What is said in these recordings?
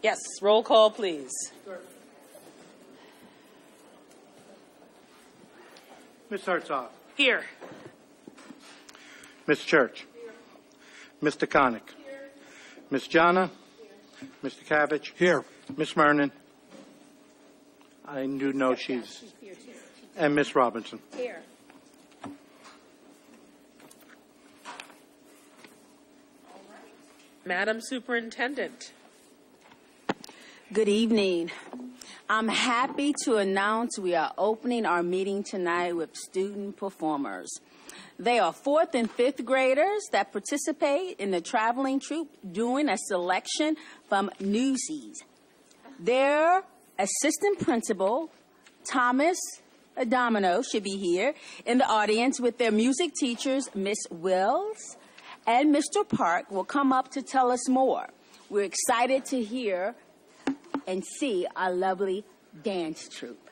Yes, roll call, please. Ms. Herzog. Here. Ms. Church. Here. Mr. Connick. Here. Ms. Jana. Here. Mr. Kavesh. Here. Ms. Mernon. I do know she's here too. And Ms. Robinson. Here. Madam Superintendent. Good evening. I'm happy to announce we are opening our meeting tonight with student performers. They are 4th and 5th graders that participate in the traveling troupe doing a selection from Newsies. Their assistant principal, Thomas Domino, should be here in the audience with their music teachers, Miss Wills and Mr. Park, will come up to tell us more. We're excited to hear and see our lovely dance troupe.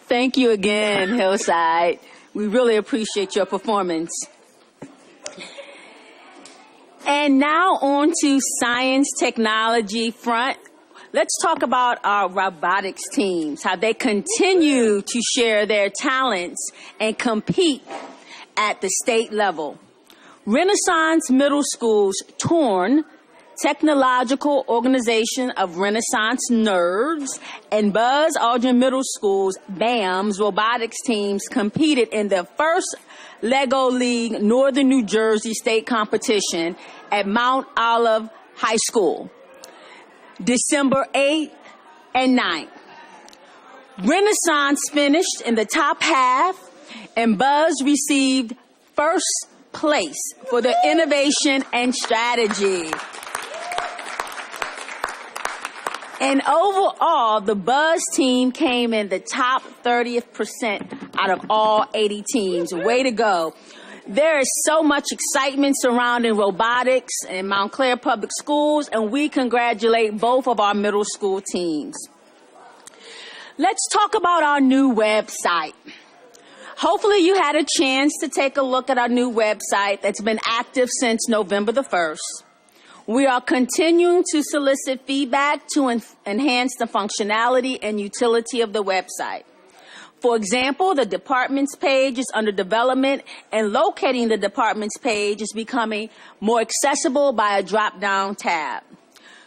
Thank you again, Hillside. We really appreciate your performance. And now on to science technology front. Let's talk about our robotics teams, how they continue to share their talents and compete at the state level. Renaissance Middle School's TORN, Technological Organization of Renaissance Nerds, and Buzz Aldrin Middle School's BAMS robotics teams competed in their first Lego League Northern New Jersey state competition at Mount Olive High School, December 8th and 9th. Renaissance finished in the top half, and Buzz received first place for their innovation and strategy. And overall, the Buzz team came in the top 30th% out of all 80 teams. Way to go. There is so much excitement surrounding robotics in Montclair Public Schools, and we congratulate both of our middle school teams. Let's talk about our new website. Hopefully you had a chance to take a look at our new website that's been active since November the 1st. We are continuing to solicit feedback to enhance the functionality and utility of the website. For example, the departments page is under development, and locating the departments page is becoming more accessible by a drop-down tab.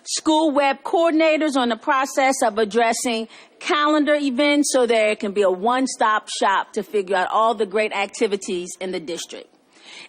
School web coordinators are in the process of addressing calendar events so there can be a one-stop shop to figure out all the great activities in the district.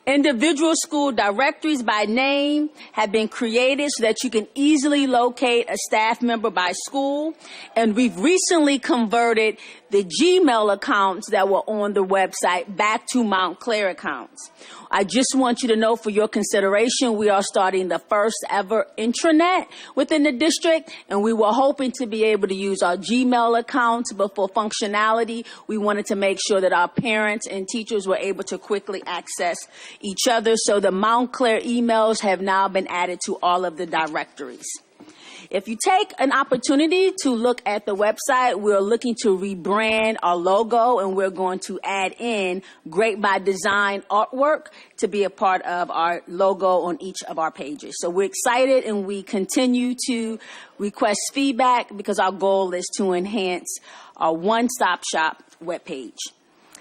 Individual school directories by name have been created so that you can easily locate a staff member by school. And we've recently converted the Gmail accounts that were on the website back to Montclair accounts. I just want you to know, for your consideration, we are starting the first ever intranet within the district, and we were hoping to be able to use our Gmail accounts, but for functionality, we wanted to make sure that our parents and teachers were able to quickly access each other. So the Montclair emails have now been added to all of the directories. If you take an opportunity to look at the website, we're looking to rebrand our logo, and we're going to add in Great by Design artwork to be a part of our logo on each of our pages. So we're excited, and we continue to request feedback because our goal is to enhance our one-stop shop webpage.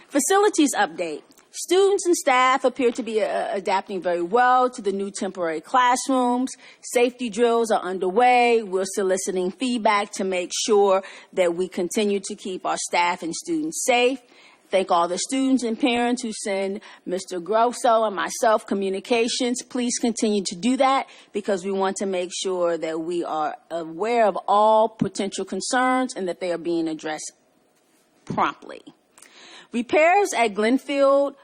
Facilities update. Students and staff appear to be adapting very well to the new temporary classrooms. Safety drills are underway. We're soliciting feedback to make sure that we continue to keep our staff and students safe. Thank all the students and parents who send Mr. Grosso and myself communications. Please continue to do that because we want to make sure that we are aware of all potential concerns and that they are being addressed promptly. Repairs at Glenfield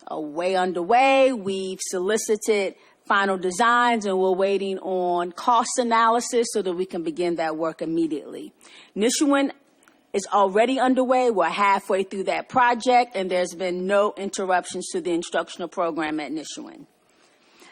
are way underway. We've solicited final designs, and we're waiting on cost analysis so that we can begin that work immediately. Nishwin is already underway. We're halfway through that project, and there's been no interruptions to the instructional program at Nishwin.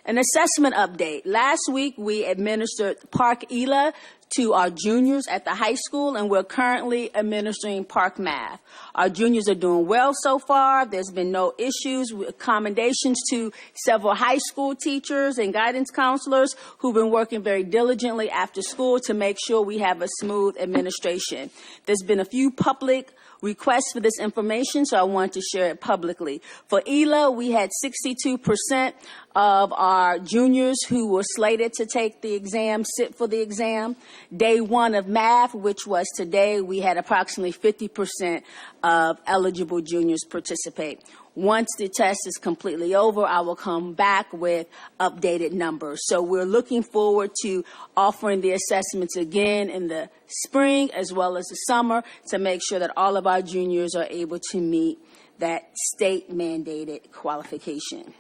An assessment update. Last week, we administered Park ELA to our juniors at the high school, and we're currently administering Park Math. Our juniors are doing well so far. There's been no issues. Commendations to several high school teachers and guidance counselors who've been working very diligently after school to make sure we have a smooth administration. There's been a few public requests for this information, so I want to share it publicly. For ELA, we had 62% of our juniors who were slated to take the exam sit for the exam. Day one of math, which was today, we had approximately 50% of eligible juniors participate. Once the test is completely over, I will come back with updated numbers. So we're looking forward to offering the assessments again in the spring as well as the summer to make sure that all of our juniors are able to meet that state-mandated qualification.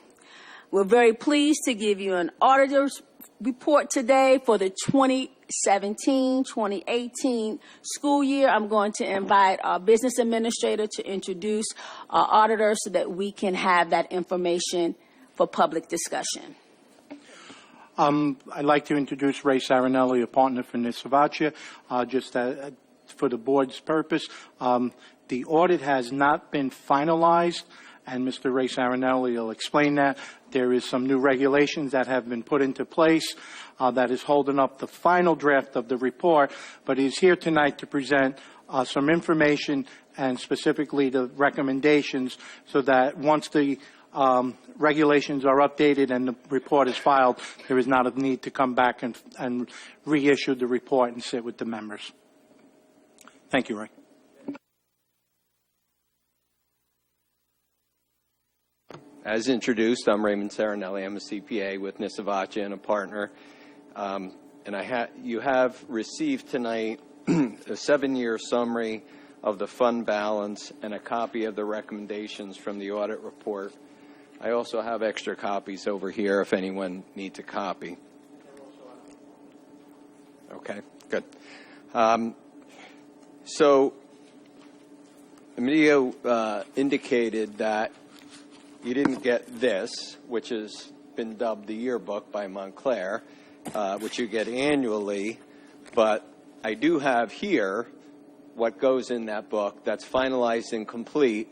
We're very pleased to give you an auditor's report today for the 2017-2018 school year. I'm going to invite our business administrator to introduce our auditor so that we can have that information for public discussion. I'd like to introduce Ray Sarinelli, a partner for Misspellings, just for the board's purpose. The audit has not been finalized, and Mr. Ray Sarinelli will explain that. There is some new regulations that have been put into place that is holding up the final draft of the report, but he's here tonight to present some information and specifically the recommendations so that once the regulations are updated and the report is filed, there is not a need to come back and reissue the report and sit with the members. Thank you, Ray. As introduced, I'm Raymond Sarinelli. I'm a CPA with Misspellings and a partner. And you have received tonight a 7-year summary of the fund balance and a copy of the recommendations from the audit report. I also have extra copies over here if anyone needs a copy. Okay, good. So Emilio indicated that you didn't get this, which has been dubbed the yearbook by Montclair, which you get annually, but I do have here what goes in that book that's finalized and complete,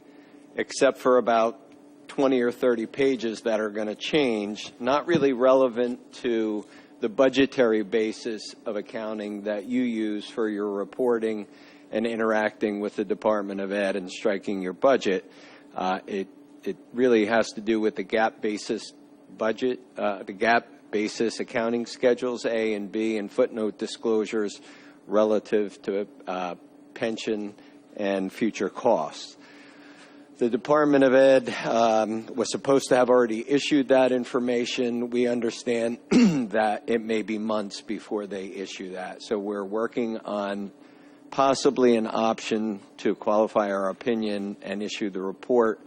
except for about 20 or 30 pages that are going to change, not really relevant to the budgetary basis of accounting that you use for your reporting and interacting with the Department of Ed and striking your budget. It really has to do with the GAAP basis budget, the GAAP basis accounting schedules A and B and footnote disclosures relative to pension and future costs. The Department of Ed was supposed to have already issued that information. We understand that it may be months before they issue that. So we're working on possibly an option to qualify our opinion and issue the report.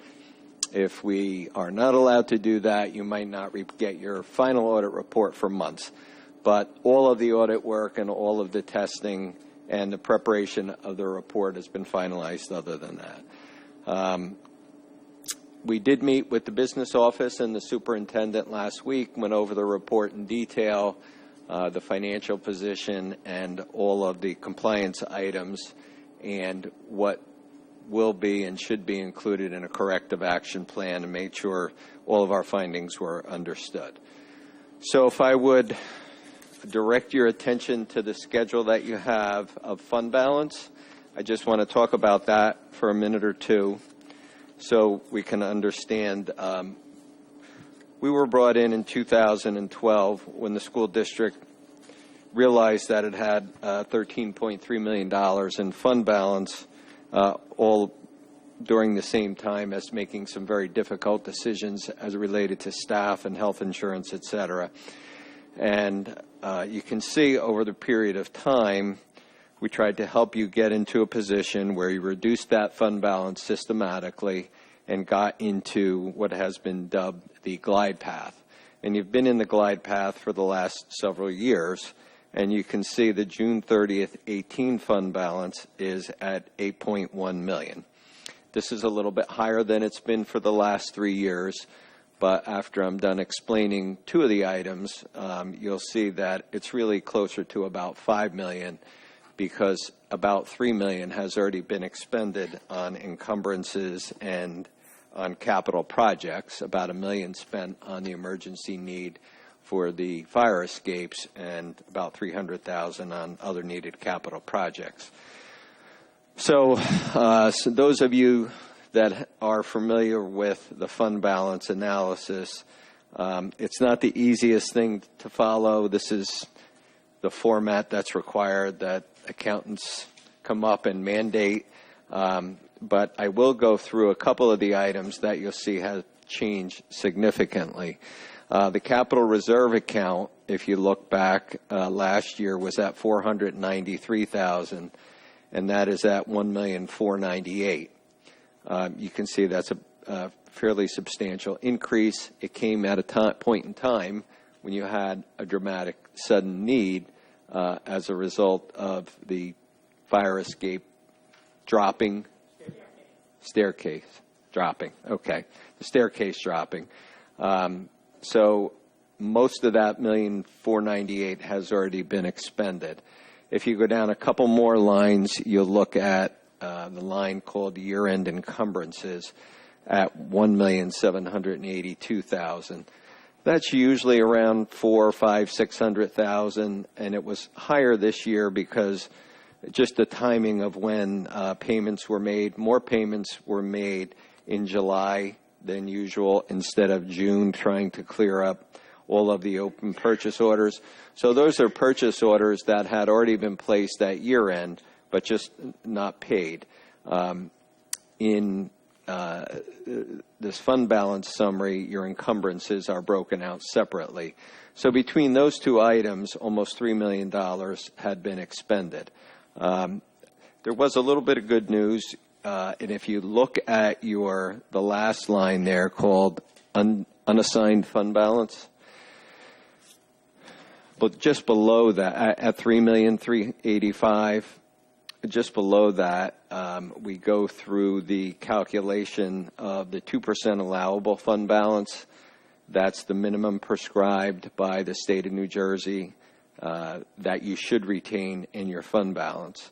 If we are not allowed to do that, you might not get your final audit report for months. But all of the audit work and all of the testing and the preparation of the report has been finalized other than that. We did meet with the business office and the superintendent last week, went over the report in detail, the financial position and all of the compliance items and what will be and should be included in a corrective action plan and made sure all of our findings were understood. So if I would direct your attention to the schedule that you have of fund balance, I just want to talk about that for a minute or two so we can understand. We were brought in 2012 when the school district realized that it had $13.3 million in fund balance, all during the same time as making some very difficult decisions as related to staff and health insurance, et cetera. And you can see over the period of time, we tried to help you get into a position where you reduced that fund balance systematically and got into what has been dubbed the glide path. And you've been in the glide path for the last several years. And you can see the June 30th, 18 fund balance is at $8.1 million. This is a little bit higher than it's been for the last 3 years, but after I'm done explaining two of the items, you'll see that it's really closer to about $5 million because about $3 million has already been expended on encumbrances and on capital projects, about $1 million spent on the emergency need for the fire escapes and about $300,000 on other needed capital projects. So those of you that are familiar with the fund balance analysis, it's not the easiest thing to follow. This is the format that's required that accountants come up and mandate. But I will go through a couple of the items that you'll see have changed significantly. The capital reserve account, if you look back last year, was at $493,000, and that is at $1,498,000. You can see that's a fairly substantial increase. It came at a point in time when you had a dramatic sudden need as a result of the fire escape dropping, staircase dropping. Okay, the staircase dropping. So most of that $1,498,000 has already been expended. If you go down a couple more lines, you'll look at the line called year-end encumbrances at $1,782,000. That's usually around $600,000, and it was higher this year because just the timing of when payments were made. More payments were made in July than usual instead of June, trying to clear up all of the open purchase orders. So those are purchase orders that had already been placed at year end, but just not paid. In this fund balance summary, your encumbrances are broken out separately. So between those two items, almost $3 million had been expended. There was a little bit of good news, and if you look at the last line there called unassigned fund balance, but just below that, at $3,385,000, just below that, we go through the calculation of the 2% allowable fund balance. That's the minimum prescribed by the state of New Jersey that you should retain in your fund balance.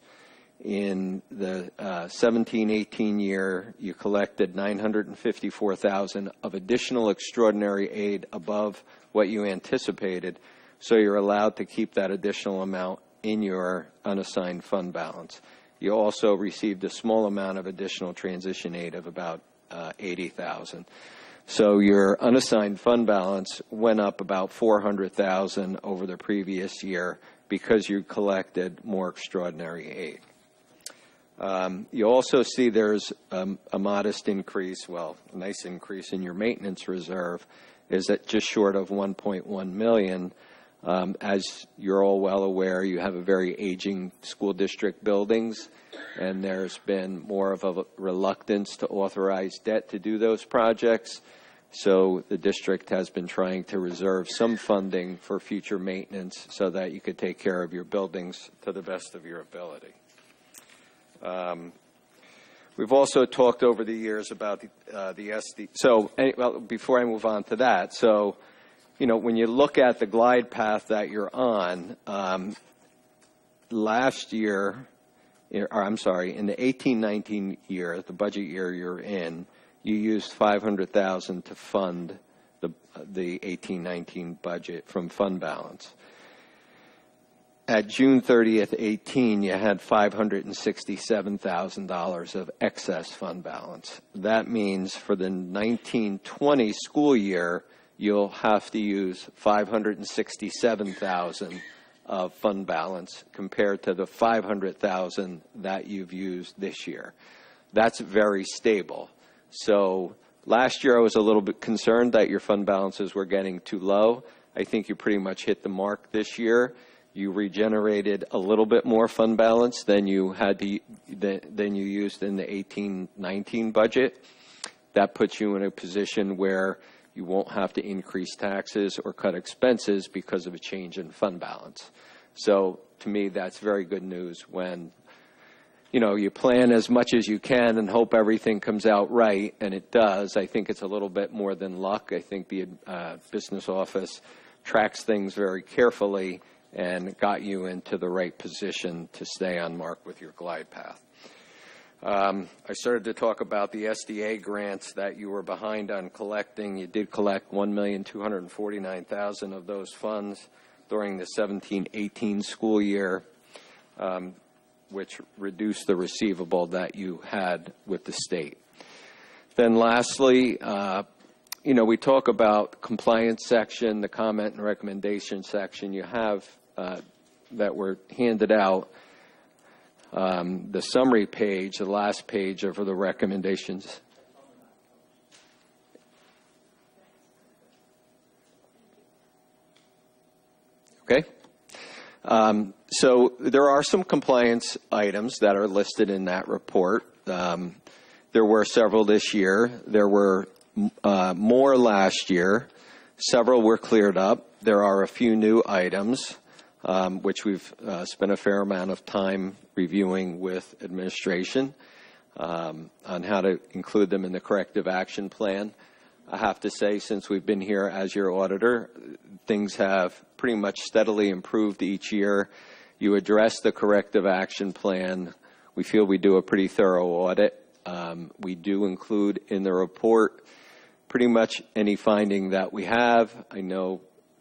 In the 17-18 year, you collected $954,000 of additional extraordinary aid above what you anticipated, so you're allowed to keep that additional amount in your unassigned fund balance. You also received a small amount of additional transition aid of about $80,000. So your unassigned fund balance went up about $400,000 over the previous year because you collected more extraordinary aid. You also see there's a modest increase, well, a nice increase in your maintenance reserve, is at just short of $1.1 million. As you're all well aware, you have a very aging school district buildings, and there's been more of a reluctance to authorize debt to do those projects. So the district has been trying to reserve some funding for future maintenance so that you could take care of your buildings to the best of your ability. We've also talked over the years about the SD. So, well, before I move on to that, so, you know, when you look at the glide path that you're on, last year, or I'm sorry, in the 18-19 year, the budget year you're in, you used $500,000 to fund the 18-19 budget from fund balance. At June 30th, 18, you had $567,000 of excess fund balance. That means for the 19-20 school year, you'll have to use $567,000 of fund balance compared to the $500,000 that you've used this year. That's very stable. So last year I was a little bit concerned that your fund balances were getting too low. I think you pretty much hit the mark this year. You regenerated a little bit more fund balance than you had than you used in the 18-19 budget. That puts you in a position where you won't have to increase taxes or cut expenses because of a change in fund balance. So to me, that's very good news when, you know, you plan as much as you can and hope everything comes out right, and it does. I think it's a little bit more than luck. I think the business office tracks things very carefully and got you into the right position to stay on mark with your glide path. I started to talk about the SDA grants that you were behind on collecting. You did collect $1,249,000 of those funds during the 17-18 school year, which reduced the receivable that you had with the state. Then lastly, you know, we talk about compliance section, the comment and recommendation section. You have that were handed out, the summary page, the last page of the recommendations. Okay. So there are some compliance items that are listed in that report. There were several this year. There were more last year. Several were cleared up. There are a few new items, which we've spent a fair amount of time reviewing with administration on how to include them in the corrective action plan. I have to say, since we've been here as your auditor, things have pretty much steadily improved each year. You address the corrective action plan We feel we do a pretty thorough audit. We do include in the report pretty much any finding that we have. I know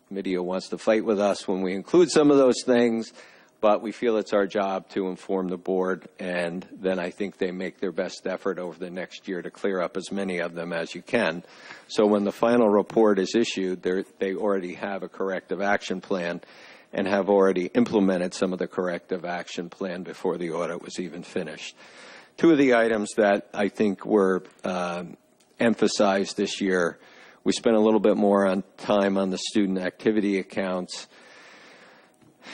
media wants to fight with us when we include some of those things, but we feel it's our job to inform the board, and then I think they make their best effort over the next year to clear up as many of them as you can. So when the final report is issued, they already have a corrective action plan and have already implemented some of the corrective action plan before the audit was even finished. Two of the items that I think were emphasized this year, we spent a little bit more on time on the student activity accounts.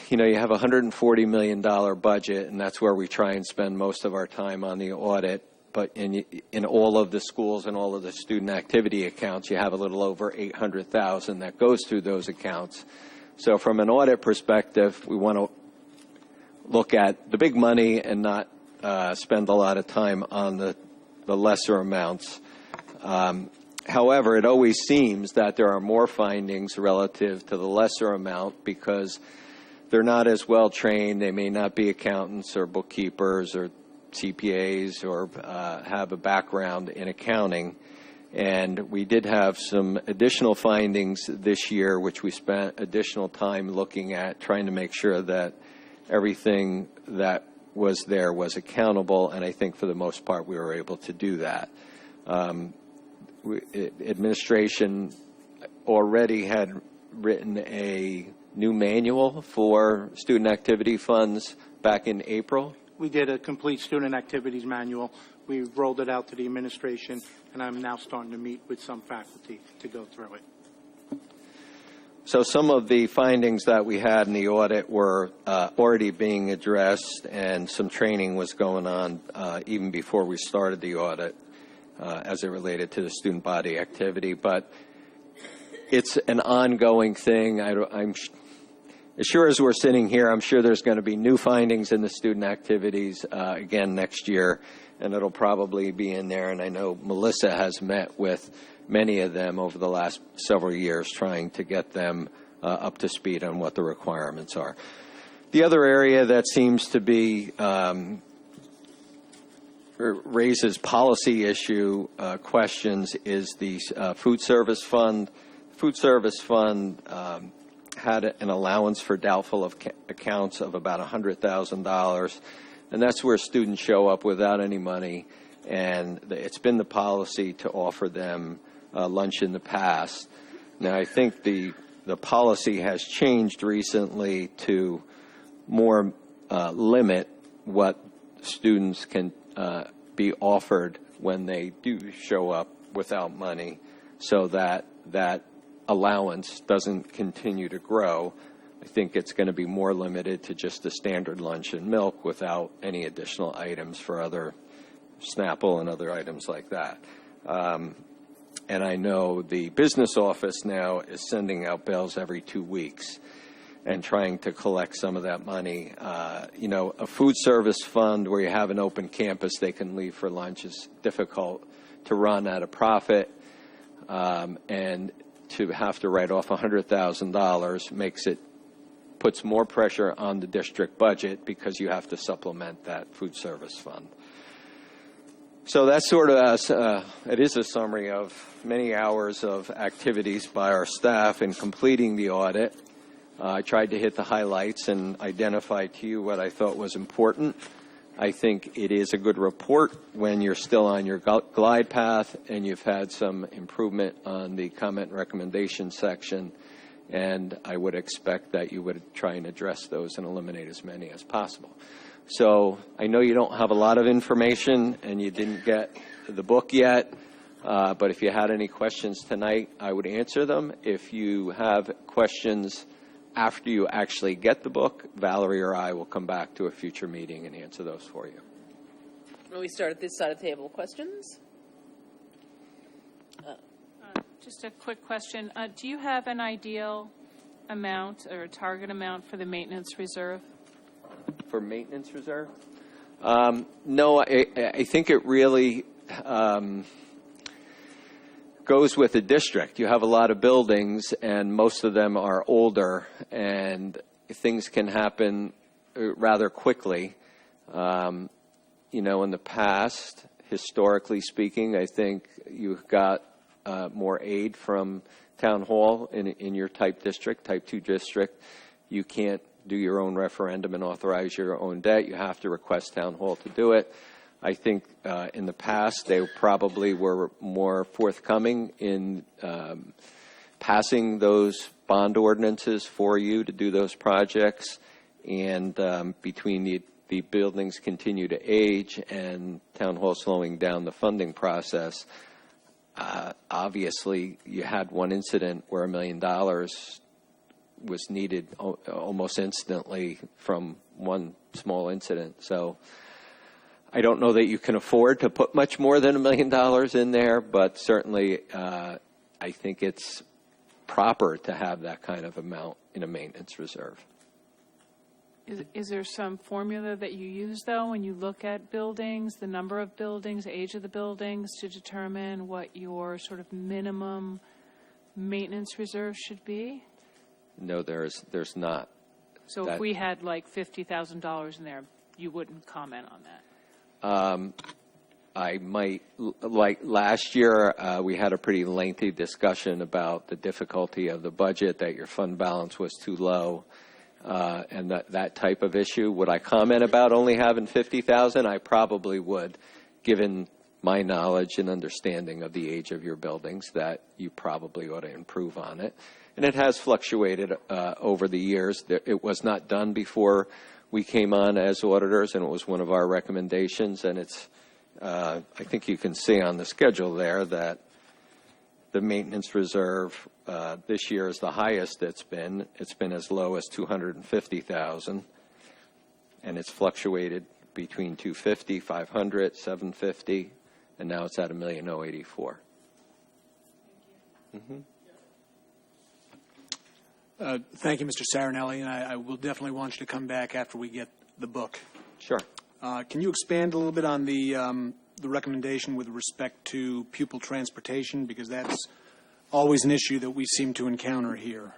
You know, you have a $140 million budget, and that's where we try and spend most of our time on the audit. But in all of the schools and all of the student activity accounts, you have a little over $800,000 that goes through those accounts. So from an audit perspective, we want to look at the big money and not spend a lot of time on the lesser amounts. However, it always seems that there are more findings relative to the lesser amount because they're not as well trained. They may not be accountants or bookkeepers or CPAs or have a background in accounting. And we did have some additional findings this year, which we spent additional time looking at, trying to make sure that everything that was there was accountable. And I think for the most part, we were able to do that. Administration already had written a new manual for student activity funds back in April. We did a complete student activities manual. We rolled it out to the administration, and I'm now starting to meet with some faculty to go through it. So some of the findings that we had in the audit were already being addressed, and some training was going on even before we started the audit as it related to the student body activity. But it's an ongoing thing. I'm as sure as we're sitting here, I'm sure there's going to be new findings in the student activities again next year, and it'll probably be in there. And I know Melissa has met with many of them over the last several years trying to get them up to speed on what the requirements are. The other area that seems to be raises policy issue questions is the food service fund. Food service fund had an allowance for doubtful accounts of about $100,000, and that's where students show up without any money, and it's been the policy to offer them lunch in the past. Now, I think the policy has changed recently to more limit what students can be offered when they do show up without money, so that allowance doesn't continue to grow. I think it's going to be more limited to just the standard lunch and milk without any additional items for other Snapple and other items like that. And I know the business office now is sending out bills every 2 weeks and trying to collect some of that money. You know, a food service fund where you have an open campus they can leave for lunch is difficult to run at a profit, and to have to write off $100,000 puts more pressure on the district budget because you have to supplement that food service fund. So that's sort of, it is a summary of many hours of activities by our staff in completing the audit. I tried to hit the highlights and identify to you what I thought was important. I think it is a good report when you're still on your glide path and you've had some improvement on the comment and recommendation section, and I would expect that you would try and address those and eliminate as many as possible. So I know you don't have a lot of information and you didn't get the book yet, but if you had any questions tonight, I would answer them. If you have questions after you actually get the book, Valerie or I will come back to a future meeting and answer those for you. Will we start at this side of the table? Questions? Just a quick question. Do you have an ideal amount or a target amount for the maintenance reserve? For maintenance reserve? No, I think it really goes with the district. You have a lot of buildings, and most of them are older, and things can happen rather quickly. in the past, historically speaking, I think you got more aid from town hall in your type 2 district. You can't do your own referendum and authorize your own debt. You have to request town hall to do it. I think in the past they probably were more forthcoming in passing those bond ordinances for you to do those projects. And between the buildings continue to age and town hall slowing down the funding process, obviously you had one incident where $1 million was needed almost instantly from one small incident. So I don't know that you can afford to put much more than $1 million in there, but certainly I think it's proper to have that kind of amount in a maintenance reserve. Is there some formula that you use, though, when you look at buildings, the number of buildings, age of the buildings, to determine what your sort of minimum maintenance reserve should be? No, there's not. So if we had like $50,000 in there, you wouldn't comment on that? I might, like last year, we had a pretty lengthy discussion about the difficulty of the budget, that your fund balance was too low, and that type of issue. Would I comment about only having $50,000? I probably would, given my knowledge and understanding of the age of your buildings, that you probably ought to improve on it. And it has fluctuated over the years. It was not done before we came on as auditors, and it was one of our recommendations. And it's, I think you can see on the schedule there that the maintenance reserve this year is the highest it's been. It's been as low as $250,000, and it's fluctuated between $250,000, $500,000, $750,000, and now it's at $1,084,000. Mm-hmm. Thank you, Mr. Sarinelli, and I will definitely want you to come back after we get the book. Sure. Can you expand a little bit on the recommendation with respect to pupil transportation, because that's always an issue that we seem to encounter here.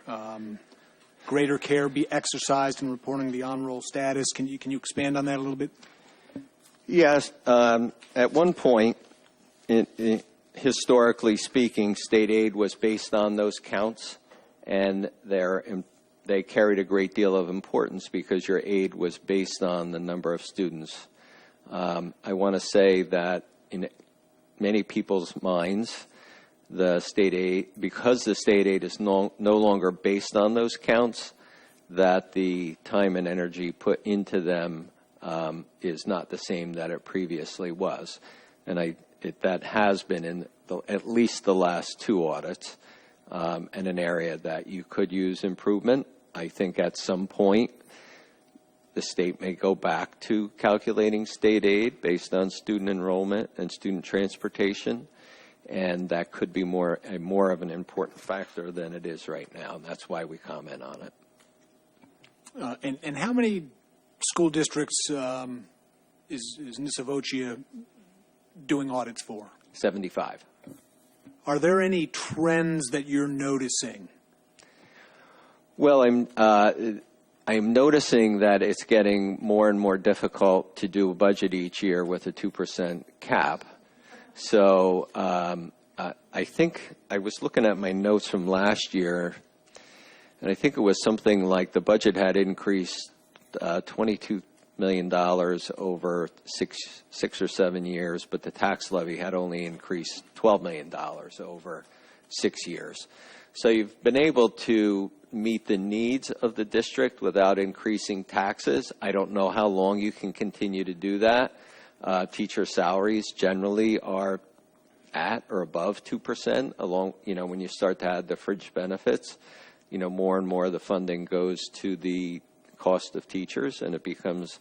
Greater care be exercised in reporting the on-roll status. Can you expand on that a little bit? Yes. At one point, historically speaking, state aid was based on those counts, and they carried a great deal of importance because your aid was based on the number of students. I want to say that in many people's minds, the state aid, because the state aid is no longer based on those counts, that the time and energy put into them is not the same that it previously was. And that has been in at least the last two audits, and an area that you could use improvement. I think at some point the state may go back to calculating state aid based on student enrollment and student transportation, and that could be more of an important factor than it is right now. And that's why we comment on it. And how many school districts is Misspellings doing audits for? 75. Are there any trends that you're noticing? Well, I'm noticing that it's getting more and more difficult to do a budget each year with a 2% cap. So I think I was looking at my notes from last year, and I think it was something like the budget had increased $22 million over six or 7 years, but the tax levy had only increased $12 million over 6 years. So you've been able to meet the needs of the district without increasing taxes. I don't know how long you can continue to do that. Teacher salaries generally are at or above 2%. Along, when you start to add the fringe benefits, more and more of the funding goes to the cost of teachers, and it becomes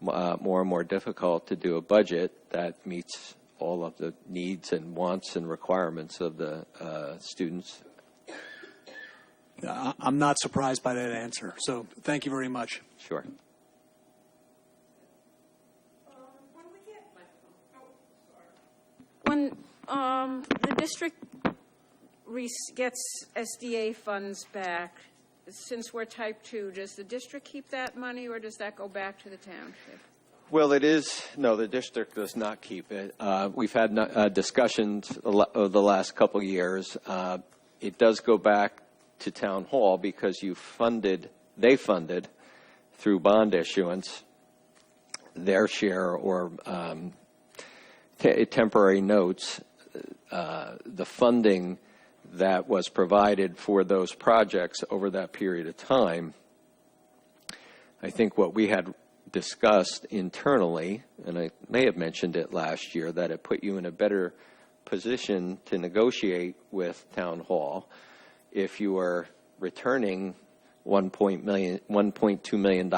more and more difficult to do a budget that meets all of the needs and wants and requirements of the students. I'm not surprised by that answer, so thank you very much. Sure. When the district gets SDA funds back, since we're type 2, does the district keep that money or does that go back to the township? Well, it is, no, the district does not keep it. We've had discussions over the last couple of years. It does go back to town hall because they funded through bond issuance their share or temporary notes, the funding that was provided for those projects over that period of time. I think what we had discussed internally, and I may have mentioned it last year, that it put you in a better position to negotiate with town hall if you are returning $1.2 million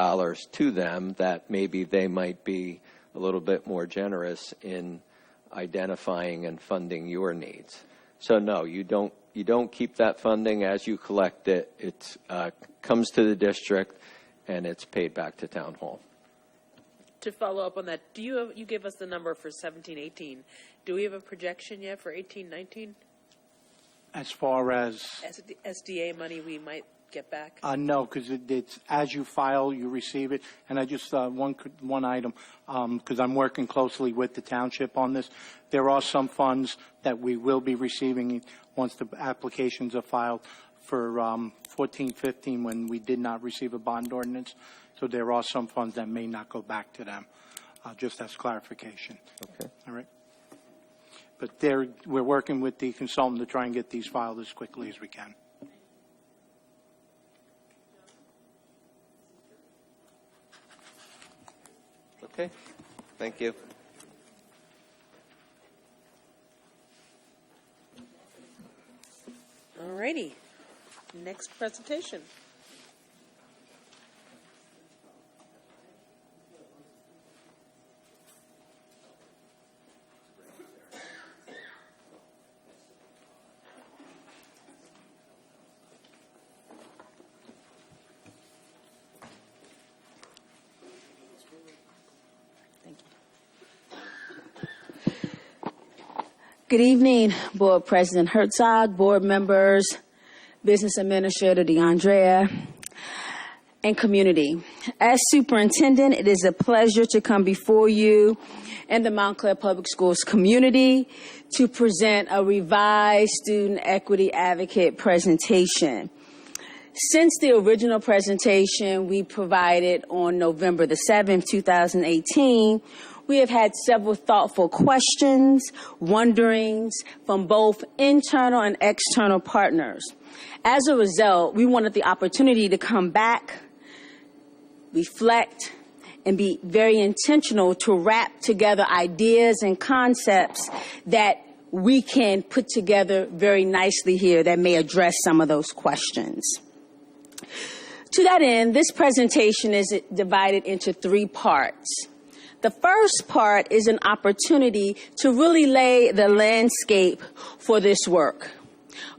to them, that maybe they might be a little bit more generous in identifying and funding your needs. So no, you don't keep that funding. As you collect it, it comes to the district and it's paid back to town hall. To follow up on that, you give us the number for 17-18. Do we have a projection yet for 18-19? As far as, SDA money we might get back? no, because it's as you file, you receive it. And I just, one item, because I'm working closely with the township on this. There are some funds that we will be receiving once the applications are filed for 14-15 when we did not receive a bond ordinance. So there are some funds that may not go back to them, just as clarification. Okay. All right. But we're working with the consultant to try and get these filed as quickly as we can. Okay. Thank you. All righty. Next presentation. Good evening, Board President Herzog, board members, Business Administrator DeAndrea, and community. As superintendent, it is a pleasure to come before you and the Montclair Public Schools community to present a revised student equity advocate presentation. Since the original presentation we provided on November the 7th, 2018, we have had several thoughtful questions, wonderings from both internal and external partners. As a result, we wanted the opportunity to come back, reflect, and be very intentional to wrap together ideas and concepts that we can put together very nicely here that may address some of those questions. To that end, this presentation is divided into 3 parts. The first part is an opportunity to really lay the landscape for this work.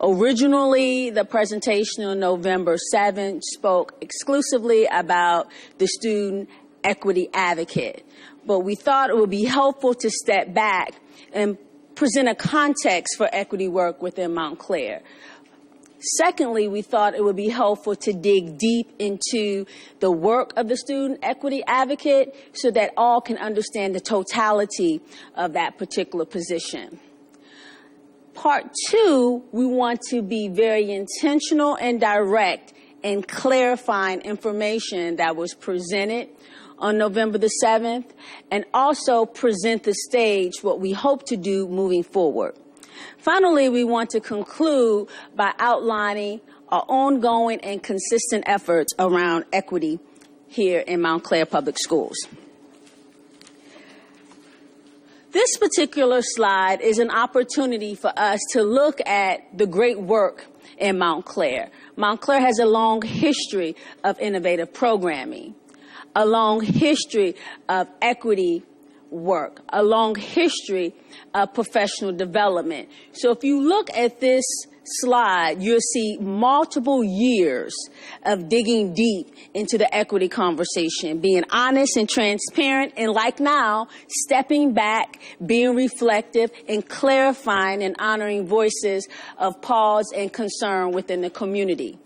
Originally, the presentation on November 7th spoke exclusively about the student equity advocate, but we thought it would be helpful to step back and present a context for equity work within Montclair. Secondly, we thought it would be helpful to dig deep into the work of the student equity advocate so that all can understand the totality of that particular position. Part 2, we want to be very intentional and direct in clarifying information that was presented on November the 7th, and also present the stage what we hope to do moving forward. Finally, we want to conclude by outlining our ongoing and consistent efforts around equity here in Montclair Public Schools. This particular slide is an opportunity for us to look at the great work in Montclair. Montclair has a long history of innovative programming, a long history of equity work, a long history of professional development. So if you look at this slide, you'll see multiple years of digging deep into the equity conversation, being honest and transparent, and like now, stepping back, being reflective, and clarifying and honoring voices of pause and concern within the community.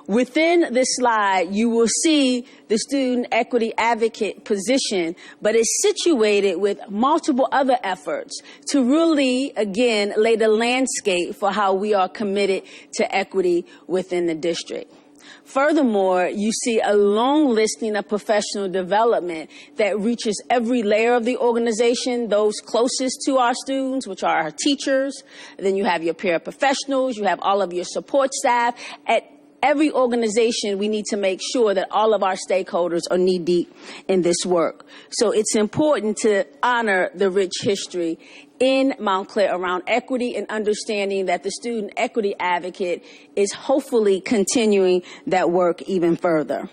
Within this slide, you will see the student equity advocate position, but it's situated with multiple other efforts to really, again, lay the landscape for how we are committed to equity within the district. Furthermore, you see a long listing of professional development that reaches every layer of the organization, those closest to our students, which are our teachers. Then you have your paraprofessionals, you have all of your support staff. At every organization, we need to make sure that all of our stakeholders are knee-deep in this work. So it's important to honor the rich history in Montclair around equity and understanding that the student equity advocate is hopefully continuing that work even further.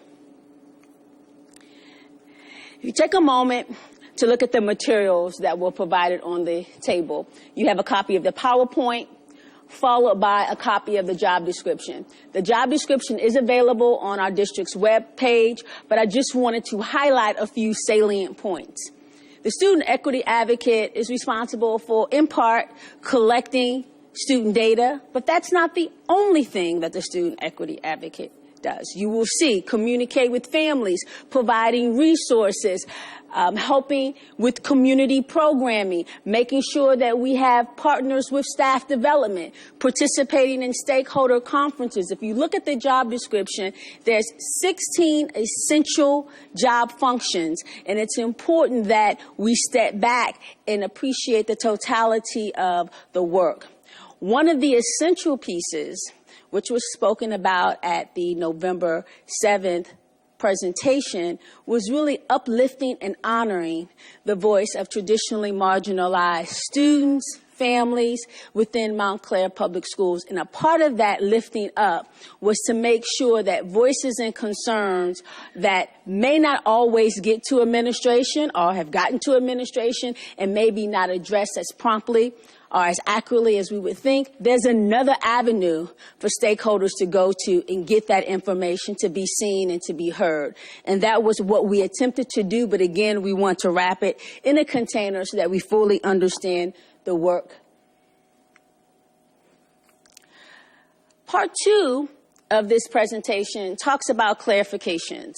If you take a moment to look at the materials that were provided on the table, you have a copy of the PowerPoint, followed by a copy of the job description. The job description is available on our district's web page, but I just wanted to highlight a few salient points. The student equity advocate is responsible for, in part, collecting student data, but that's not the only thing that the student equity advocate does. You will see communicate with families, providing resources, helping with community programming, making sure that we have partners with staff development, participating in stakeholder conferences. If you look at the job description, there's 16 essential job functions, and it's important that we step back and appreciate the totality of the work. One of the essential pieces, which was spoken about at the November 7th presentation, was really uplifting and honoring the voice of traditionally marginalized students, families within Montclair Public Schools. And a part of that lifting up was to make sure that voices and concerns that may not always get to administration or have gotten to administration and maybe not addressed as promptly or as accurately as we would think, there's another avenue for stakeholders to go to and get that information to be seen and to be heard. And that was what we attempted to do, but again, we want to wrap it in a container so that we fully understand the work. Part 2 of this presentation talks about clarifications.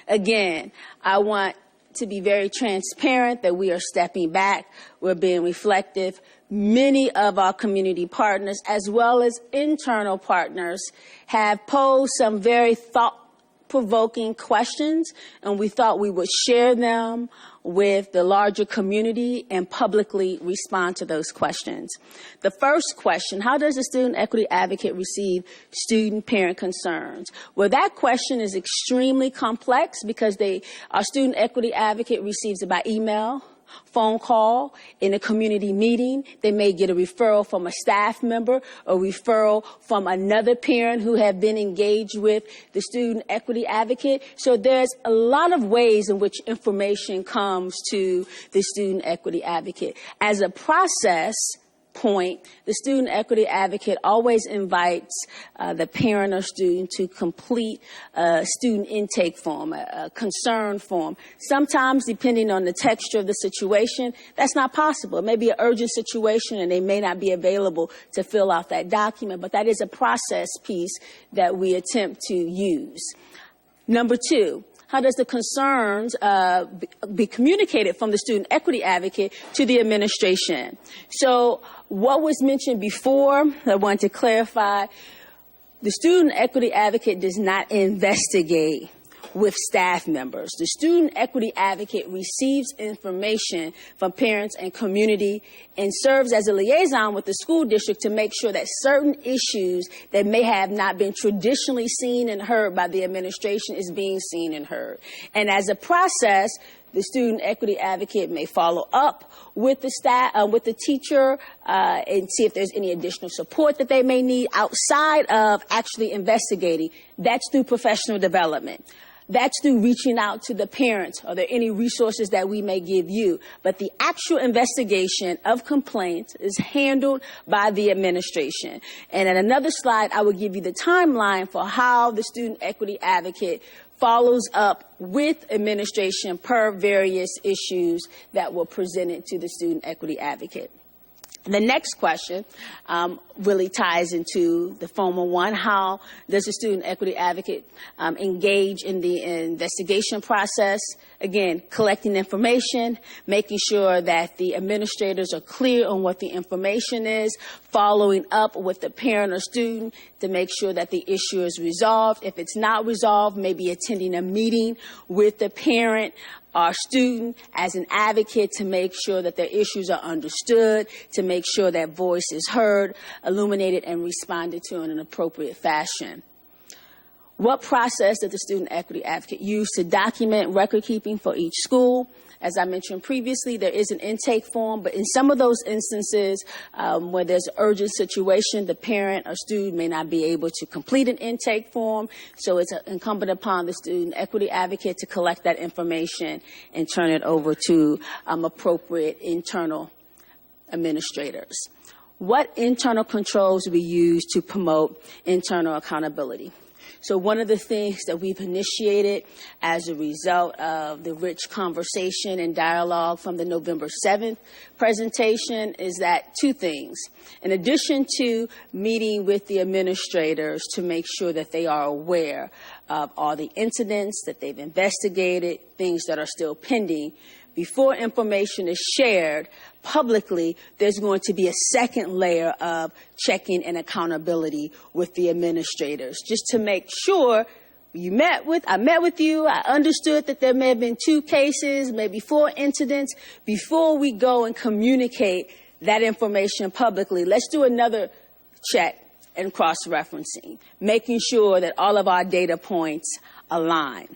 Again, I want to be very transparent that we are stepping back, we're being reflective. Many of our community partners, as well as internal partners, have posed some very thought-provoking questions, and we thought we would share them with the larger community and publicly respond to those questions. The first question, how does a student equity advocate receive student-parent concerns? Well, that question is extremely complex because our student equity advocate receives it by email, phone call, in a community meeting. They may get a referral from a staff member, a referral from another parent who have been engaged with the student equity advocate. So there's a lot of ways in which information comes to the student equity advocate. As a process point, the student equity advocate always invites the parent or student to complete a student intake form, a concern form. Sometimes, depending on the texture of the situation, that's not possible. It may be an urgent situation and they may not be available to fill out that document, but that is a process piece that we attempt to use. Number 2, how does the concerns be communicated from the student equity advocate to the administration? So what was mentioned before, I want to clarify, the student equity advocate does not investigate with staff members. The student equity advocate receives information from parents and community and serves as a liaison with the school district to make sure that certain issues that may have not been traditionally seen and heard by the administration is being seen and heard. And as a process, the student equity advocate may follow up with the staff, with the teacher, and see if there's any additional support that they may need outside of actually investigating. That's through professional development. That's through reaching out to the parents. Are there any resources that we may give you? But the actual investigation of complaints is handled by the administration. And at another slide, I will give you the timeline for how the student equity advocate follows up with administration per various issues that were presented to the student equity advocate. The next question really ties into the former one. How does the student equity advocate engage in the investigation process? Again, collecting information, making sure that the administrators are clear on what the information is, following up with the parent or student to make sure that the issue is resolved. If it's not resolved, maybe attending a meeting with the parent our student as an advocate to make sure that their issues are understood, to make sure that voice is heard, illuminated, and responded to in an appropriate fashion. What process did the student equity advocate use to document record keeping for each school? As I mentioned previously, there is an intake form, but in some of those instances where there's an urgent situation, the parent or student may not be able to complete an intake form, so it's incumbent upon the student equity advocate to collect that information and turn it over to appropriate internal administrators. What internal controls do we use to promote internal accountability? So one of the things that we've initiated as a result of the rich conversation and dialogue from the November 7th presentation is that two things. In addition to meeting with the administrators to make sure that they are aware of all the incidents that they've investigated, things that are still pending, before information is shared publicly, there's going to be a second layer of checking and accountability with the administrators, just to make sure I met with you, I understood that there may have been 2 cases, maybe 4 incidents. Before we go and communicate that information publicly, let's do another check and cross-referencing, making sure that all of our data points align.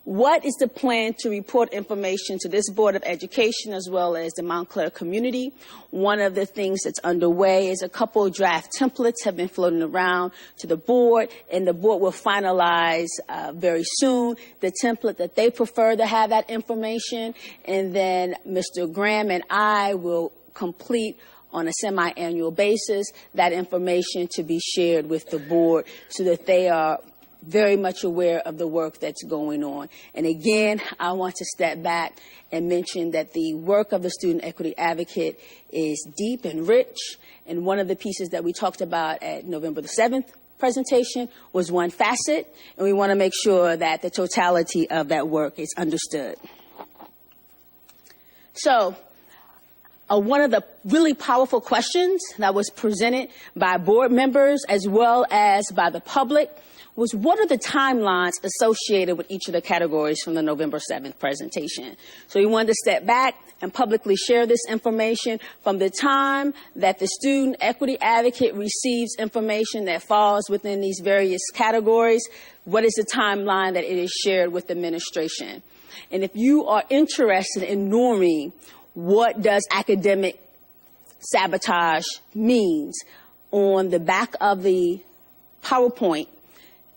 What is the plan to report information to this Board of Education as well as the Montclair community? One of the things that's underway is a couple of draft templates have been floating around to the board, and the board will finalize very soon the template that they prefer to have that information, and then Mr. Graham and I will complete on a semi-annual basis that information to be shared with the board so that they are very much aware of the work that's going on. And again, I want to step back and mention that the work of the student equity advocate is deep and rich. And one of the pieces that we talked about at November the 7th presentation was one facet, and we want to make sure that the totality of that work is understood. So, one of the really powerful questions that was presented by board members as well as by the public was, what are the timelines associated with each of the categories from the November 7th presentation? So we wanted to step back and publicly share this information from the time that the student equity advocate receives information that falls within these various categories. What is the timeline that it is shared with administration? And if you are interested in knowing what does academic sabotage means, on the back of the PowerPoint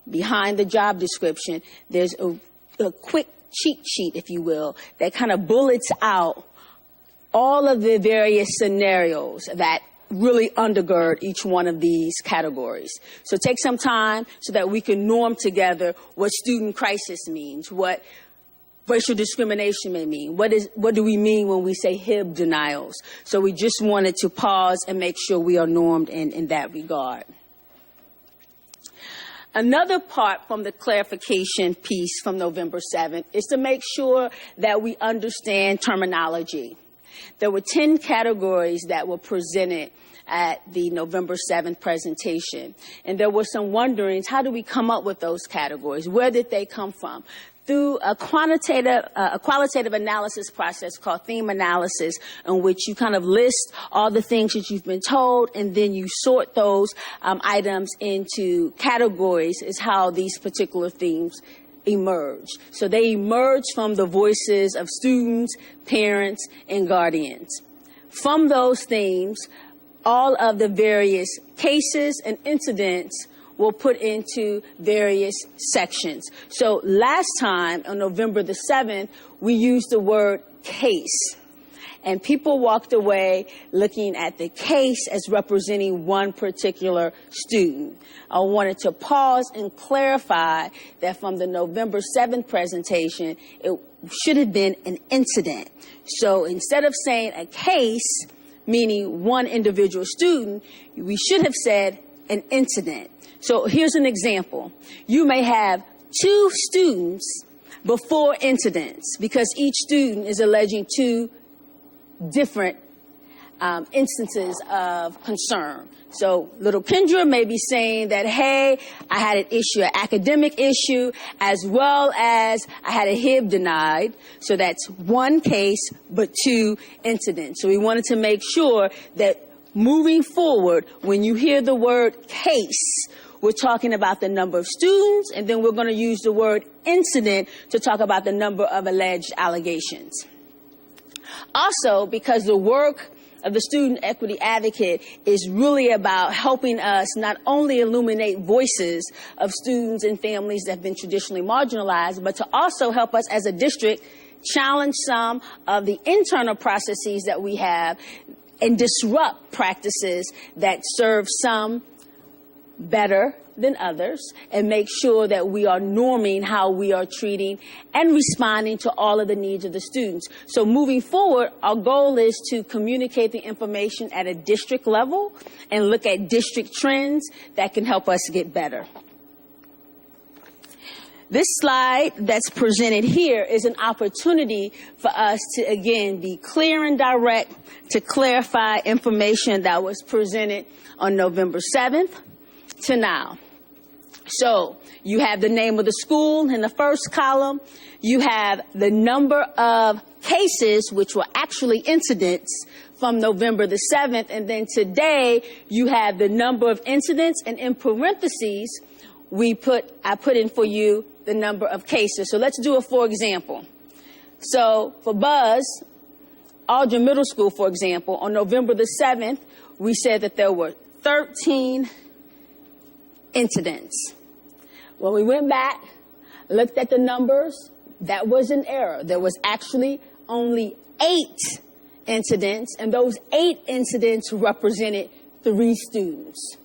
behind the job description, there's a quick cheat sheet, if you will, that kind of bullets out all of the various scenarios that really undergird each one of these categories. So take some time so that we can norm together what student crisis means, what racial discrimination may mean, what do we mean when we say HIB denials. So we just wanted to pause and make sure we are normed in that regard. Another part from the clarification piece from November 7th is to make sure that we understand terminology. There were 10 categories that were presented at the November 7th presentation, and there were some wonderings, how do we come up with those categories? Where did they come from? Through a qualitative analysis process called theme analysis, in which you kind of list all the things that you've been told, and then you sort those items into categories, is how these particular themes emerge. So they emerge from the voices of students, parents, and guardians. From those themes, all of the various cases and incidents will put into various sections. So last time, on November the 7th, we used the word case. And people walked away looking at the case as representing one particular student. I wanted to pause and clarify that from the November 7th presentation, it should have been an incident. So instead of saying a case, meaning one individual student, we should have said an incident. So here's an example. You may have 2 students before incidents because each student is alleging 2 different instances of concern. So little Kendra may be saying that, hey, I had an issue, an academic issue, as well as I had a HIB denied. So that's 1 case, but 2 incidents. So we wanted to make sure that moving forward, when you hear the word case, we're talking about the number of students, and then we're going to use the word incident to talk about the number of alleged allegations. Also, because the work of the student equity advocate is really about helping us not only illuminate voices of students and families that have been traditionally marginalized, but to also help us as a district challenge some of the internal processes that we have and disrupt practices that serve some better than others, and make sure that we are norming how we are treating and responding to all of the needs of the students. So moving forward, our goal is to communicate the information at a district level and look at district trends that can help us get better. This slide that's presented here is an opportunity for us to, again, be clear and direct to clarify information that was presented on November 7th to now. So you have the name of the school in the first column. You have the number of cases, which were actually incidents from November the 7th. And then today you have the number of incidents, and in parentheses, I put in for you the number of cases. So let's do a for example. So for Buzz, Aldrin Middle School, for example, on November the 7th, we said that there were 13 incidents. When we went back, looked at the numbers, that was an error. There was actually only 8 incidents, and those 8 incidents represented 3 students.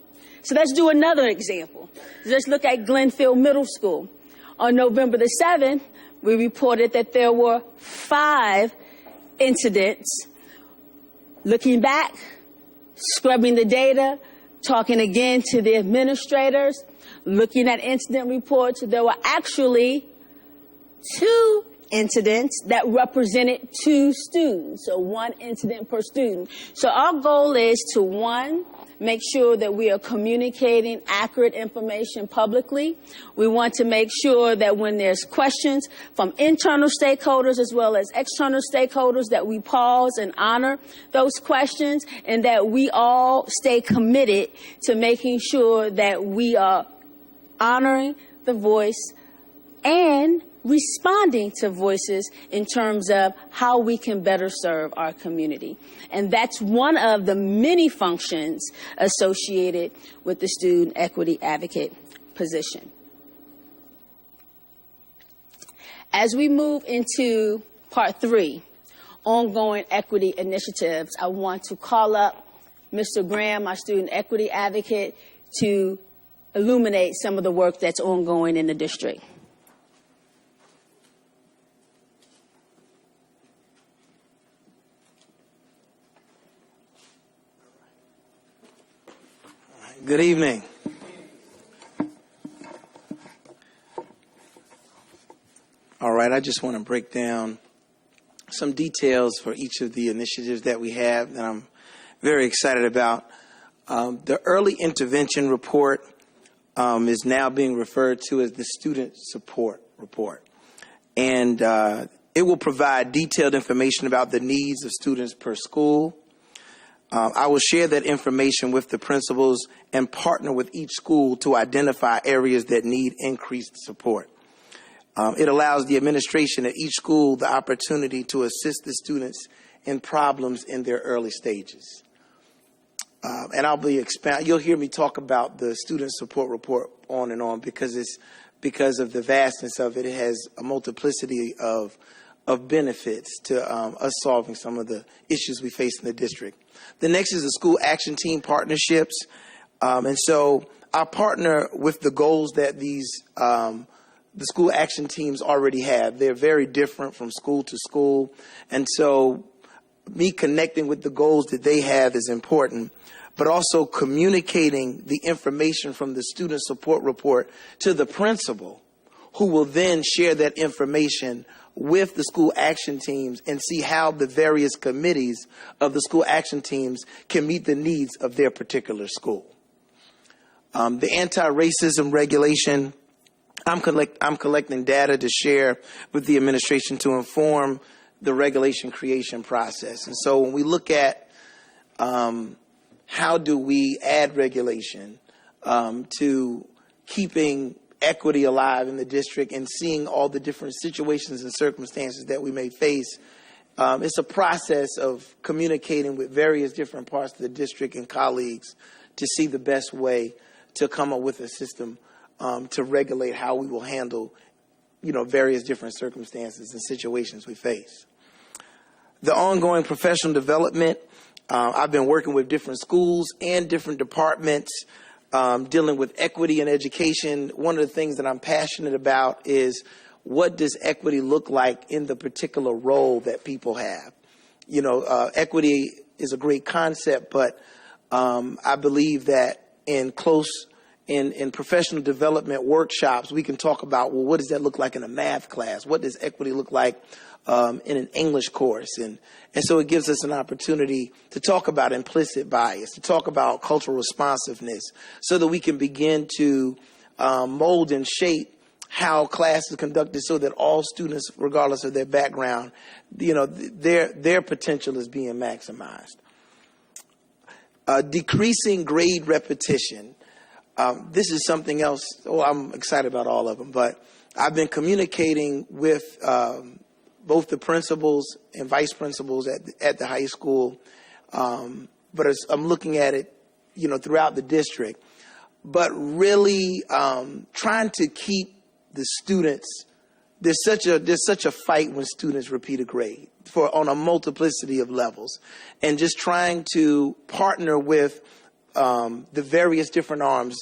So let's do another example. Let's look at Glenfield Middle School. On November the 7th, we reported that there were 5 incidents. Looking back, scrubbing the data, talking again to the administrators, looking at incident reports, there were actually 2 incidents that represented 2 students, so 1 incident per student. So our goal is to, 1, make sure that we are communicating accurate information publicly. We want to make sure that when there's questions from internal stakeholders as well as external stakeholders, that we pause and honor those questions, and that we all stay committed to making sure that we are honoring the voice and responding to voices in terms of how we can better serve our community. And that's one of the many functions associated with the student equity advocate position. As we move into part 3, ongoing equity initiatives, I want to call up Mr. Graham, our student equity advocate, to illuminate some of the work that's ongoing in the district. Good evening. All right, I just want to break down some details for each of the initiatives that we have that I'm very excited about. The early intervention report is now being referred to as the student support report. And it will provide detailed information about the needs of students per school. I will share that information with the principals and partner with each school to identify areas that need increased support. It allows the administration at each school the opportunity to assist the students in problems in their early stages. And I'll be you'll hear me talk about the student support report on and on because of the vastness of it. It has a multiplicity of benefits to us solving some of the issues we face in the district. The next is the school action team partnerships. And so I partner with the goals that the school action teams already have. They're very different from school to school. And so me connecting with the goals that they have is important, but also communicating the information from the student support report to the principal, who will then share that information with the school action teams and see how the various committees of the school action teams can meet the needs of their particular school. The anti-racism regulation, I'm collecting data to share with the administration to inform the regulation creation process. And so when we look at how do we add regulation to keeping equity alive in the district and seeing all the different situations and circumstances that we may face, it's a process of communicating with various different parts of the district and colleagues to see the best way to come up with a system to regulate how we will handle, various different circumstances and situations we face. The ongoing professional development, I've been working with different schools and different departments dealing with equity in education. One of the things that I'm passionate about is what does equity look like in the particular role that people have? Equity is a great concept, but I believe that in professional development workshops, we can talk about, well, what does that look like in a math class? What does equity look like in an English course? And so it gives us an opportunity to talk about implicit bias, to talk about cultural responsiveness, so that we can begin to mold and shape how class is conducted so that all students, regardless of their background, their potential is being maximized. Decreasing grade repetition. This is something else. Well, I'm excited about all of them, but I've been communicating with both the principals and vice principals at the high school, but as I'm looking at it, throughout the district, but really trying to keep the students. There's such a fight when students repeat a grade on a multiplicity of levels, and just trying to partner with the various different arms,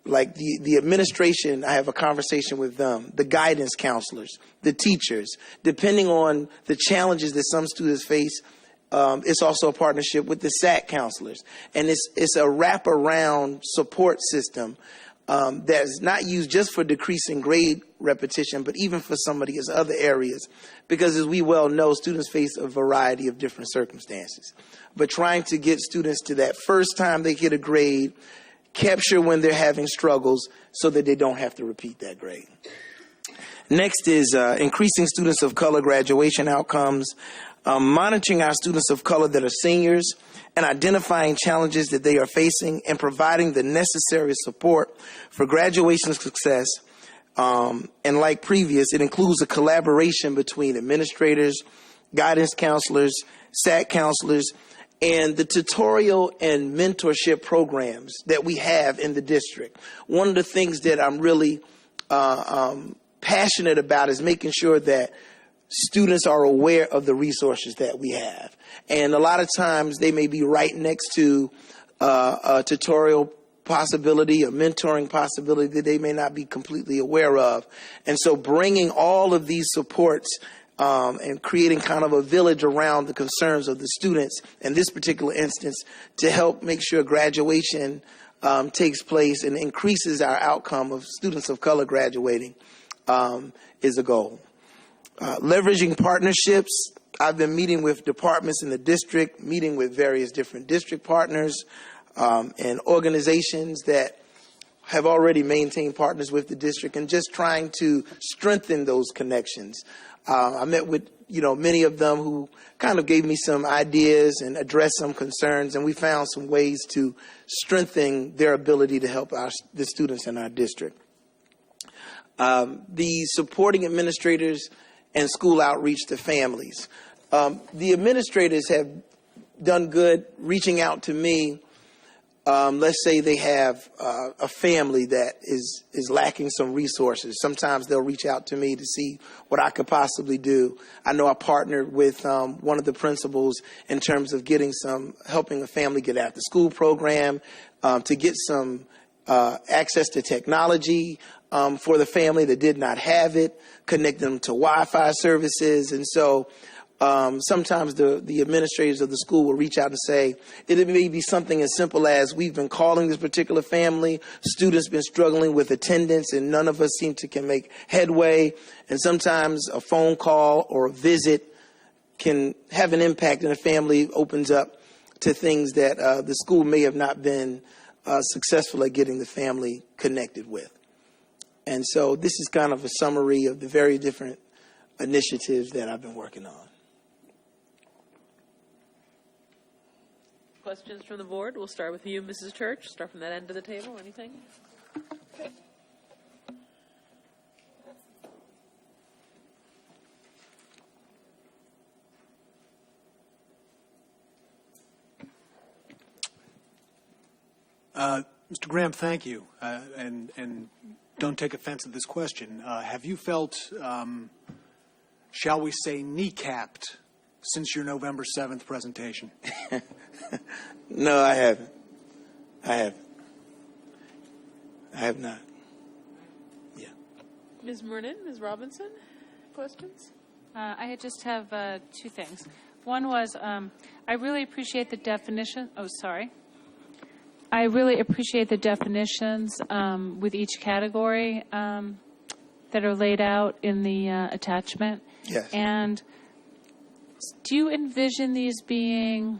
like the administration. I have a conversation with them, the guidance counselors, the teachers. Depending on the challenges that some students face, it's also a partnership with the SAC counselors. And it's a wraparound support system that is not used just for decreasing grade repetition, but even for some of these other areas. Because as we well know, students face a variety of different circumstances. But trying to get students to that first time they get a grade, capture when they're having struggles so that they don't have to repeat that grade. Next is increasing students of color graduation outcomes, monitoring our students of color that are seniors, and identifying challenges that they are facing and providing the necessary support for graduation success. And like previous, it includes a collaboration between administrators, guidance counselors, SAC counselors, and the tutorial and mentorship programs that we have in the district. One of the things that I'm really passionate about is making sure that students are aware of the resources that we have. And a lot of times they may be right next to a tutorial possibility, a mentoring possibility that they may not be completely aware of. And so bringing all of these supports and creating kind of a village around the concerns of the students in this particular instance to help make sure graduation takes place and increases our outcome of students of color graduating is a goal. Leveraging partnerships. I've been meeting with departments in the district, meeting with various different district partners and organizations that have already maintained partners with the district, and just trying to strengthen those connections. I met with many of them who kind of gave me some ideas and addressed some concerns, and we found some ways to strengthen their ability to help the students in our district. The supporting administrators and school outreach to families. The administrators have done good reaching out to me. Let's say they have a family that is lacking some resources. Sometimes they'll reach out to me to see what I could possibly do. I know I partnered with one of the principals in terms of helping a family get after school program, to get some access to technology for the family that did not have it, connect them to Wi-Fi services. And so Sometimes the administrators of the school will reach out and say, it may be something as simple as, we've been calling this particular family, students been struggling with attendance, and none of us seem to can make headway. And sometimes a phone call or a visit can have an impact, and a family opens up to things that the school may have not been successful at getting the family connected with. And so this is kind of a summary of the very different initiatives that I've been working on. Questions from the board? We'll start with you, Mrs. Church. Start from that end of the table. Anything? Okay. Mr. Graham, thank you, and don't take offense at this question. Have you felt, shall we say, kneecapped since your November 7th presentation? No, I haven't. I have not. Yeah. Ms. Mernon, Ms. Robinson, questions? I just have two things. One was I really appreciate the definition. Oh, sorry. I really appreciate the definitions with each category that are laid out in the attachment. Yes. And do you envision these being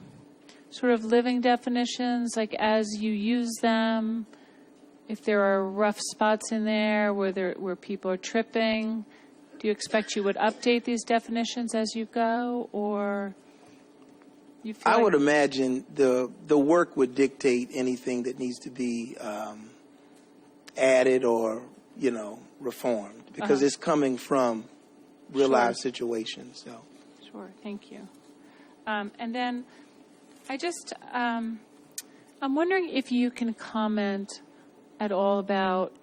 sort of living definitions, like as you use them, if there are rough spots in there where people are tripping, do you expect you would update these definitions as you go, or you feel I would imagine the work would dictate anything that needs to be added or, reformed, because it's coming from real life situations. So. Sure, thank you. And then I just, I'm wondering if you can comment at all about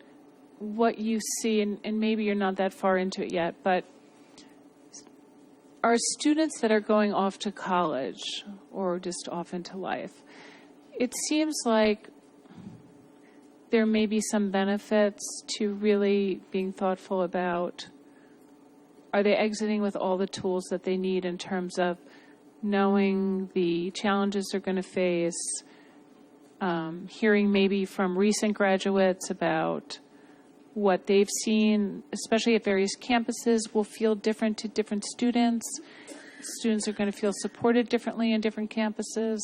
what you see, and maybe you're not that far into it yet, but are students that are going off to college or just off into life, it seems like there may be some benefits to really being thoughtful about, are they exiting with all the tools that they need in terms of knowing the challenges they're going to face, hearing maybe from recent graduates about what they've seen, especially at various campuses, will feel different to different students. Students are going to feel supported differently in different campuses.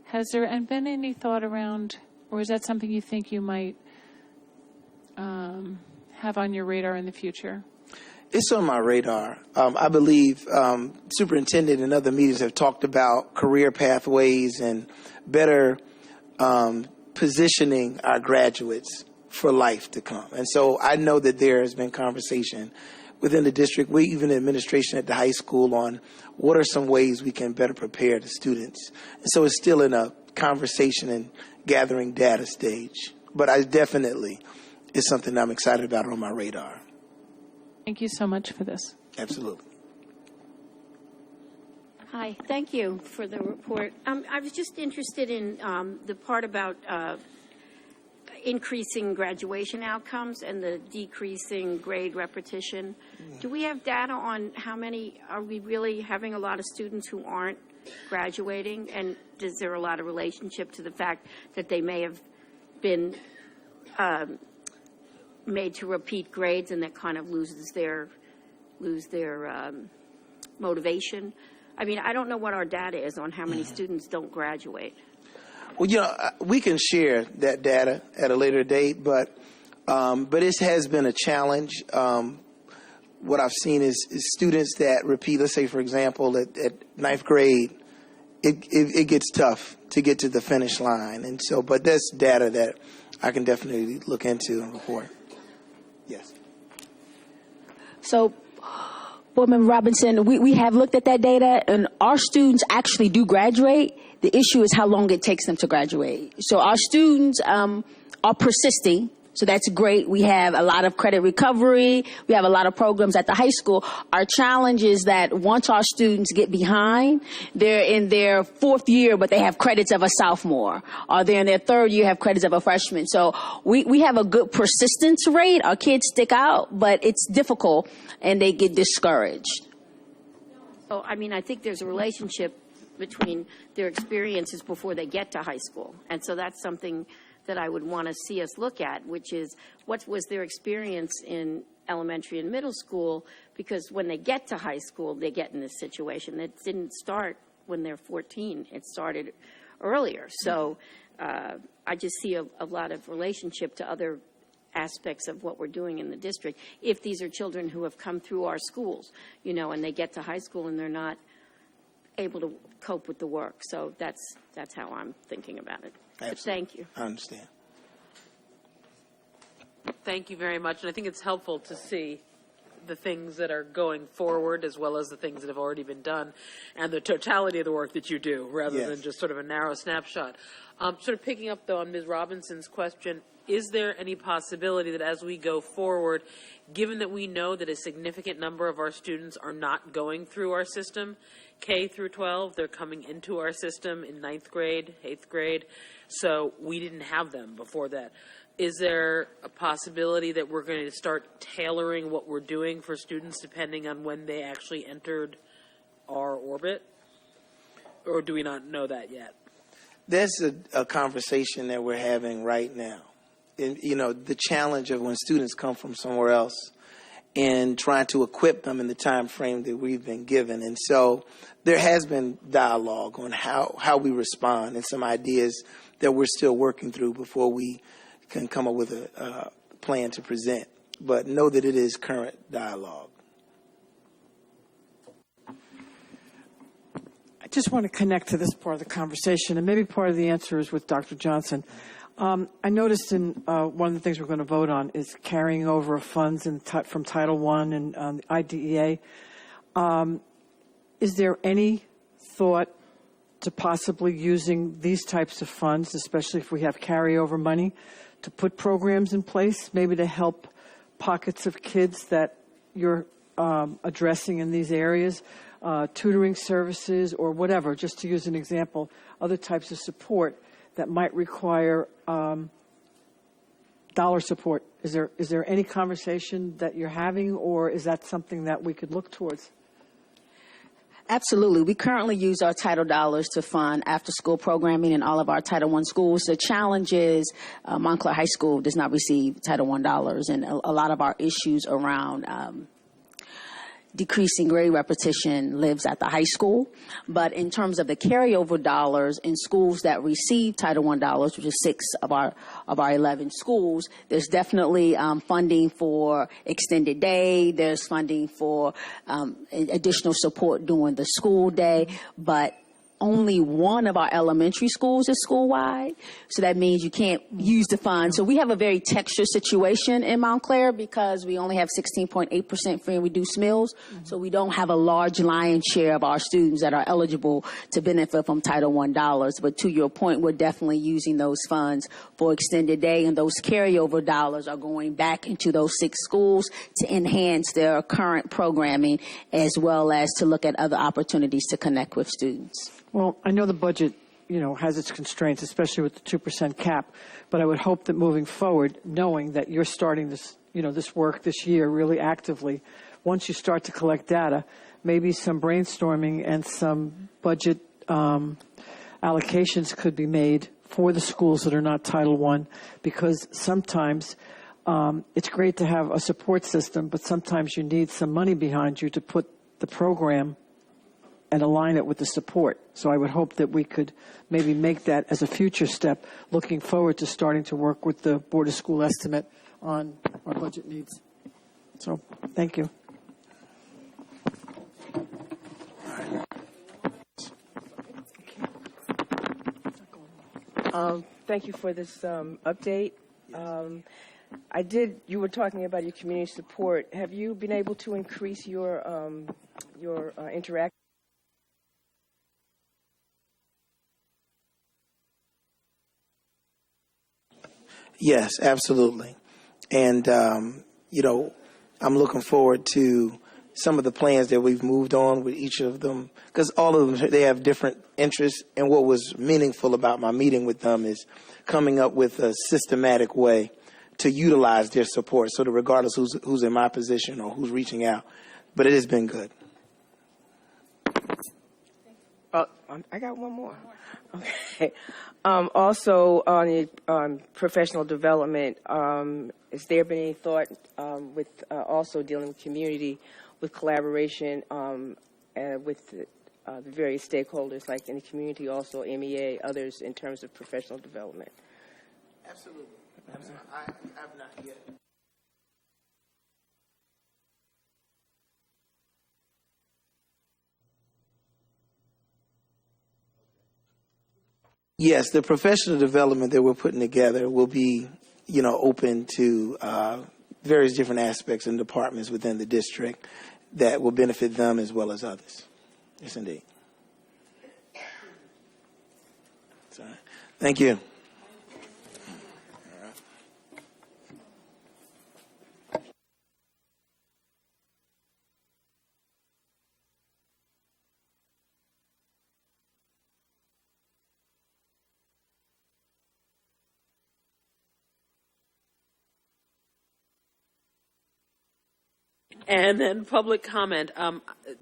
Has there been any thought around, or is that something you think you might have on your radar in the future? It's on my radar. I believe superintendent and other meetings have talked about career pathways and better positioning our graduates for life to come. And so I know that there has been conversation within the district, we even administration at the high school, on what are some ways we can better prepare the students. And so it's still in a conversation and gathering data stage. But I definitely, it's something I'm excited about on my radar. Thank you so much for this. Absolutely. Hi, thank you for the report. I was just interested in the part about increasing graduation outcomes and the decreasing grade repetition. Do we have data on how many, are we really having a lot of students who aren't graduating? And is there a lot of relationship to the fact that they may have been made to repeat grades and that kind of lose their motivation? I mean, I don't know what our data is on how many students don't graduate. Well, we can share that data at a later date, but it has been a challenge. What I've seen is students that repeat, let's say, for example, at ninth grade, it gets tough to get to the finish line. And so, but that's data that I can definitely look into and report. Yes. So, Boardman Robinson, we have looked at that data, and our students actually do graduate. The issue is how long it takes them to graduate. So our students are persisting, so that's great. We have a lot of credit recovery. We have a lot of programs at the high school. Our challenge is that once our students get behind, they're in their fourth year, but they have credits of a sophomore, or they're in their third year, have credits of a freshman. So we have a good persistence rate. Our kids stick out, but it's difficult, and they get discouraged. Oh, I mean, I think there's a relationship between their experiences before they get to high school. And so that's something that I would want to see us look at, which is what was their experience in elementary and middle school, because when they get to high school, they get in this situation. It didn't start when they're 14. It started earlier. So I just see a lot of relationship to other aspects of what we're doing in the district. If these are children who have come through our schools, you know, and they get to high school and they're not able to cope with the work. So that's how I'm thinking about it. But thank you. I understand. Thank you very much. And I think it's helpful to see the things that are going forward as well as the things that have already been done and the totality of the work that you do rather Yes. than just sort of a narrow snapshot. Sort of picking up, though, on Ms. Robinson's question, is there any possibility that as we go forward, given that we know that a significant number of our students are not going through our system, K through 12, they're coming into our system in 9th grade, 8th grade, so we didn't have them before that. Is there a possibility that we're going to start tailoring what we're doing for students depending on when they actually entered our orbit? Or do we not know that yet? There's a conversation that we're having right now. And, you know, the challenge of when students come from somewhere else and trying to equip them in the time frame that we've been given. And so there has been dialogue on how we respond and some ideas that we're still working through before we can come up with a plan to present. But know that it is current dialogue. I just want to connect to this part of the conversation, and maybe part of the answer is with Dr. Johnson. I noticed in one of the things we're going to vote on is carrying over funds from Title I and the IDEA. Is there any thought to possibly using these types of funds, especially if we have carryover money, to put programs in place, maybe to help pockets of kids that you're addressing in these areas, tutoring services or whatever, just to use an example, other types of support that might require dollar support? Is there any conversation that you're having, or is that something that we could look towards? Absolutely. We currently use our Title dollars to fund after-school programming in all of our Title I schools. The challenge is Montclair High School does not receive Title I dollars, and a lot of our issues around decreasing grade repetition lives at the high school. But in terms of the carryover dollars in schools that receive Title I dollars, which is 6 of our 11 schools, there's definitely funding for extended day. There's funding for additional support during the school day. But only one of our elementary schools is school-wide, so that means you can't use the funds. So we have a very textured situation in Montclair because we only have 16.8% free and reduced meals, so we don't have a large lion's share of our students that are eligible to benefit from Title I dollars. But to your point, we're definitely using those funds for extended day, and those carryover dollars are going back into those 6 schools to enhance their current programming as well as to look at other opportunities to connect with students. Well, I know the budget, has its constraints, especially with the 2% cap, but I would hope that moving forward, knowing that you're starting this, this work this year really actively, once you start to collect data, maybe some brainstorming and some budget allocations could be made for the schools that are not Title I, because sometimes it's great to have a support system, but sometimes you need some money behind you to put the program and align it with the support. So I would hope that we could maybe make that as a future step, looking forward to starting to work with the Board of School Estimate on our budget needs. So, thank you. Thank you for this update. You were talking about your community support. Have you been able to increase your interaction? Yes, absolutely. And, I'm looking forward to some of the plans that we've moved on with each of them, because all of them, they have different interests. And what was meaningful about my meeting with them is coming up with a systematic way to utilize their support, so that regardless who's in my position or who's reaching out, but it has been good. I got one more. Okay. Also, on the professional development, has there been any thought with also dealing with community, with collaboration with the various stakeholders, like in the community, also MEA, others, in terms of professional development? Absolutely. I have not yet. Yes, the professional development that we're putting together will be, open to various different aspects and departments within the district that will benefit them as well as others. Yes, indeed. Sorry. Thank you. And then public comment.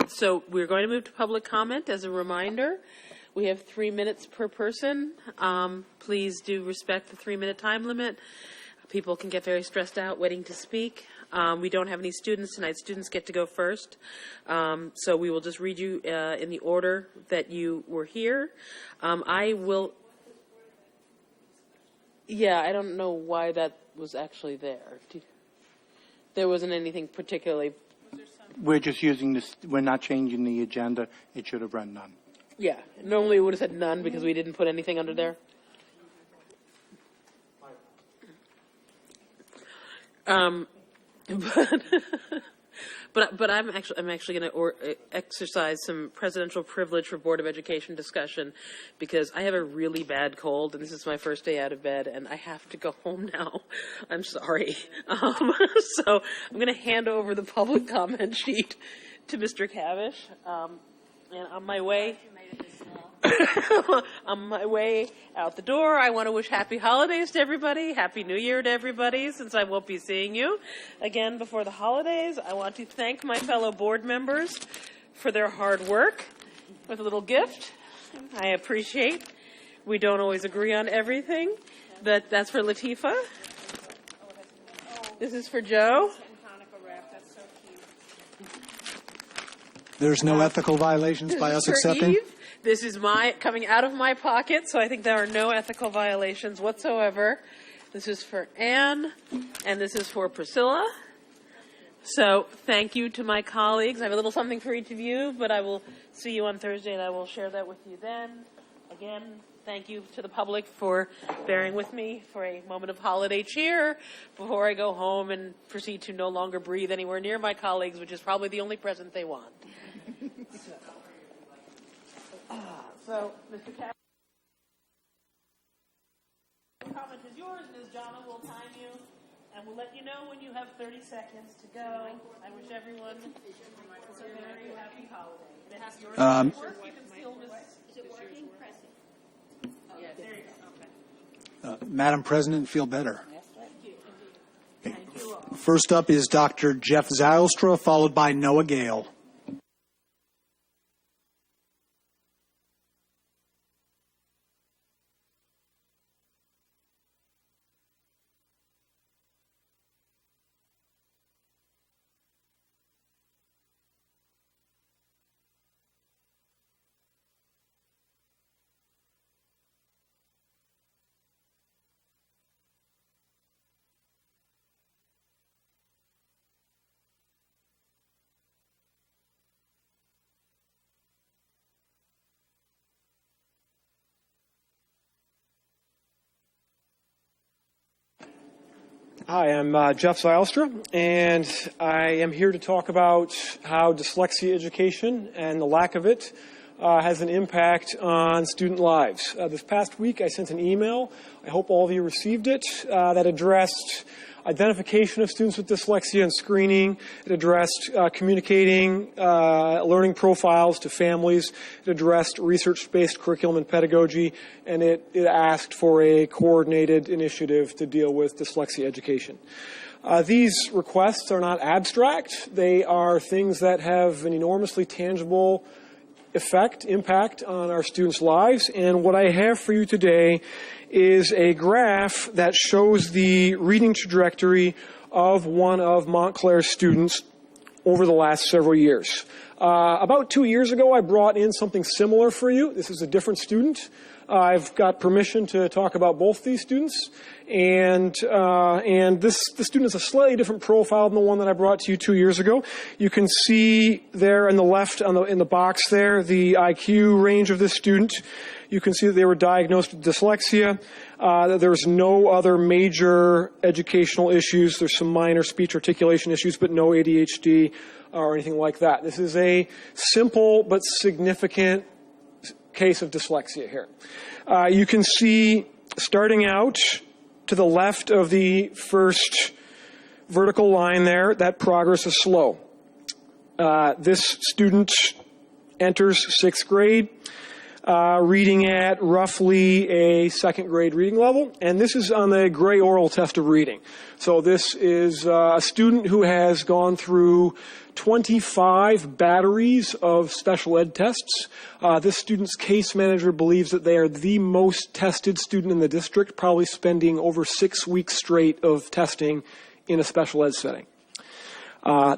So we're going to move to public comment. As a reminder, we have 3 minutes per person. Please do respect the 3-minute time limit. People can get very stressed out waiting to speak. We don't have any students tonight. Students get to go first. So we will just read you in the order that you were here. I don't know why that was actually there. There wasn't anything particularly. We're just using this, we're not changing the agenda. It should have run none. Yeah, normally we would have said none because we didn't put anything under there. But I'm actually going to exercise some presidential privilege for Board of Education discussion because I have a really bad cold and this is my first day out of bed and I have to go home now. I'm sorry. So I'm going to hand over the public comment sheet to Mr. Kavesh. And on my way. On my way out the door, I want to wish happy holidays to everybody, happy New Year to everybody, since I won't be seeing you again before the holidays. I want to thank my fellow board members for their hard work with a little gift. I appreciate. We don't always agree on everything, but that's for Latifa. This is for Joe. There's no ethical violations by us accepting? Eve. This is coming out of my pocket, so I think there are no ethical violations whatsoever. This is for Anne, and this is for Priscilla. So thank you to my colleagues. I have a little something for each of you, but I will see you on Thursday, and I will share that with you then. Again, thank you to the public for bearing with me for a moment of holiday cheer before I go home and proceed to no longer breathe anywhere near my colleagues, which is probably the only present they want. So, Mr. Kavesh, the comment is yours. Ms. Jana will time you, and we'll let you know when you have 30 seconds to go. I wish everyone a very happy holiday. If it has to work, you can still miss. Is it working? Pressing. Yeah, there you go. Okay. Madam President, feel better. Yes, thank you. Thank you all. First up is Dr. Jeff Zylstra, followed by Noah Gale. Hi, I'm Jeff Zylstra, and I am here to talk about how dyslexia education and the lack of it has an impact on student lives. This past week, I sent an email. I hope all of you received it, that addressed identification of students with dyslexia and screening. It addressed communicating learning profiles to families. It addressed research-based curriculum and pedagogy, and it asked for a coordinated initiative to deal with dyslexia education. These requests are not abstract. They are things that have an enormously tangible impact on our students' lives. And what I have for you today is a graph that shows the reading trajectory of one of Montclair's students over the last several years. About 2 years ago, I brought in something similar for you. This is a different student. I've got permission to talk about both these students, and this student has a slightly different profile than the one that I brought to you 2 years ago. You can see there on the left, in the box there, the IQ range of this student. You can see that they were diagnosed with dyslexia. There's no other major educational issues. There's some minor speech articulation issues, but no ADHD or anything like that. This is a simple but significant case of dyslexia here. You can see, starting out to the left of the first vertical line there, that progress is slow. This student enters 6th grade, reading at roughly a 2nd grade reading level, and this is on the Gray oral test of reading. So this is a student who has gone through 25 batteries of special ed tests. This student's case manager believes that they are the most tested student in the district, probably spending over 6 weeks straight of testing in a special ed setting.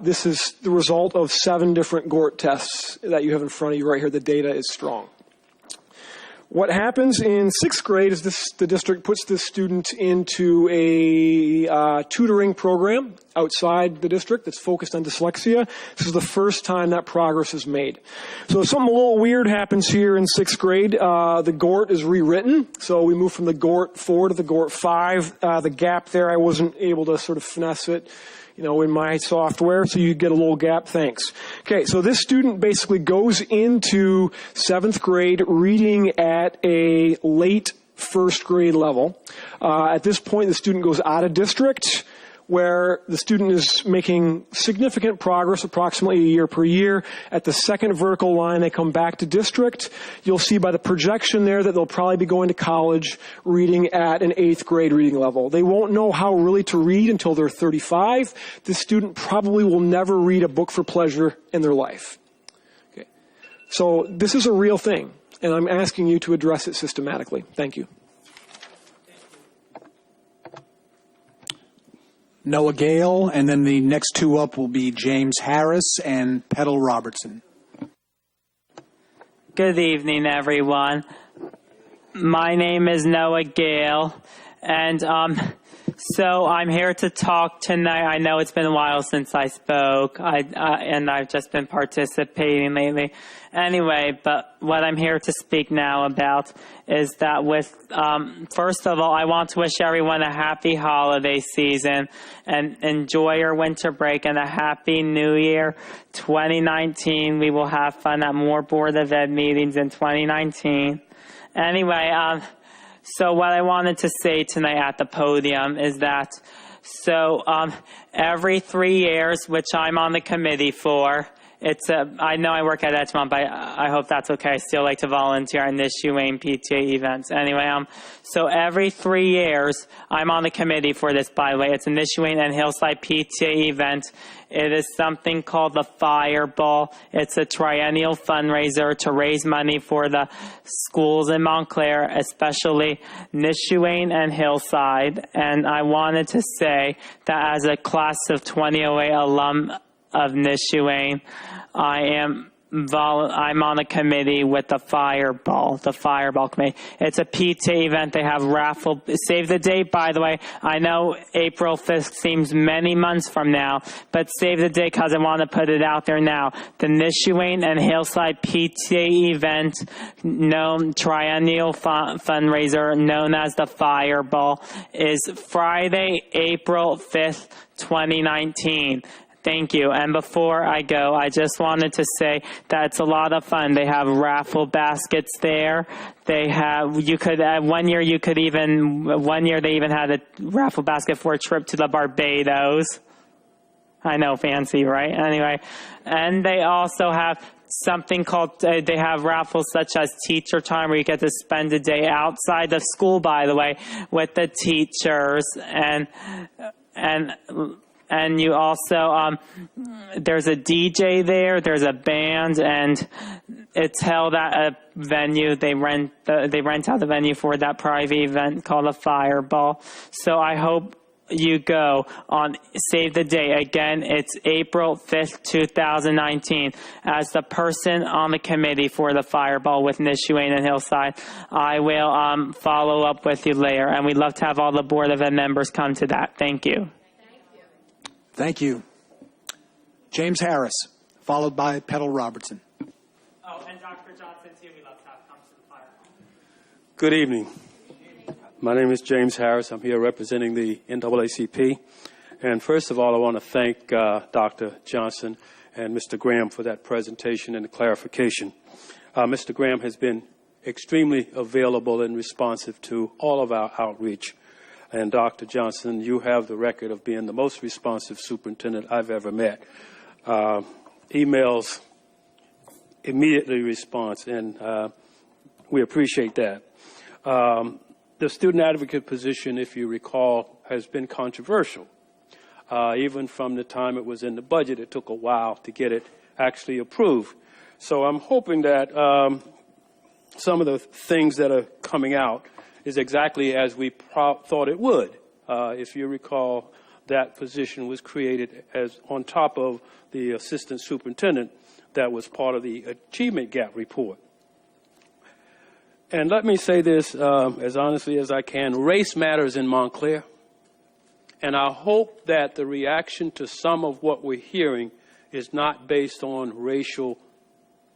This is the result of 7 different GORT tests that you have in front of you right here. The data is strong. What happens in 6th grade is the district puts this student into a tutoring program outside the district that's focused on dyslexia. This is the first time that progress is made. So something a little weird happens here in 6th grade. The GORT is rewritten. So we move from the GORT 4 to the GORT 5. The gap there, I wasn't able to sort of finesse it, in my software, so you get a little gap. Thanks. Okay, so this student basically goes into 7th grade reading at a late 1st grade level. At this point, the student goes out of district, where the student is making significant progress, approximately a year per year. At the second vertical line, they come back to district. You'll see by the projection there that they'll probably be going to college reading at an 8th grade reading level. They won't know how really to read until they're 35. This student probably will never read a book for pleasure in their life. Okay. So this is a real thing, and I'm asking you to address it systematically. Thank you. Noah Gale, and then the next two up will be James Harris and Petal Robertson. Good evening, everyone. My name is Noah Gale, and so I'm here to talk tonight. I know it's been a while since I spoke, and I've just been participating lately. Anyway, but what I'm here to speak now about is that first of all, I want to wish everyone a happy holiday season and enjoy your winter break and a happy new year 2019. We will have fun at more Board of Ed meetings in 2019. Anyway, so what I wanted to say tonight at the podium is that, every 3 years, which I'm on the committee for, I know I work at Edgemont, but I hope that's okay. I still like to volunteer in this UAM PTA events. Anyway, so every 3 years, I'm on the committee for this, by the way. It's an Issuing and Hillside PTA event. It is something called the Fireball. It's a triennial fundraiser to raise money for the schools in Montclair, especially Nishuane and Hillside. And I wanted to say that as a class of 2008 alum of Nishuane, I'm on a committee with the Fireball committee. It's a PTA event. They have raffle. Save the date, by the way. I know April 5th seems many months from now, but save the date because I want to put it out there now. The Nishuane and Hillside PTA event, triennial fundraiser known as the Fireball, is Friday, April 5th, 2019. Thank you. And before I go, I just wanted to say that it's a lot of fun. They have raffle baskets there. They have, one year they even had a raffle basket for a trip to the Barbados. I know, fancy, right? Anyway, and they also have something called, they have raffles such as teacher time, where you get to spend a day outside of school, by the way, with the teachers, and you also, there's a DJ there, there's a band, and It's held at a venue. They rent out the venue for that private event called a Fireball. So I hope you go on Save the Date. Again, it's April 5th, 2019. As the person on the committee for the Fireball with Nishuane and Hillside, I will follow up with you later. And we'd love to have all the Board of Ed members come to that. Thank you. Thank you. James Harris, followed by Petal Robertson. Oh, and Dr. Johnson, too, we'd love to have come to the Fireball. Good evening. My name is James Harris. I'm here representing the NAACP. And first of all, I want to thank Dr. Johnson and Mr. Graham for that presentation and the clarification. Mr. Graham has been extremely available and responsive to all of our outreach. And Dr. Johnson, you have the record of being the most responsive superintendent I've ever met. Emails immediately response, and we appreciate that. The student advocate position, if you recall, has been controversial. Even from the time it was in the budget, it took a while to get it actually approved. So I'm hoping that some of the things that are coming out is exactly as we thought it would. If you recall, that position was created as on top of the assistant superintendent that was part of the achievement gap report. And let me say this as honestly as I can. Race matters in Montclair. And I hope that the reaction to some of what we're hearing is not based on racial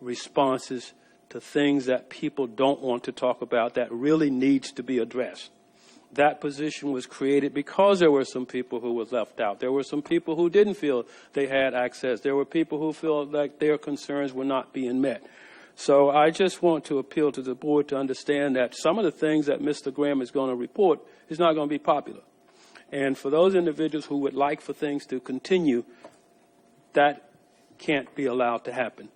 responses to things that people don't want to talk about that really needs to be addressed. That position was created because there were some people who were left out. There were some people who didn't feel they had access. There were people who felt like their concerns were not being met. So I just want to appeal to the board to understand that some of the things that Mr. Graham is going to report is not going to be popular. And for those individuals who would like for things to continue, that can't be allowed to happen.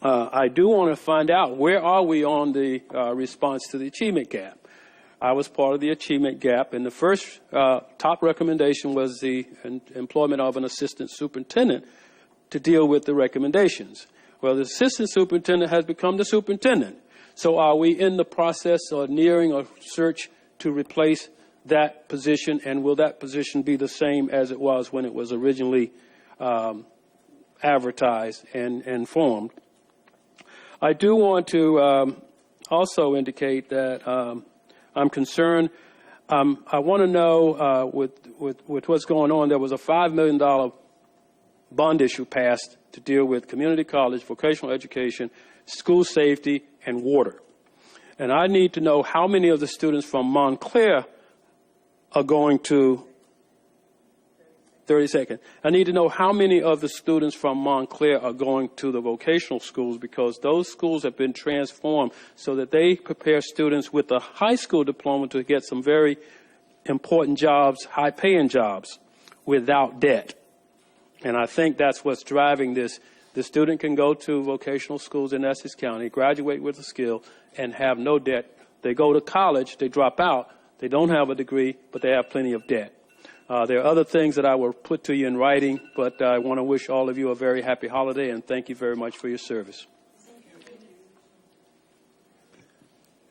I do want to find out, where are we on the response to the achievement gap? I was part of the achievement gap, and the first top recommendation was the employment of an assistant superintendent to deal with the recommendations. Well, the assistant superintendent has become the superintendent. So are we in the process or nearing a search to replace that position, and will that position be the same as it was when it was originally advertised and formed? I do want to also indicate that I'm concerned. I want to know with what's going on, there was a $5 million bond issue passed to deal with community college, vocational education, school safety, and water. And I need to know how many of the students from Montclair are going to, 30 seconds. I need to know how many of the students from Montclair are going to the vocational schools, because those schools have been transformed so that they prepare students with a high school diploma to get some very important jobs, high-paying jobs, without debt. And I think that's what's driving this. The student can go to vocational schools in Essex County, graduate with a skill, and have no debt. They go to college, they drop out, they don't have a degree, but they have plenty of debt. There are other things that I will put to you in writing, but I want to wish all of you a very happy holiday, and thank you very much for your service.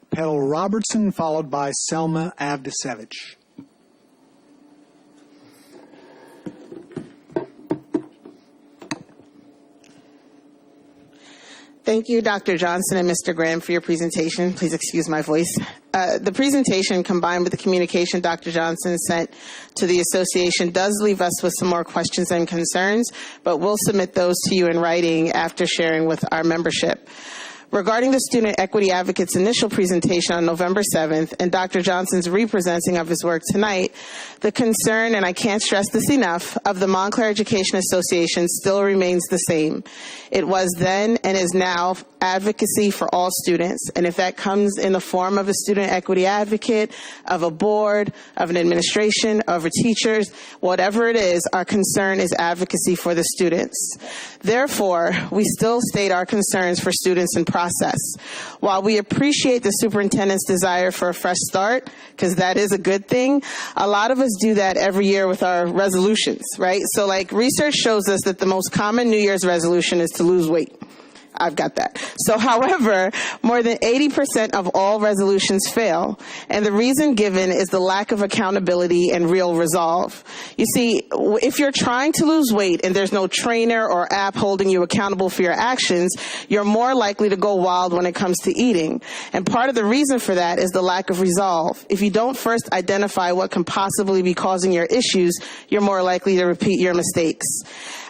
Petal Robertson, followed by Selma Abdesevage. Thank you, Dr. Johnson and Mr. Graham, for your presentation. Please excuse my voice. The presentation, combined with the communication Dr. Johnson sent to the association, does leave us with some more questions and concerns, but we'll submit those to you in writing after sharing with our membership. Regarding the Student Equity Advocate's initial presentation on November 7th and Dr. Johnson's representing of his work tonight, the concern, and I can't stress this enough, of the Montclair Education Association still remains the same. It was then and is now advocacy for all students. And if that comes in the form of a student equity advocate, of a board, of an administration, of a teachers, whatever it is, our concern is advocacy for the students. Therefore, we still state our concerns for students in process. While we appreciate the superintendent's desire for a fresh start, because that is a good thing, a lot of us do that every year with our resolutions, right? So like research shows us that the most common New Year's resolution is to lose weight. I've got that. So, however, more than 80% of all resolutions fail, and the reason given is the lack of accountability and real resolve. You see, if you're trying to lose weight and there's no trainer or app holding you accountable for your actions, you're more likely to go wild when it comes to eating. And part of the reason for that is the lack of resolve. If you don't first identify what can possibly be causing your issues, you're more likely to repeat your mistakes.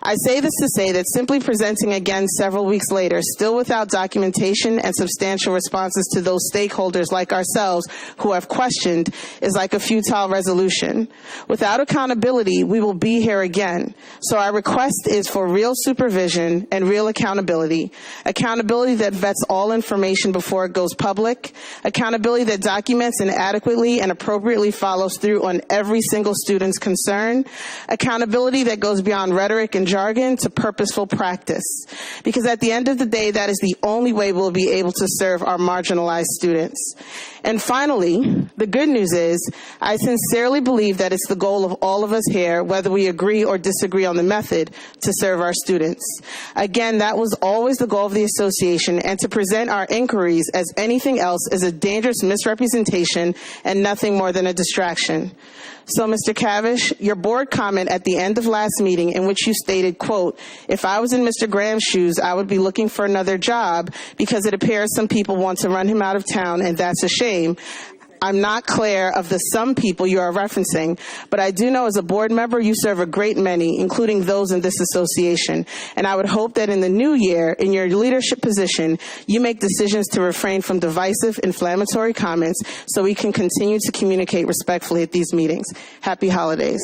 I say this to say that simply presenting again several weeks later, still without documentation and substantial responses to those stakeholders like ourselves who have questioned, is like a futile resolution. Without accountability, we will be here again. So our request is for real supervision and real accountability. Accountability that vets all information before it goes public. Accountability that documents and adequately and appropriately follows through on every single student's concern. Accountability that goes beyond rhetoric and jargon to purposeful practice. Because at the end of the day, that is the only way we'll be able to serve our marginalized students. And finally, the good news is, I sincerely believe that it's the goal of all of us here, whether we agree or disagree on the method, to serve our students. Again, that was always the goal of the association, and to present our inquiries as anything else is a dangerous misrepresentation and nothing more than a distraction. So, Mr. Kavesh, your board comment at the end of last meeting in which you stated, quote, "If I was in Mr. Graham's shoes, I would be looking for another job because it appears some people want to run him out of town, and that's a shame." I'm not clear of the some people you are referencing, but I do know as a board member you serve a great many, including those in this association. And I would hope that in the new year, in your leadership position, you make decisions to refrain from divisive, inflammatory comments so we can continue to communicate respectfully at these meetings. Happy holidays.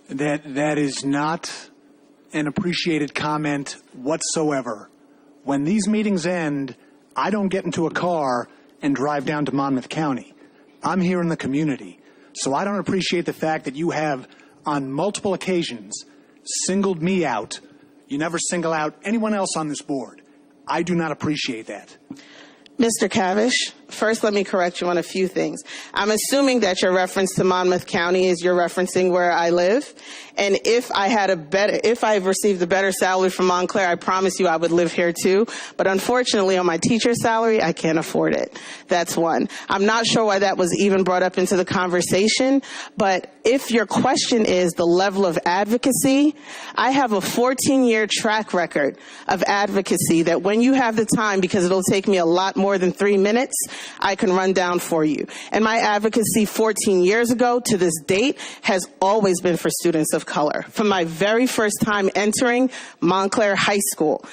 That is not an appreciated comment whatsoever. When these meetings end, I don't get into a car and drive down to Monmouth County. I'm here in the community. So I don't appreciate the fact that you have, on multiple occasions, singled me out. You never single out anyone else on this board. I do not appreciate that. Mr. Kavesh, first let me correct you on a few things. I'm assuming that your reference to Monmouth County is you're referencing where I live. And if I received a better salary from Montclair, I promise you I would live here too. But unfortunately, on my teacher's salary, I can't afford it. That's one. I'm not sure why that was even brought up into the conversation. But if your question is the level of advocacy, I have a 14-year track record of advocacy that when you have the time, because it'll take me a lot more than 3 minutes, I can run down for you. And my advocacy 14 years ago to this date has always been for students of color. From my very first time entering Montclair High School.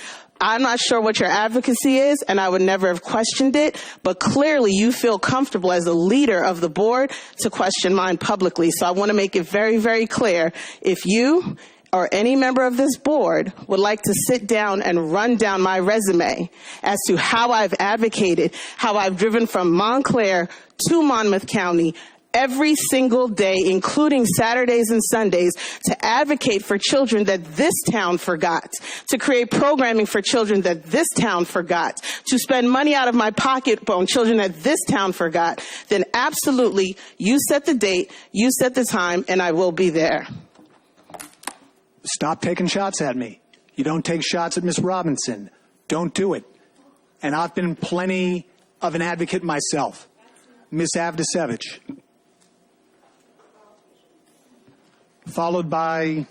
I'm not sure what your advocacy is, and I would never have questioned it, but clearly you feel comfortable as a leader of the board to question mine publicly. So I want to make it very, very clear. If you or any member of this board would like to sit down and run down my resume as to how I've advocated, how I've driven from Montclair to Monmouth County every single day, including Saturdays and Sundays, to advocate for children that this town forgot, to create programming for children that this town forgot, to spend money out of my pocket on children that this town forgot, then absolutely, you set the date, you set the time, and I will be there. Stop taking shots at me. You don't take shots at Ms. Robinson. Don't do it. And I've been plenty of an advocate myself. Ms. Abdesevage. Followed by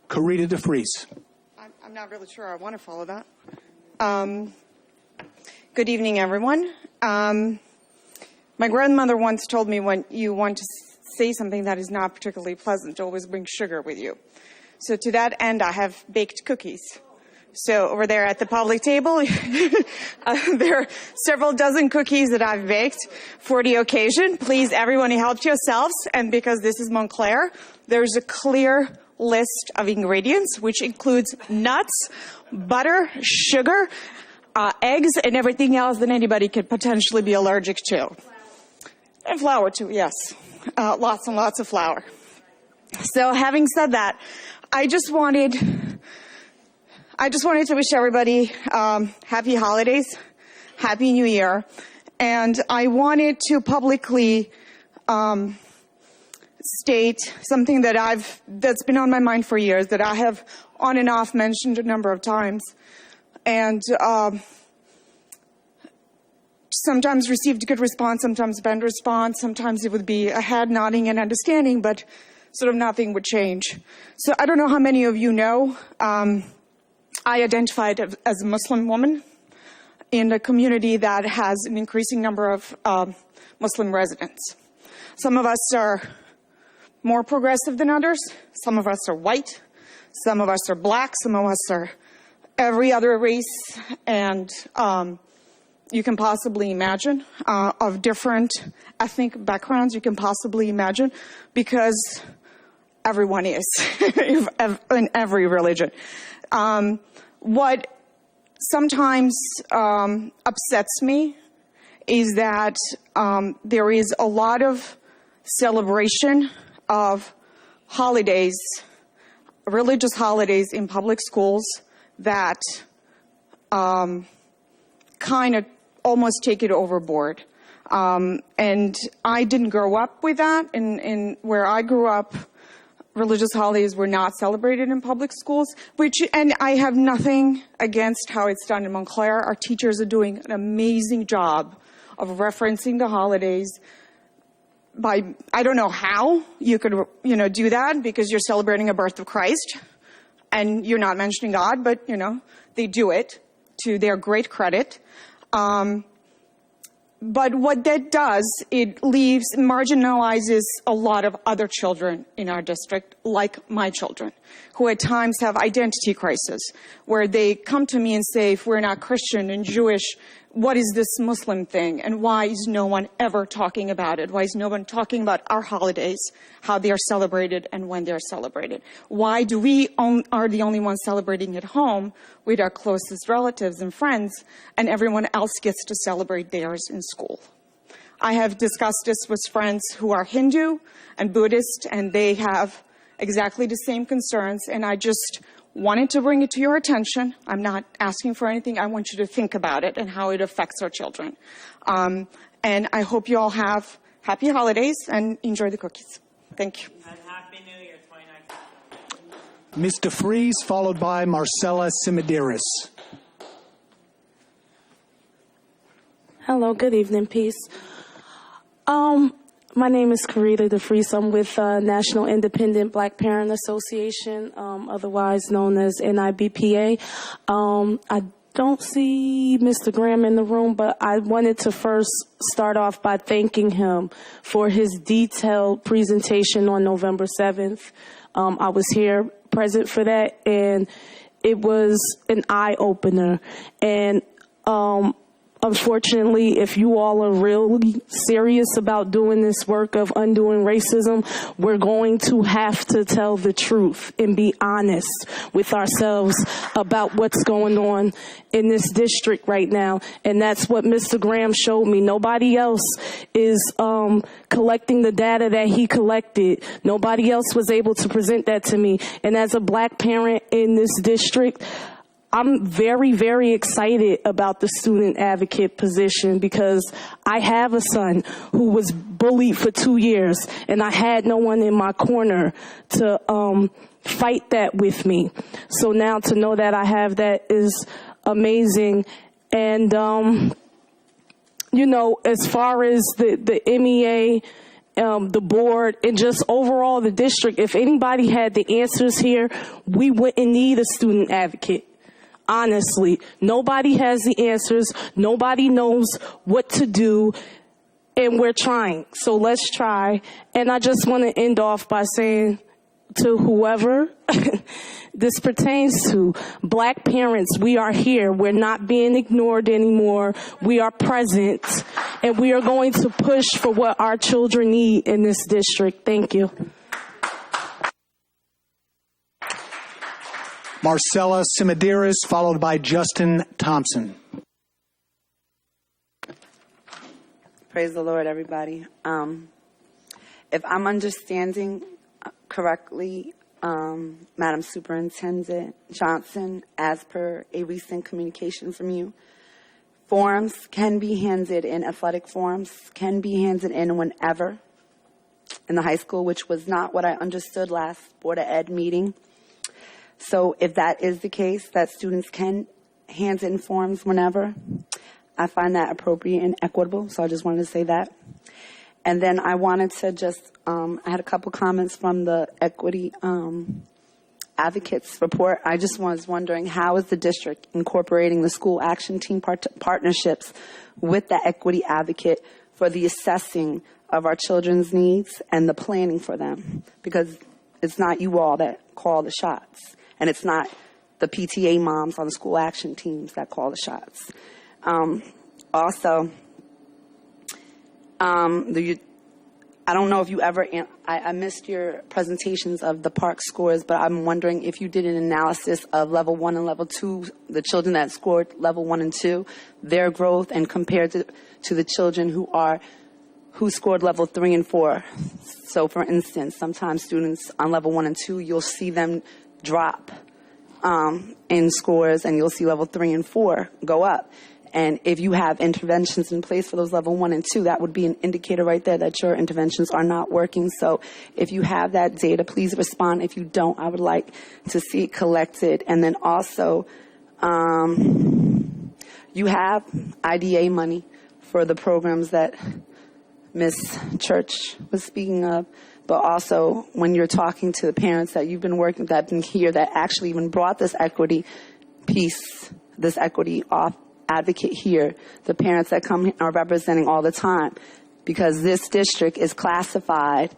Carida Dafrice. I'm not really sure I want to follow that. Good evening, everyone. My grandmother once told me when you want to say something that is not particularly pleasant, always bring sugar with you. So to that end, I have baked cookies. So over there at the public table, there are several dozen cookies that I've baked for the occasion. Please, everyone, help yourselves. And because this is Montclair, there's a clear list of ingredients, which includes nuts, butter, sugar, eggs, and everything else that anybody could potentially be allergic to. And flour, too, yes. Lots and lots of flour. So having said that, I just wanted to wish everybody happy holidays, happy New Year, and I wanted to publicly state something that's been on my mind for years, that I have on and off mentioned a number of times. And sometimes received a good response, sometimes bad response, sometimes it would be a head nodding and understanding, but sort of nothing would change. So I don't know how many of you know, I identified as a Muslim woman in a community that has an increasing number of Muslim residents. Some of us are more progressive than others. Some of us are white. Some of us are black. Some of us are every other race and you can possibly imagine, of different ethnic backgrounds you can possibly imagine, because everyone is in every religion. What sometimes upsets me is that there is a lot of celebration of holidays, religious holidays in public schools that kind of almost take it overboard. And I didn't grow up with that. In where I grew up, religious holidays were not celebrated in public schools, and I have nothing against how it's done in Montclair. Our teachers are doing an amazing job of referencing the holidays. I don't know how you could, do that, because you're celebrating a birth of Christ and you're not mentioning God, but, they do it to their great credit. But what that does, it marginalizes a lot of other children in our district, like my children, who at times have identity crisis, where they come to me and say, if we're not Christian and Jewish, what is this Muslim thing? And why is no one ever talking about it? Why is no one talking about our holidays, how they are celebrated and when they're celebrated? Why do we are the only ones celebrating at home with our closest relatives and friends, and everyone else gets to celebrate theirs in school? I have discussed this with friends who are Hindu and Buddhist, and they have exactly the same concerns, and I just wanted to bring it to your attention. I'm not asking for anything. I want you to think about it and how it affects our children. And I hope you all have happy holidays and enjoy the cookies. Thank you. And Happy New Year 2019. Ms. Dafrice, followed by Marcelles Semideres. Hello, good evening, peace. My name is Carida Dafrice. I'm with National Independent Black Parent Association, otherwise known as NIBPA. I don't see Mr. Graham in the room, but I wanted to first start off by thanking him for his detailed presentation on November 7th. I was here present for that, and it was an eye-opener. And unfortunately, if you all are really serious about doing this work of undoing racism, we're going to have to tell the truth and be honest with ourselves about what's going on in this district right now. And that's what Mr. Graham showed me. Nobody else is collecting the data that he collected. Nobody else was able to present that to me. And as a black parent in this district, I'm very, very excited about the student advocate position, because I have a son who was bullied for 2 years, and I had no one in my corner to fight that with me. So now to know that I have that is amazing. And, as far as the MEA, the board, and just overall the district, if anybody had the answers here, we wouldn't need a student advocate. Honestly, nobody has the answers. Nobody knows what to do, and we're trying. So let's try. And I just want to end off by saying to whoever this pertains to, black parents, we are here. We're not being ignored anymore. We are present, and we are going to push for what our children need in this district. Thank you. Marcelles Semideres, followed by Justin Thompson. Praise the Lord, everybody. If I'm understanding correctly, Madam Superintendent Johnson, as per a recent communication from you, forms can be handed in, athletic forms can be handed in whenever in the high school, which was not what I understood last Board of Ed meeting. So if that is the case, that students can hand in forms whenever, I find that appropriate and equitable. So I just wanted to say that. And then I wanted to just, I had a couple comments from the Equity Advocates report. I just was wondering, how is the district incorporating the school action team partnerships with the Equity Advocate for the assessing of our children's needs and the planning for them? Because it's not you all that call the shots, and it's not the PTA moms on the school action teams that call the shots. Also, I don't know if you ever, I missed your presentations of the park scores, but I'm wondering if you did an analysis of level 1 and level 2, the children that scored level 1 and 2, their growth, and compared to the children who scored level 3 and 4. So for instance, sometimes students on level 1 and 2, you'll see them drop in scores, and you'll see level 3 and 4 go up. And if you have interventions in place for those level 1 and 2, that would be an indicator right there that your interventions are not working. So if you have that data, please respond. If you don't, I would like to see it collected. And then also, you have IDA money for the programs that Ms. Church was speaking of. But also, when you're talking to the parents that you've been working with, that have been here, that actually even brought this equity piece, this equity off advocate here, the parents that come are representing all the time, because this district is classified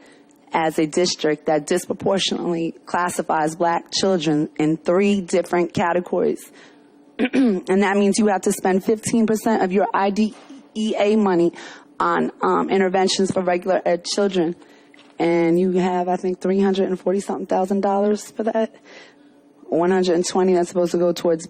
as a district that disproportionately classifies black children in 3 different categories. And that means you have to spend 15% of your IDEA money on interventions for regular ed children. And you have, I think, $340,000 for that. 120 that's supposed to go towards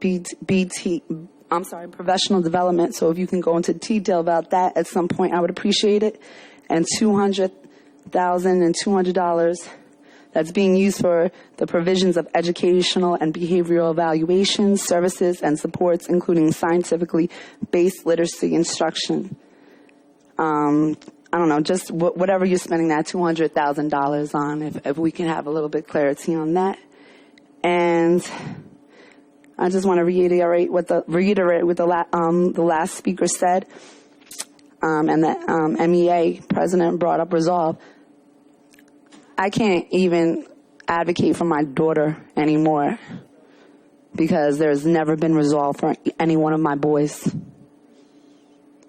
professional development. So if you can go into detail about that at some point, I would appreciate it. And $200,200 that's being used for the provisions of educational and behavioral evaluations, services, and supports, including scientifically based literacy instruction. I don't know, just whatever you're spending that $200,000 on, if we can have a little bit clarity on that. And I just want to reiterate what the last speaker said, and the MEA president brought up resolve. I can't even advocate for my daughter anymore because there's never been resolve for any one of my boys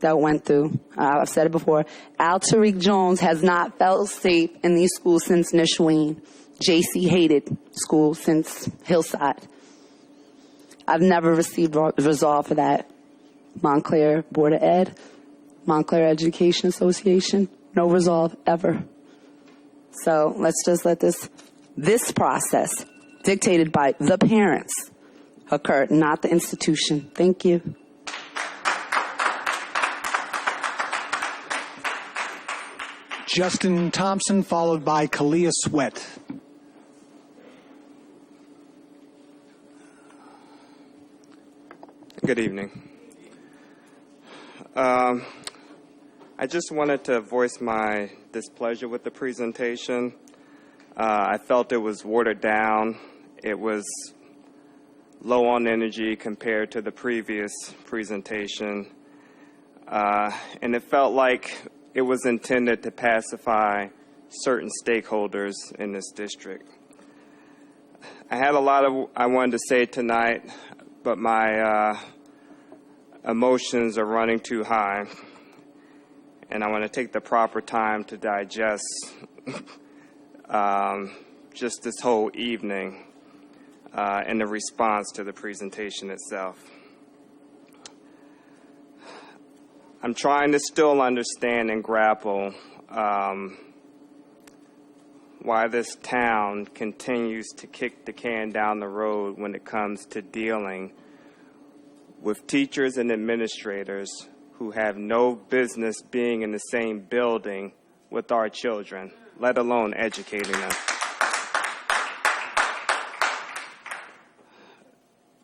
that went through. I've said it before. Al Tariq Jones has not felt safe in these schools since Nishween. JC hated school since Hillside. I've never received resolve for that. Montclair Board of Ed, Montclair Education Association, no resolve ever. So let's just let this process, dictated by the parents, occur, not the institution. Thank you. Justin Thompson, followed by Kellia Sweatt. Good evening. I just wanted to voice my displeasure with the presentation. I felt it was watered down. It was low on energy compared to the previous presentation. And it felt like it was intended to pacify certain stakeholders in this district. I had a lot I wanted to say tonight, but my emotions are running too high, and I want to take the proper time to digest just this whole evening and the response to the presentation itself. I'm trying to still understand and grapple why this town continues to kick the can down the road when it comes to dealing with teachers and administrators who have no business being in the same building with our children, let alone educating them.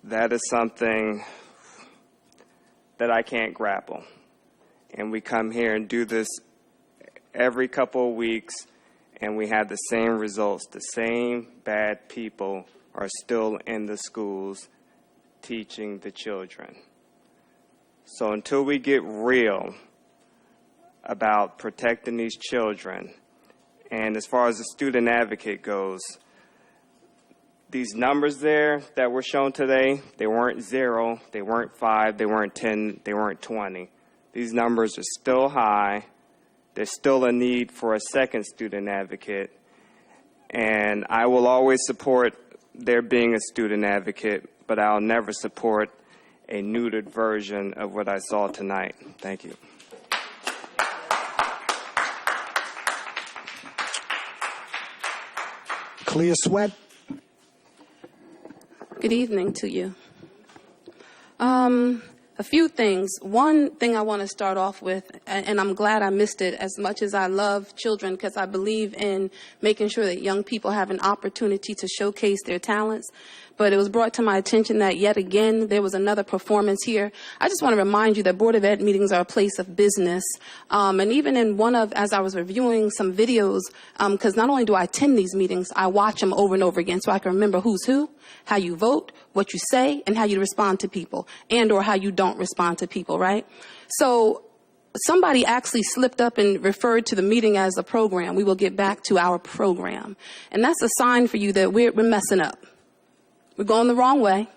That is something that I can't grapple. And we come here and do this every couple of weeks, and we have the same results, the same bad people are still in the schools teaching the children. So until we get real about protecting these children, and as far as the student advocate goes, these numbers there that were shown today, they weren't 0, they weren't 5, they weren't 10, they weren't 20. These numbers are still high. There's still a need for a second student advocate. And I will always support there being a student advocate, but I'll never support a neutered version of what I saw tonight. Thank you. Kellia Sweatt. Good evening to you. A few things. One thing I want to start off with, and I'm glad I missed it, as much as I love children, because I believe in making sure that young people have an opportunity to showcase their talents. But it was brought to my attention that yet again there was another performance here. I just want to remind you that Board of Ed meetings are a place of business. And even in one of, as I was reviewing some videos, because not only do I attend these meetings, I watch them over and over again so I can remember who's who, how you vote, what you say, and how you respond to people, and or how you don't respond to people, right? So somebody actually slipped up and referred to the meeting as a program. We will get back to our program. And that's a sign for you that we're messing up. We're going the wrong way,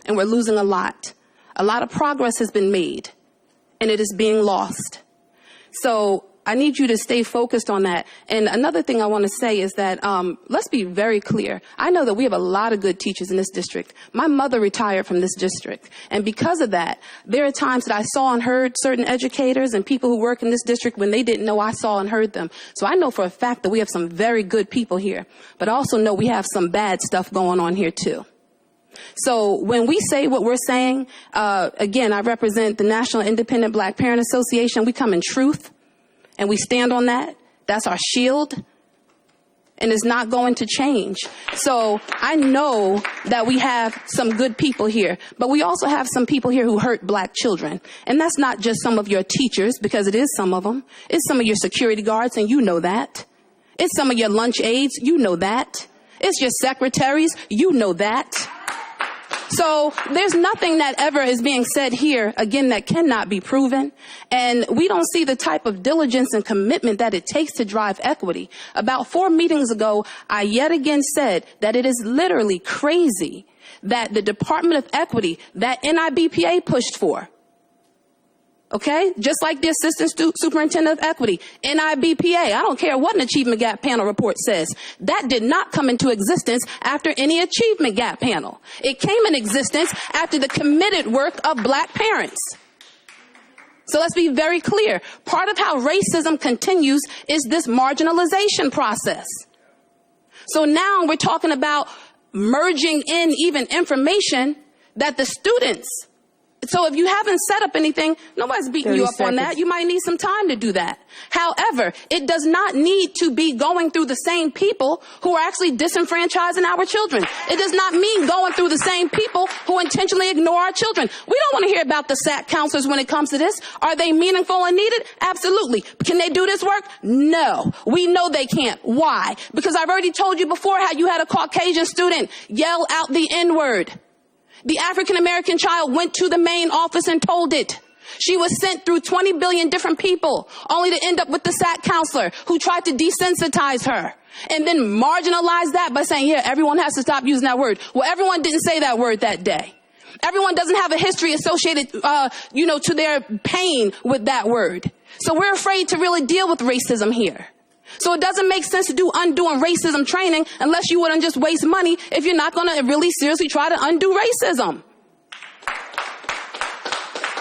and we're losing a lot. A lot of progress has been made, and it is being lost. So I need you to stay focused on that. And another thing I want to say is that let's be very clear. I know that we have a lot of good teachers in this district. My mother retired from this district. And because of that, there are times that I saw and heard certain educators and people who work in this district when they didn't know I saw and heard them. So I know for a fact that we have some very good people here. But I also know we have some bad stuff going on here too. So when we say what we're saying, again, I represent the National Independent Black Parent Association. We come in truth, and we stand on that. That's our shield, and it's not going to change. So I know that we have some good people here, but we also have some people here who hurt black children. And that's not just some of your teachers, because it is some of them. It's some of your security guards, and you know that. It's some of your lunch aides, you know that. It's your secretaries, you know that. So there's nothing that ever is being said here, again, that cannot be proven. And we don't see the type of diligence and commitment that it takes to drive equity. About 4 meetings ago, I yet again said that it is literally crazy that the Department of Equity, that NIBPA pushed for, okay? Just like the Assistant Superintendent of Equity, NIBPA, I don't care what an Achievement Gap panel report says. That did not come into existence after any Achievement Gap panel. It came in existence after the committed work of black parents. So let's be very clear. Part of how racism continues is this marginalization process. So now we're talking about merging in even information that the students. So if you haven't set up anything, nobody's beating you up on that. You might need some time to do that. However, it does not need to be going through the same people who are actually disenfranchising our children. It does not mean going through the same people who intentionally ignore our children. We don't want to hear about the SAC counselors when it comes to this. Are they meaningful and needed? Absolutely. Can they do this work? No. We know they can't. Why? Because I've already told you before how you had a Caucasian student yell out the N-word. The African-American child went to the main office and told it. She was sent through 20 billion different people, only to end up with the SAC counselor who tried to desensitize her and then marginalize that by saying, yeah, everyone has to stop using that word. Well, everyone didn't say that word that day. Everyone doesn't have a history associated, to their pain with that word. So we're afraid to really deal with racism here. So it doesn't make sense to do undoing racism training unless you wouldn't just waste money if you're not going to really seriously try to undo racism.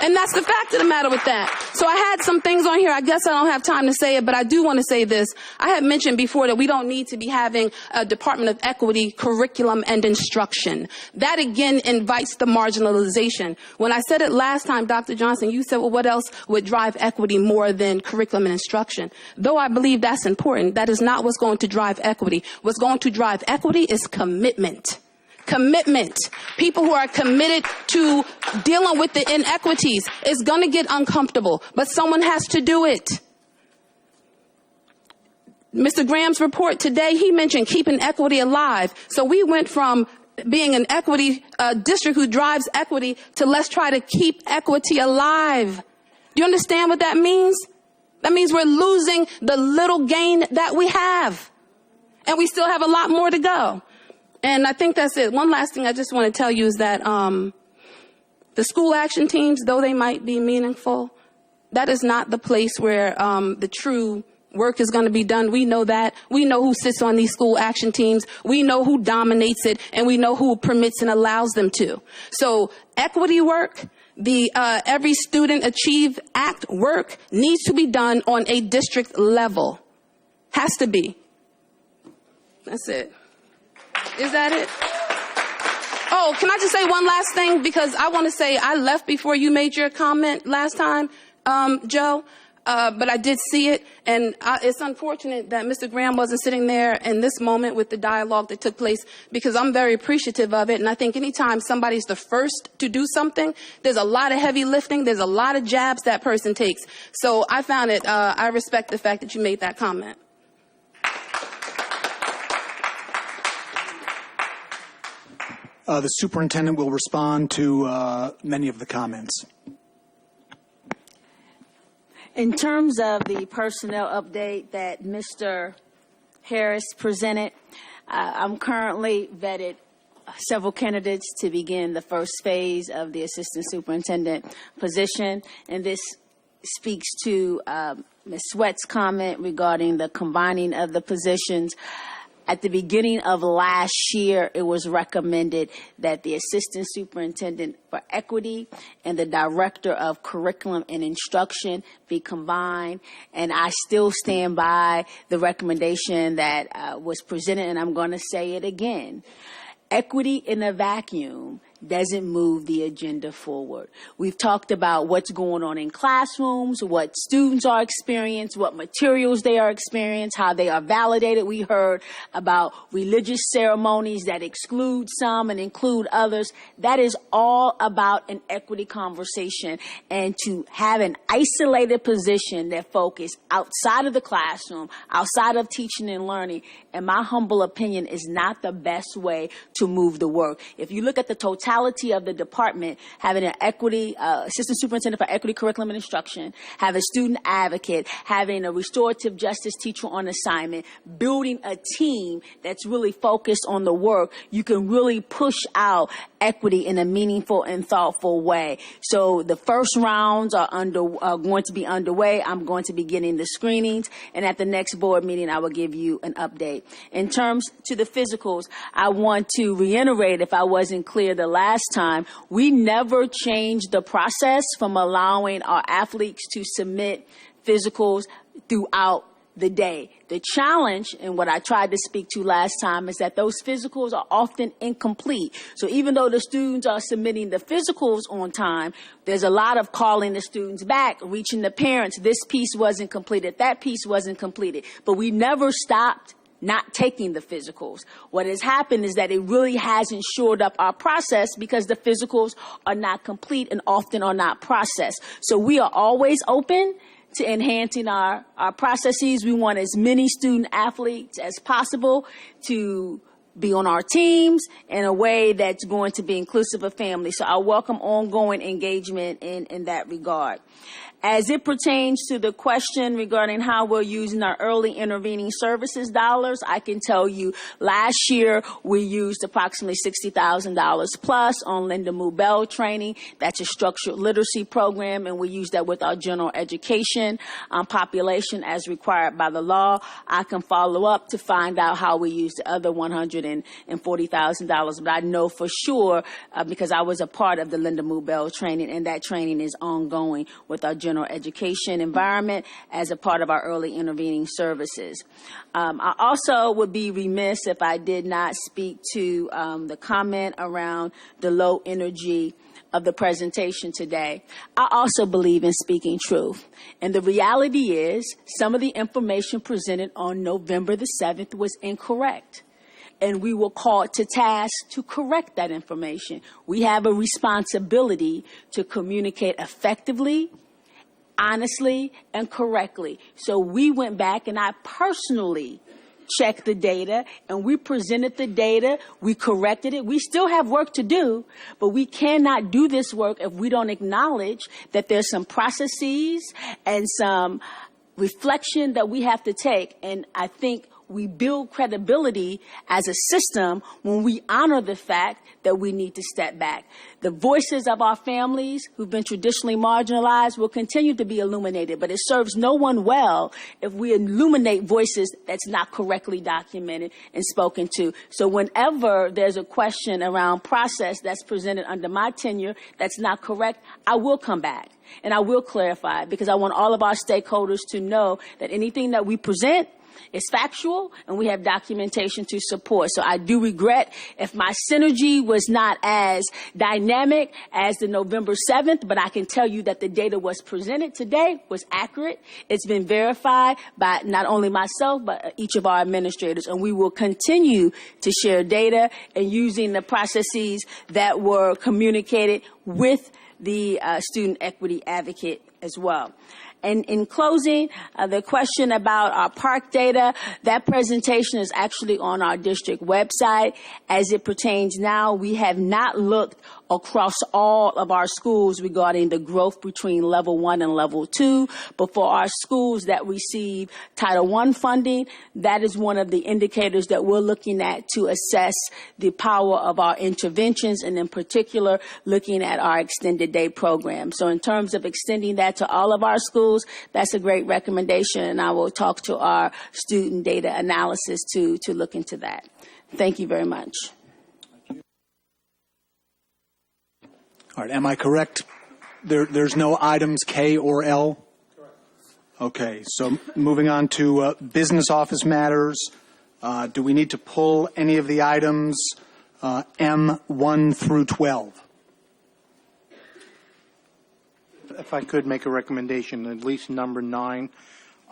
And that's the fact of the matter with that. So I had some things on here. I guess I don't have time to say it, but I do want to say this. I had mentioned before that we don't need to be having a Department of Equity curriculum and instruction. That, again, invites the marginalization. When I said it last time, Dr. Johnson, you said, well, what else would drive equity more than curriculum and instruction? Though I believe that's important, that is not what's going to drive equity. What's going to drive equity is commitment. Commitment. People who are committed to dealing with the inequities. It's going to get uncomfortable, but someone has to do it. Mr. Graham's report today, he mentioned keeping equity alive. So we went from being an equity district who drives equity to let's try to keep equity alive. Do you understand what that means? That means we're losing the little gain that we have. And we still have a lot more to go. And I think that's it. One last thing I just want to tell you is that the school action teams, though they might be meaningful, that is not the place where the true work is going to be done. We know that. We know who sits on these school action teams. We know who dominates it, and we know who permits and allows them to. So equity work, the Every Student Achieve Act work needs to be done on a district level. Has to be. That's it. Is that it? Oh, can I just say one last thing? Because I want to say I left before you made your comment last time, Joe. But I did see it, and it's unfortunate that Mr. Graham wasn't sitting there in this moment with the dialogue that took place, because I'm very appreciative of it. And I think anytime somebody's the first to do something, there's a lot of heavy lifting. There's a lot of jabs that person takes. So I found it, I respect the fact that you made that comment. The superintendent will respond to many of the comments. In terms of the personnel update that Mr. Harris presented, I'm currently vetted several candidates to begin the first phase of the assistant superintendent position, and this speaks to Ms. Sweatt's comment regarding the combining of the positions. At the beginning of last year, it was recommended that the Assistant Superintendent for Equity and the Director of Curriculum and Instruction be combined, and I still stand by the recommendation that was presented, and I'm going to say it again. Equity in a vacuum doesn't move the agenda forward. We've talked about what's going on in classrooms, what students are experiencing, what materials they are experiencing, how they are validated. We heard about religious ceremonies that exclude some and include others. That is all about an equity conversation, and to have an isolated position that focuses outside of the classroom, outside of teaching and learning, in my humble opinion, is not the best way to move the work. If you look at the totality of the department, having an equity, assistant superintendent for equity, curriculum, and instruction, having a student advocate, having a restorative justice teacher on assignment, building a team that's really focused on the work, you can really push out equity in a meaningful and thoughtful way. So the first rounds are going to be underway. I'm going to be getting the screenings, and at the next board meeting, I will give you an update. In terms to the physicals, I want to reiterate, if I wasn't clear the last time, we never changed the process from allowing our athletes to submit physicals throughout the day. The challenge, and what I tried to speak to last time, is that those physicals are often incomplete. So even though the students are submitting the physicals on time, there's a lot of calling the students back, reaching the parents. This piece wasn't completed, that piece wasn't completed. But we never stopped not taking the physicals. What has happened is that it really hasn't shored up our process because the physicals are not complete and often are not processed. So we are always open to enhancing our processes. We want as many student athletes as possible to be on our teams in a way that's going to be inclusive of families. So I welcome ongoing engagement in that regard. As it pertains to the question regarding how we're using our early intervening services dollars, I can tell you last year we used approximately $60,000 plus on Linda Mubel training. That's a structured literacy program, and we use that with our general education population as required by the law. I can follow up to find out how we use the other $140,000, but I know for sure because I was a part of the Linda Mubel training, and that training is ongoing with our general education environment as a part of our early intervening services. I also would be remiss if I did not speak to the comment around the low energy of the presentation today. I also believe in speaking truth. And the reality is some of the information presented on November the 7th was incorrect. And we were called to task to correct that information. We have a responsibility to communicate effectively, honestly, and correctly. So we went back, and I personally checked the data, and we presented the data. We corrected it. We still have work to do, but we cannot do this work if we don't acknowledge that there's some processes and some reflection that we have to take. And I think we build credibility as a system when we honor the fact that we need to step back. The voices of our families who've been traditionally marginalized will continue to be illuminated, but it serves no one well if we illuminate voices that's not correctly documented and spoken to. So whenever there's a question around process that's presented under my tenure that's not correct, I will come back and I will clarify, because I want all of our stakeholders to know that anything that we present is factual, and we have documentation to support. So I do regret if my synergy was not as dynamic as the November 7th, but I can tell you that the data was presented today was accurate. It's been verified by not only myself, but each of our administrators, and we will continue to share data and using the processes that were communicated with the student equity advocate as well. And in closing, the question about our park data, that presentation is actually on our district website. As it pertains now, we have not looked across all of our schools regarding the growth between level 1 and level 2. But for our schools that receive Title I funding, that is one of the indicators that we're looking at to assess the power of our interventions, and in particular, looking at our extended day program. So in terms of extending that to all of our schools, that's a great recommendation, and I will talk to our student data analysis to look into that. Thank you very much. All right, am I correct? There's no items K or L? Correct. Okay, so moving on to business office matters. Do we need to pull any of the items M1 through 12? If I could make a recommendation, at least number 9,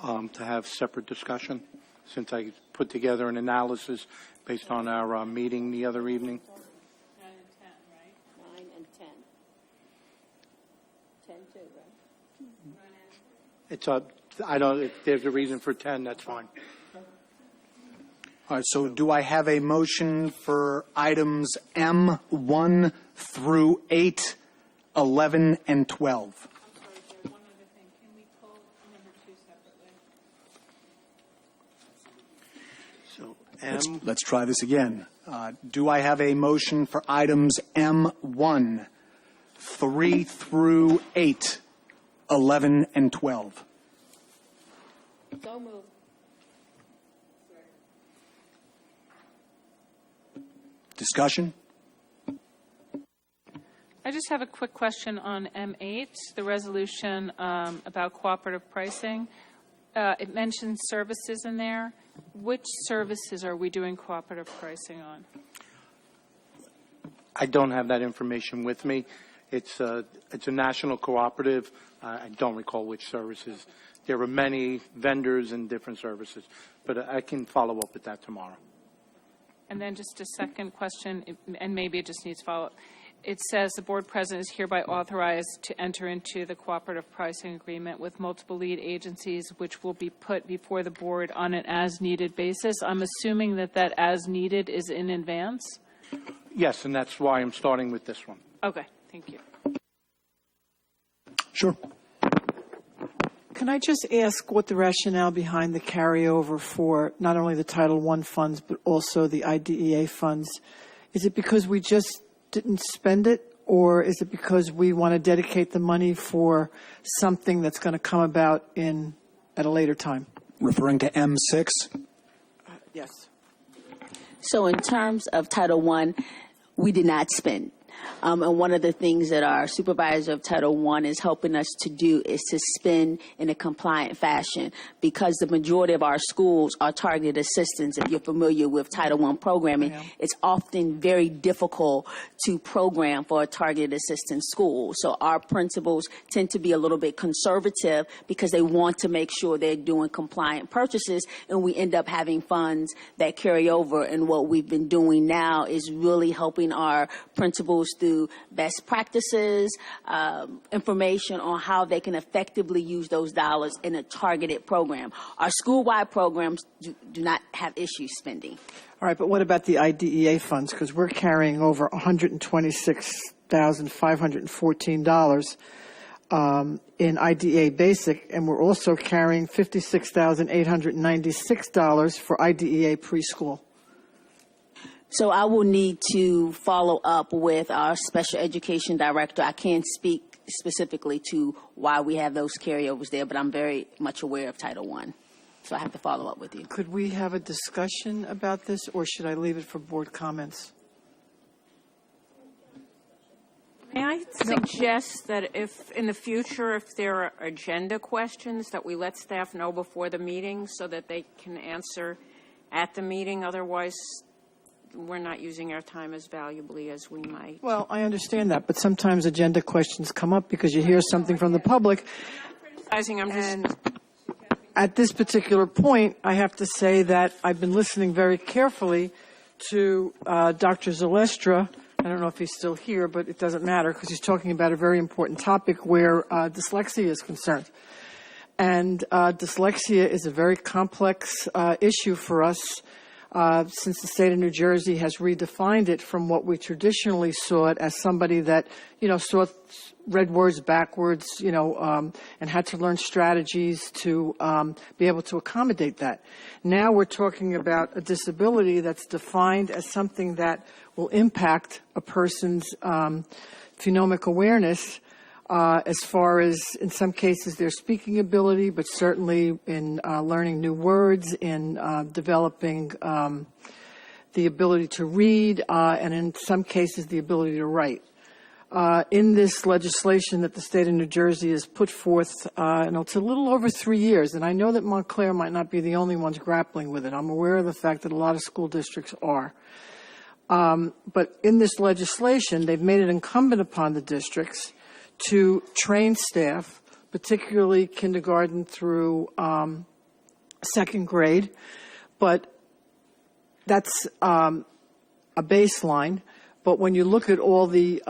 to have separate discussion, since I put together an analysis based on our meeting the other evening. 9 and 10, right? 9 and 10. 10 too, right? It's I don't, if there's a reason for 10, that's fine. All right, so do I have a motion for items M1 through 8, 11, and 12? Let's try this again. Do I have a motion for items M1, 3 through 8, 11, and 12? So moved. Discussion? I just have a quick question on M8, the resolution about cooperative pricing. It mentions services in there. Which services are we doing cooperative pricing on? I don't have that information with me. It's a national cooperative. I don't recall which services. There are many vendors and different services, but I can follow up with that tomorrow. And then just a second question, and maybe it just needs follow-up. It says the board president is hereby authorized to enter into the cooperative pricing agreement with multiple lead agencies, which will be put before the board on an as-needed basis. I'm assuming that that as-needed is in advance? Yes, and that's why I'm starting with this one. Okay, thank you. Sure. Can I just ask what the rationale behind the carryover for not only the Title I funds, but also the IDEA funds? Is it because we just didn't spend it, or is it because we want to dedicate the money for something that's going to come about at a later time? Referring to M6? Yes. So in terms of Title I, we did not spend. And one of the things that our supervisor of Title I is helping us to do is to spend in a compliant fashion, because the majority of our schools are targeted assistance. If you're familiar with Title I programming, it's often very difficult to program for a targeted assistance school. So our principals tend to be a little bit conservative because they want to make sure they're doing compliant purchases, and we end up having funds that carry over. And what we've been doing now is really helping our principals schools through best practices, information on how they can effectively use those dollars in a targeted program. Our school-wide programs do not have issues spending. All right, but what about the IDEA funds? Because we're carrying over $126,514 in IDEA Basic, and we're also carrying $56,896 for IDEA Preschool. So I will need to follow up with our special education director. I can't speak specifically to why we have those carryovers there, but I'm very much aware of Title I. So I have to follow up with you. Could we have a discussion about this, or should I leave it for board comments? May I suggest that if, in the future, if there are agenda questions, that we let staff know before the meeting so that they can answer at the meeting? Otherwise, we're not using our time as valuably as we might. Well, I understand that, but sometimes agenda questions come up because you hear something from the public. I'm just... At this particular point, I have to say that I've been listening very carefully to Dr. Zylstra. I don't know if he's still here, but it doesn't matter because he's talking about a very important topic where dyslexia is concerned. And dyslexia is a very complex issue for us since the state of New Jersey has redefined it from what we traditionally saw it as somebody that, saw read words backwards, and had to learn strategies to be able to accommodate that. Now we're talking about a disability that's defined as something that will impact a person's phonomic awareness as far as, in some cases, their speaking ability, but certainly in learning new words, in developing the ability to read, and in some cases, the ability to write. In this legislation that the state of New Jersey has put forth, and it's a little over 3 years, and I know that Montclair might not be the only ones grappling with it. I'm aware of the fact that a lot of school districts are. But in this legislation, they've made it incumbent upon the districts to train staff, particularly kindergarten through second grade, but that's a baseline. But when you look at all the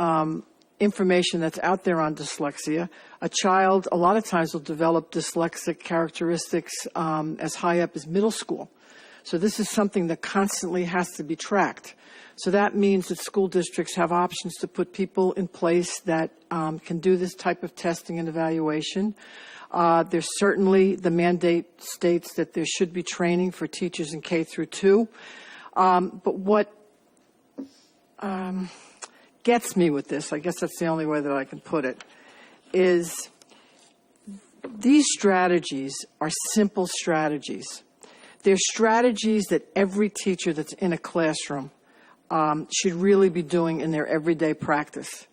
information that's out there on dyslexia, a child a lot of times will develop dyslexic characteristics as high up as middle school. So this is something that constantly has to be tracked. So that means that school districts have options to put people in place that can do this type of testing and evaluation. There's certainly, the mandate states that there should be training for teachers in K through 2. But what gets me with this, I guess that's the only way that I can put it, is these strategies are simple strategies. They're strategies that every teacher that's in a classroom should really be doing in their everyday practice.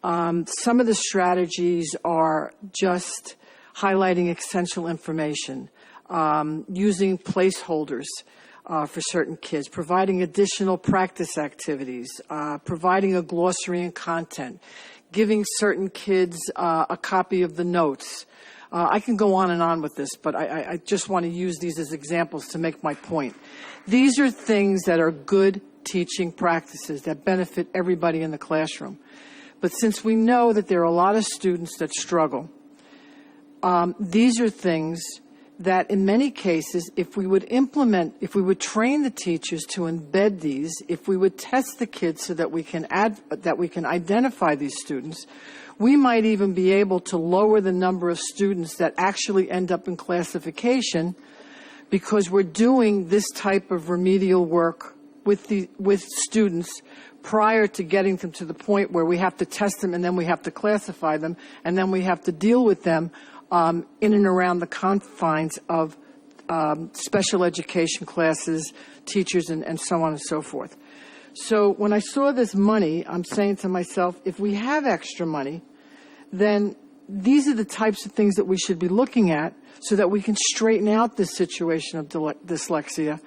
Some of the strategies are just highlighting essential information, using placeholders for certain kids, providing additional practice activities, providing a glossary and content, giving certain kids a copy of the notes. I can go on with this, but I just want to use these as examples to make my point. These are things that are good teaching practices that benefit everybody in the classroom. But since we know that there are a lot of students that struggle, these are things that in many cases, if we would train the teachers to embed these, if we would test the kids so that we can identify these students, we might even be able to lower the number of students that actually end up in classification because we're doing this type of remedial work with students prior to getting them to the point where we have to test them and then we have to classify them and then we have to deal with them in and around the confines of special education classes, teachers, and so on and so forth. So when I saw this money, I'm saying to myself, if we have extra money, then these are the types of things that we should be looking at so that we can straighten out this situation of dyslexia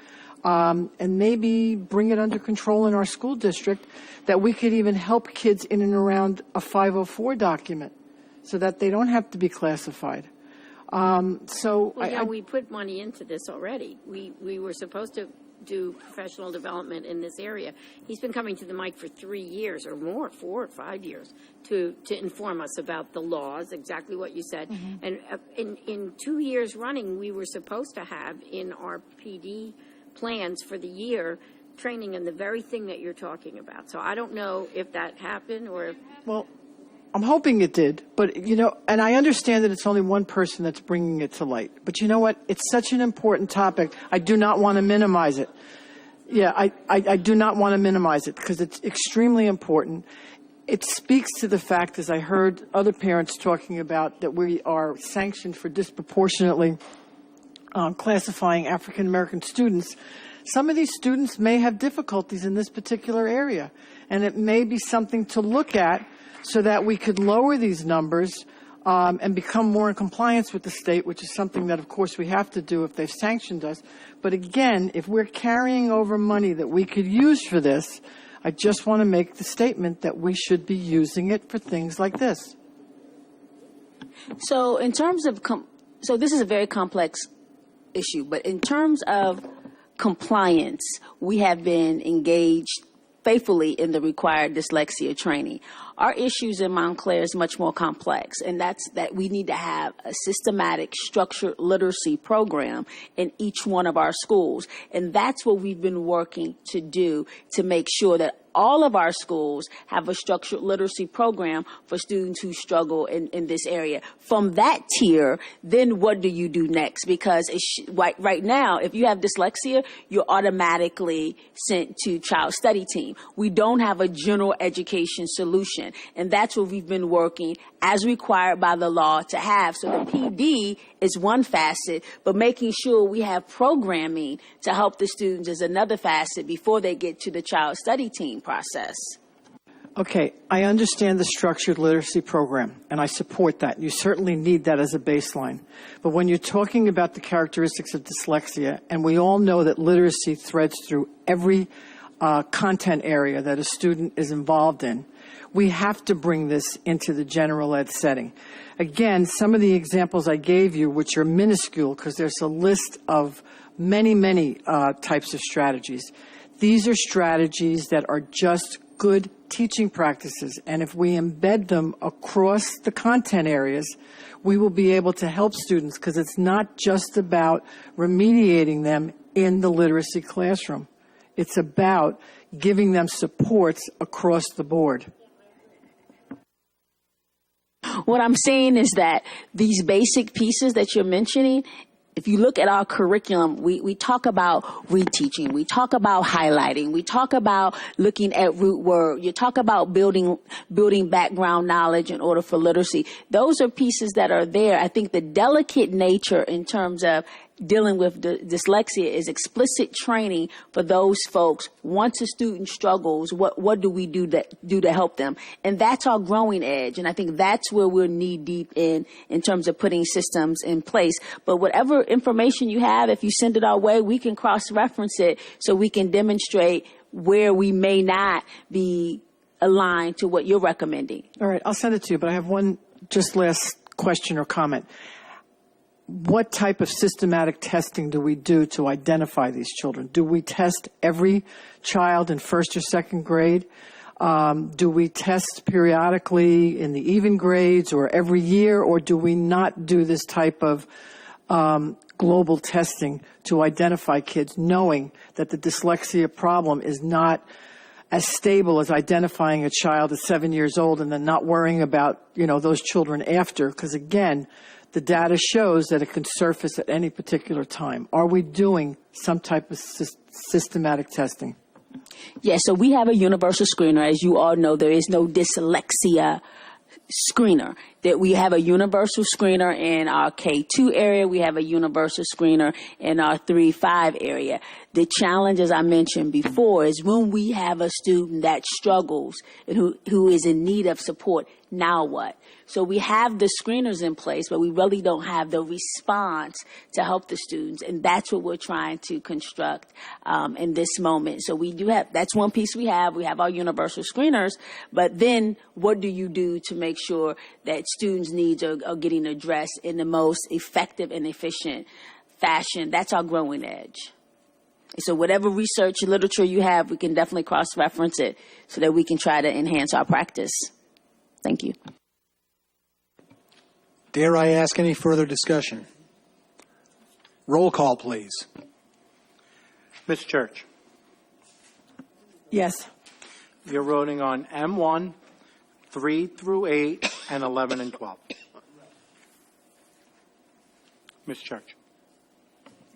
and maybe bring it under control in our school district, that we could even help kids in and around a 504 document so that they don't have to be classified. We put money into this already. We were supposed to do professional development in this area. He's been coming to the mic for 3 years or more, 4 or 5 years, to inform us about the laws, exactly what you said. And in 2 years running, we were supposed to have in our PD plans for the year training in the very thing that you're talking about. So I don't know if that happened or if... Well, I'm hoping it did, but, you know, and I understand that it's only one person that's bringing it to light. But you know what? It's such an important topic. I do not want to minimize it. Yeah, I do not want to minimize it because it's extremely important. It speaks to the fact, as I heard other parents talking about, that we are sanctioned for disproportionately classifying African American students. Some of these students may have difficulties in this particular area, and it may be something to look at so that we could lower these numbers and become more in compliance with the state, which is something that, of course, we have to do if they've sanctioned us. But again, if we're carrying over money that we could use for this, I just want to make the statement that we should be using it for things like this. So in terms of, so this is a very complex issue, but in terms of compliance, we have been engaged faithfully in the required dyslexia training. Our issues in Montclair is much more complex, and that's that we need to have a systematic, structured literacy program in each one of our schools. And that's what we've been working to do to make sure that all of our schools have a structured literacy program for students who struggle in this area. From that tier, then what do you do next? Because right now, if you have dyslexia, you're automatically sent to child study team. We don't have a general education solution, and that's what we've been working as required by the law to have. So the PD is one facet, but making sure we have programming to help the students is another facet before they get to the child study team process. Okay, I understand the structured literacy program, and I support that. You certainly need that as a baseline. But when you're talking about the characteristics of dyslexia, and we all know that literacy threads through every content area that a student is involved in, we have to bring this into the general ed setting. Again, some of the examples I gave you, which are minuscule, because there's a list of many types of strategies. These are strategies that are just good teaching practices, and if we embed them across the content areas, we will be able to help students, because it's not just about remediating them in the literacy classroom. It's about giving them supports across the board. What I'm saying is that these basic pieces that you're mentioning, if you look at our curriculum, we talk about reteaching, we talk about highlighting, we talk about looking at root word, you talk about building background knowledge in order for literacy. Those are pieces that are there. I think the delicate nature in terms of dealing with dyslexia is explicit training for those folks. Once a student struggles, what do we do to help them? And that's our growing edge. And I think that's where we're knee deep in terms of putting systems in place. But whatever information you have, if you send it our way, we can cross-reference it so we can demonstrate where we may not be aligned to what you're recommending. All right, I'll send it to you, but I have one just last question or comment. What type of systematic testing do we do to identify these children? Do we test every child in first or second grade? Do we test periodically in the even grades or every year, or do we not do this type of global testing to identify kids, knowing that the dyslexia problem is not as stable as identifying a child at 7 years old and then not worrying about, those children after? Because again, the data shows that it can surface at any particular time. Are we doing some type of systematic testing? Yes, so we have a universal screener. As you all know, there is no dyslexia screener. That we have a universal screener in our K2 area. We have a universal screener in our 3-5 area. The challenge, as I mentioned before, is when we have a student that struggles and who is in need of support, now what? So we have the screeners in place, but we really don't have the response to help the students. And that's what we're trying to construct in this moment. So we do have, that's one piece we have. We have our universal screeners, but then what do you do to make sure that students' needs are getting addressed in the most effective and efficient fashion? That's our growing edge. So whatever research literature you have, we can definitely cross-reference it so that we can try to enhance our practice. Thank you. Dare I ask any further discussion? Roll call, please. Ms. Church, Yes. you're voting on M1, 3 through 8, and 11 and 12. Ms. Church.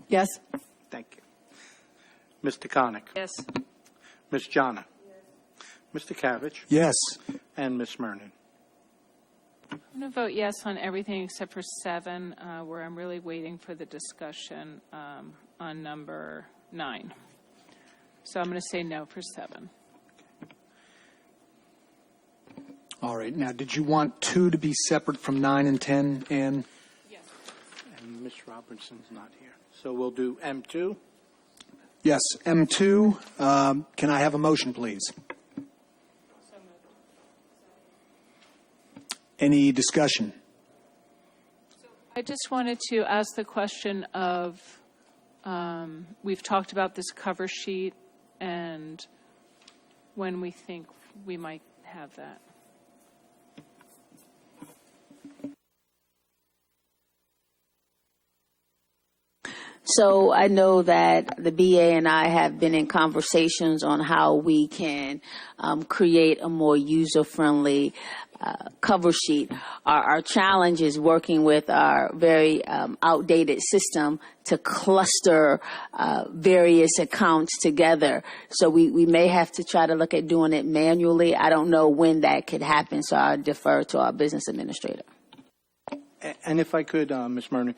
Yes. Thank you. Mr. Connick. Yes. Ms. Jana. Mr. Kavesh. Yes. And Ms. Murnan. I'm going to vote yes on everything except for 7, where I'm really waiting for the discussion on number 9. So I'm going to say no for 7. All right. Now, did you want 2 to be separate from 9 and 10, Ann? Yes. And Ms. Robertson's not here. So we'll do M2. Yes. M2. Can I have a motion, please? Any discussion? I just wanted to ask the question of, we've talked about this cover sheet and when we think we might have that. So I know that the BA and I have been in conversations on how we can create a more user-friendly cover sheet. Our challenge is working with our very outdated system to cluster various accounts together. So we may have to try to look at doing it manually. I don't know when that could happen, so I'll defer to our business administrator. And if I could, Ms. Murnan,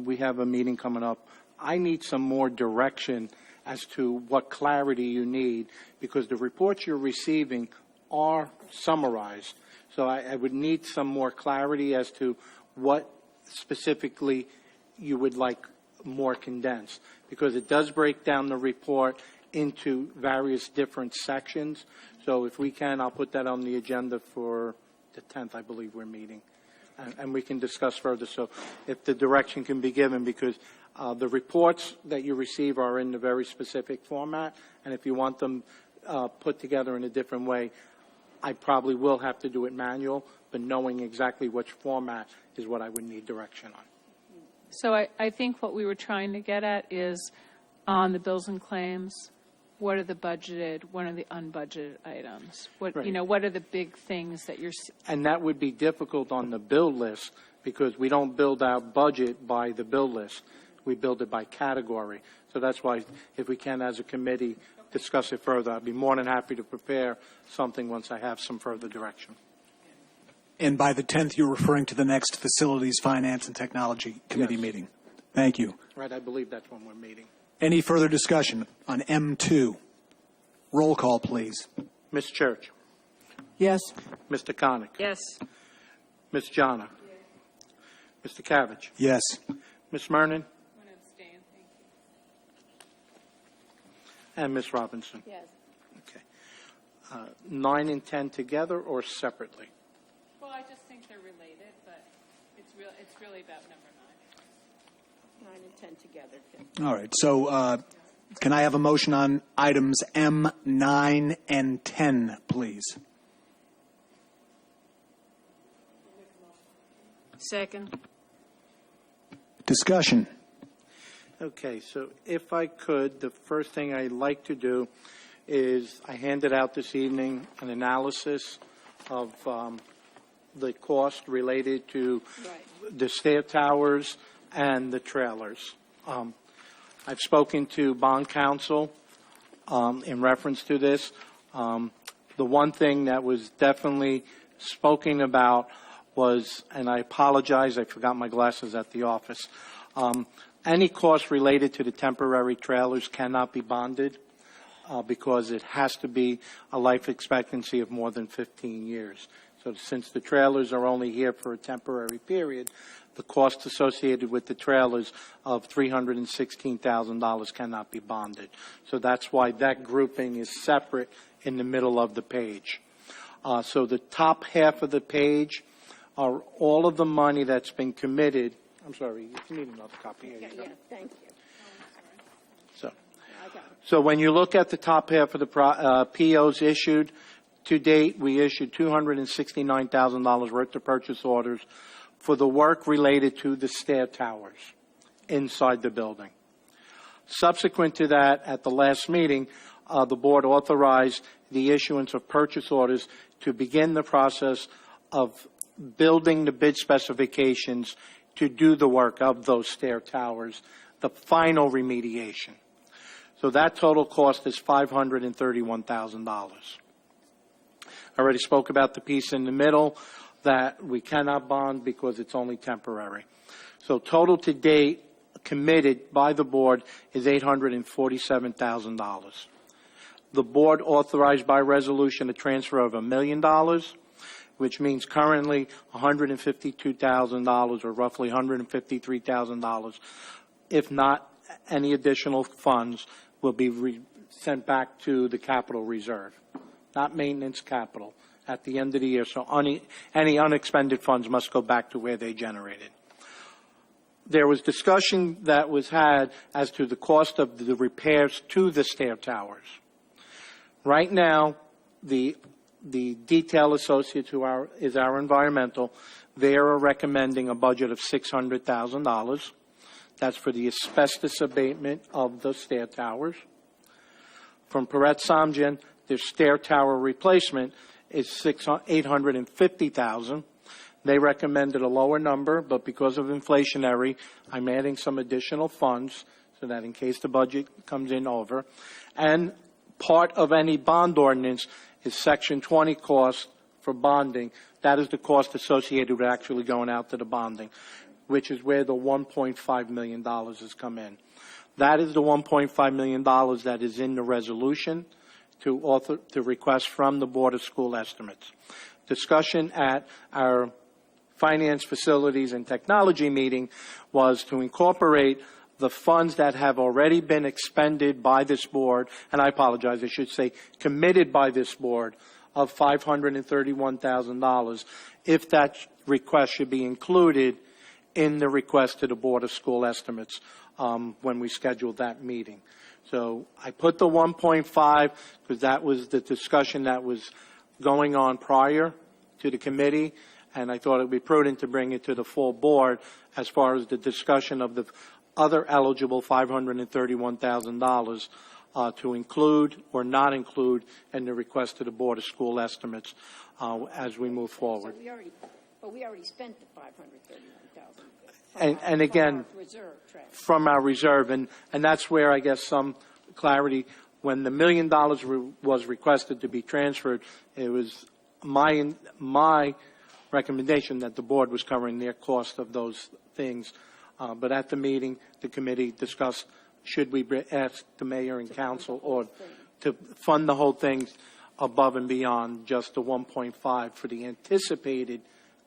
we have a meeting coming up. I need some more direction as to what clarity you need, because the reports you're receiving are summarized. So I would need some more clarity as to what specifically you would like more condensed, because it does break down the report into various different sections. So if we can, I'll put that on the agenda for the 10th, I believe we're meeting. And we can discuss further. So if the direction can be given, because the reports that you receive are in a very specific format, and if you want them put together in a different way, I probably will have to do it manual, but knowing exactly which format is what I would need direction on. So I think what we were trying to get at is on the bills and claims, what are the budgeted, what are the unbudgeted items? What, Right. what are the big things that you're... And that would be difficult on the bill list, because we don't build our budget by the bill list. We build it by category. So that's why, if we can, as a committee, discuss it further. I'd be more than happy to prepare something once I have some further direction. And by the 10th, you're referring to the next Facilities, Finance, and Technology Committee Yes. meeting. Thank you. Right, I believe that's when we're meeting. Any further discussion on M2? Roll call, please. Ms. Church. Yes. Mr. Connick. Yes. Ms. Jana. Mr. Kavesh. Yes. Ms. Murnan. And Ms. Robinson. Yes. Okay. 9 and 10 together or separately? Well, I just think they're related, but it's really about number 9. 9 and 10 together. All right. So can I have a motion on items M, 9, and 10, please? Second. Discussion. Okay, so if I could, the first thing I'd like to do is I handed out this evening an analysis of the cost related to the stair towers and the trailers. I've spoken to bond counsel in reference to this. The one thing that was definitely spoken about was, and I apologize, I forgot my glasses at the office, any cost related to the temporary trailers cannot be bonded because it has to be a life expectancy of more than 15 years. So since the trailers are only here for a temporary period, the cost associated with the trailers of $316,000 cannot be bonded. So that's why that grouping is separate in the middle of the page. So the top half of the page are all of the money that's been committed. I'm sorry, if you need another copy, here you go. Yeah, thank you. So, So when you look at the top half of the POs issued, to date, we issued $269,000 worth of purchase orders for the work related to the stair towers inside the building. Subsequent to that, at the last meeting, the board authorized the issuance of purchase orders to begin the process of building the bid specifications to do the work of those stair towers, the final remediation. So that total cost is $531,000. I already spoke about the piece in the middle that we cannot bond because it's only temporary. So total to date committed by the board is $847,000. The board authorized by resolution a transfer of $1 million, which means currently $152,000 or roughly $153,000, if not any additional funds, will be sent back to the capital reserve, not maintenance, capital, at the end of the year. So any unexpended funds must go back to where they generated. There was discussion that was had as to the cost of the repairs to the stair towers. Right now, the detail associate to is our environmental. They are recommending a budget of $600,000. That's for the asbestos abatement of the stair towers. From Perrette Samjian, their stair tower replacement is $850,000. They recommended a lower number, but because of inflationary, I'm adding some additional funds so that in case the budget comes in over. And part of any bond ordinance is Section 20 cost for bonding. That is the cost associated with actually going out to the bonding, which is where the $1.5 million has come in. That is the $1.5 million that is in the resolution to request from the Board of School Estimates. Discussion at our Finance, Facilities, and Technology meeting was to incorporate the funds that have already been expended by this board, and I apologize, I should say committed by this board, of $531,000, if that request should be included in the request to the Board of School Estimates when we scheduled that meeting. So I put the 1.5 because that was the discussion that was going on prior to the committee, and I thought it would be prudent to bring it to the full board as far as the discussion of the other eligible $531,000 to include or not include in the request to the Board of School Estimates as we move forward. So we already spent the $531,000. And again, from our reserve, and that's where I guess some clarity. When the $1 million was requested to be transferred, it was my recommendation that the board was covering their cost of those things. But at the meeting, the committee discussed should we ask the mayor and council or to fund the whole thing above and beyond just the 1.5 for the anticipated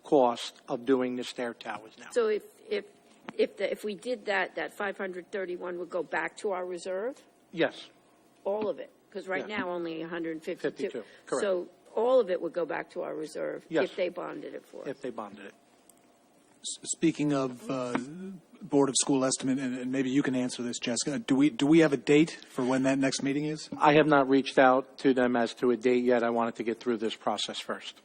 cost of doing the stair towers now. So if we did that, that 531 would go back to our reserve? Yes. All of it? Because right Yeah. now only 152. 52, correct. So all of it would go back to our reserve Yes. if they bonded it for us? If they bonded it. Speaking of Board of School Estimate, and maybe you can answer this, Jessica, do we have a date for when that next meeting is? I have not reached out to them as to a date yet. I wanted to get through this process first.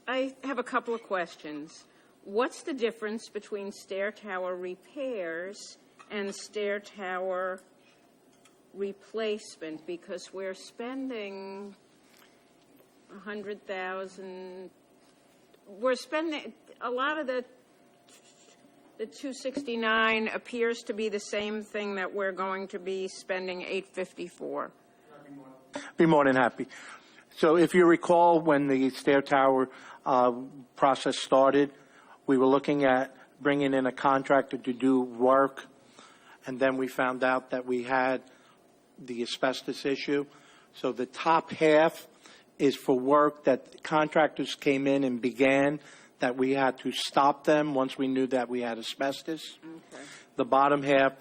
I have a couple of questions. What's the difference between stair tower repairs and stair tower replacement? Because we're spending $100,000. We're spending a lot of the 269 appears to be the same thing that we're going to be spending $854. Be more than happy. So if you recall when the stair tower process started, we were looking at bringing in a contractor to do work, and then we found out that we had the asbestos issue. So the top half is for work that contractors came in and began that we had to stop them once we knew that we had asbestos. Okay. The bottom half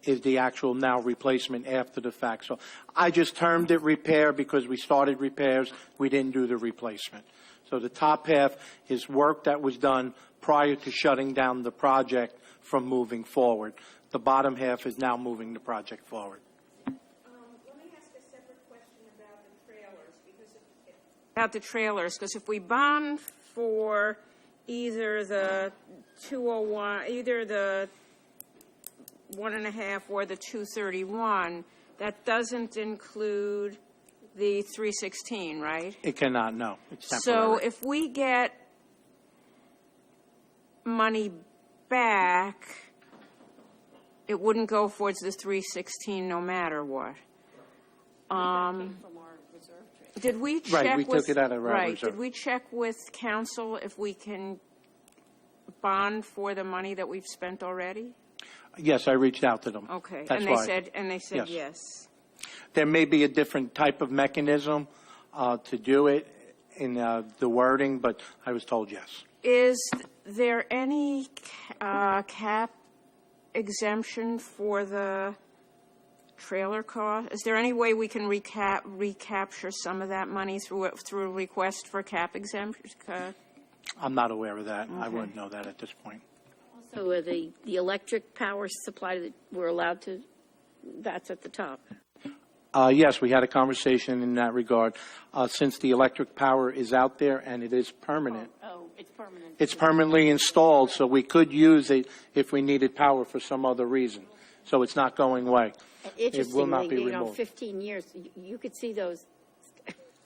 is the actual now replacement after the fact. So I just termed it repair because we started repairs. We didn't do the replacement. So the top half is work that was done prior to shutting down the project from moving forward. The bottom half is now moving the project forward. Let me ask a separate question about the trailers, because if we bond for either the 201, either the 1.5 or the 231, that doesn't include the 316, right? It cannot, no. It's So temporary. if we get money back, it wouldn't go towards the 316 no matter what. Did we check Right, we with, took it out of our right, reserve. did we check with council if we can bond for the money that we've spent already? Yes, I reached out to them. Okay, That's and why. they said yes. There may be a different type of mechanism to do it in the wording, but I was told yes. Is there any cap exemption for the trailer cost? Is there any way we can recapture some of that money through a request for cap exemption? I'm not aware of that. I Okay. wouldn't know that at this point. So the electric power supply that we're allowed to, that's at the top. Yes, we had a conversation in that regard. Since the electric power is out there and it is permanent, Oh, it's permanent. it's permanently installed, so we could use it if we needed power for some other reason. So it's not going away. It will not be Interestingly, removed. 15 years, you could see those,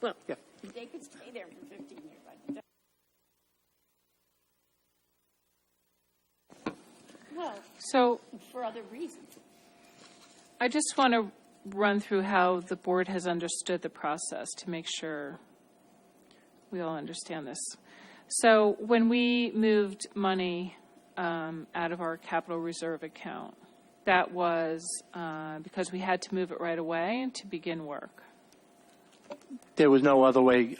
well, they could stay there for 15 years. Well, So for other reasons. I just want to run through how the board has understood the process to make sure we all understand this. So when we moved money out of our capital reserve account, that was because we had to move it right away to begin work. There was no other way,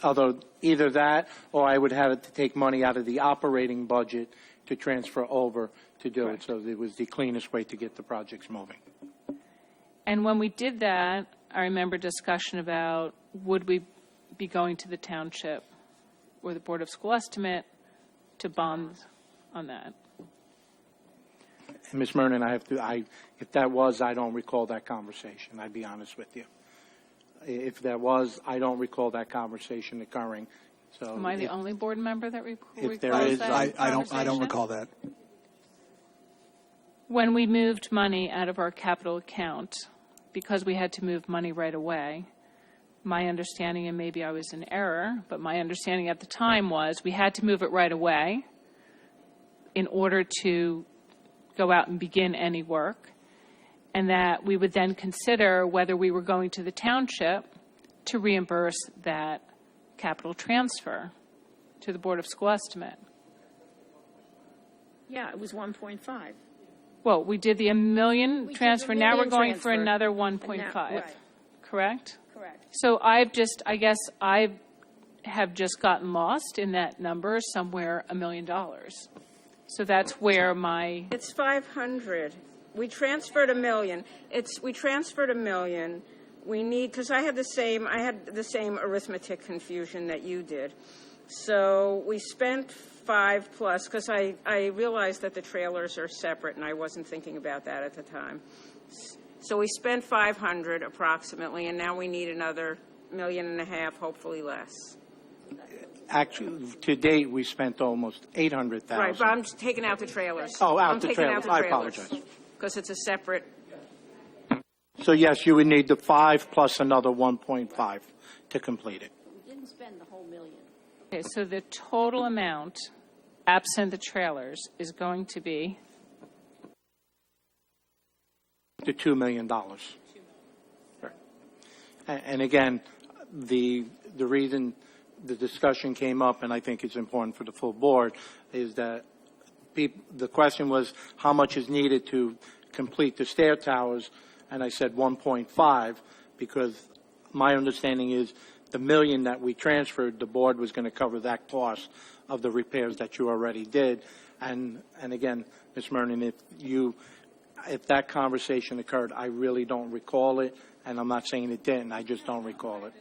either that or I would have to take money out of the operating budget to transfer over to do it. So it was the cleanest way to get the projects moving. And when we did that, I remember discussion about would we be going to the township or the Board of School Estimate to bond on that. And Ms. Mernon, if that was, I don't recall that conversation. I'd be honest with you. If that was, I don't recall that conversation occurring. So Am I the only board member that recalls if there is, that I don't conversation? recall that. When we moved money out of our capital account, because we had to move money right away, my understanding, and maybe I was in error, but my understanding at the time was we had to move it right away in order to go out and begin any work, and that we would then consider whether we were going to the township to reimburse that capital transfer to the Board of School Estimate. Yeah, it was 1.5. Well, we did the $1 million did transfer. the Now we're million going for transfer. another And 1.5. now- right. Correct? Correct. So I guess I have just gotten lost in that number somewhere $1 million. So that's where my, It's 500. We transferred $1 million. We transferred $1 million. We need, because I had the same arithmetic confusion that you did. So we spent 5 plus, because I realized that the trailers are separate, and I wasn't thinking about that at the time. So we spent 500 approximately, and now we need another $1.5 million, hopefully less. actually, to date, we spent almost $800,000. Right, but I'm just taking out the trailers. Oh, out I'm the taking trailers. out the I trailers. apologize. Because it's a separate. So yes, you would need the 5 plus another 1.5 to complete it. We didn't spend the whole million. okay, so the total amount, absent the trailers, is going to be, To $2 million. Right. And again, the reason the discussion came up, and I think it's important for the full board, is that the question was how much is needed to complete the stair towers, and I said 1.5 because my understanding is the $1 million that we transferred, the board was going to cover that cost of the repairs that you already did. And again, Ms. Mernon, if you if that conversation occurred. I really don't recall it, and I'm not saying it didn't. I just don't recall it.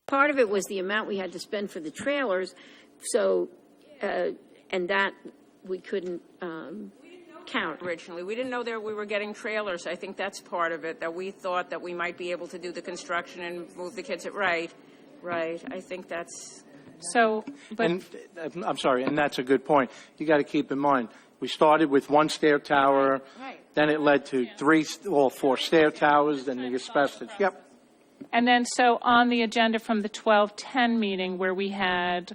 Part of it was the amount we had to spend for the trailers, so, and that we couldn't count. Originally, we didn't know that we were getting trailers. I think that's part of it, that we thought that we might be able to do the construction and move the kids at right. I think that's... So, but... And, I'm sorry, and that's a good point. You got to keep in mind, we started with one stair tower, then it led to four stair towers, then the asbestos. Yep. And then, so on the agenda from the 12-10 meeting where we had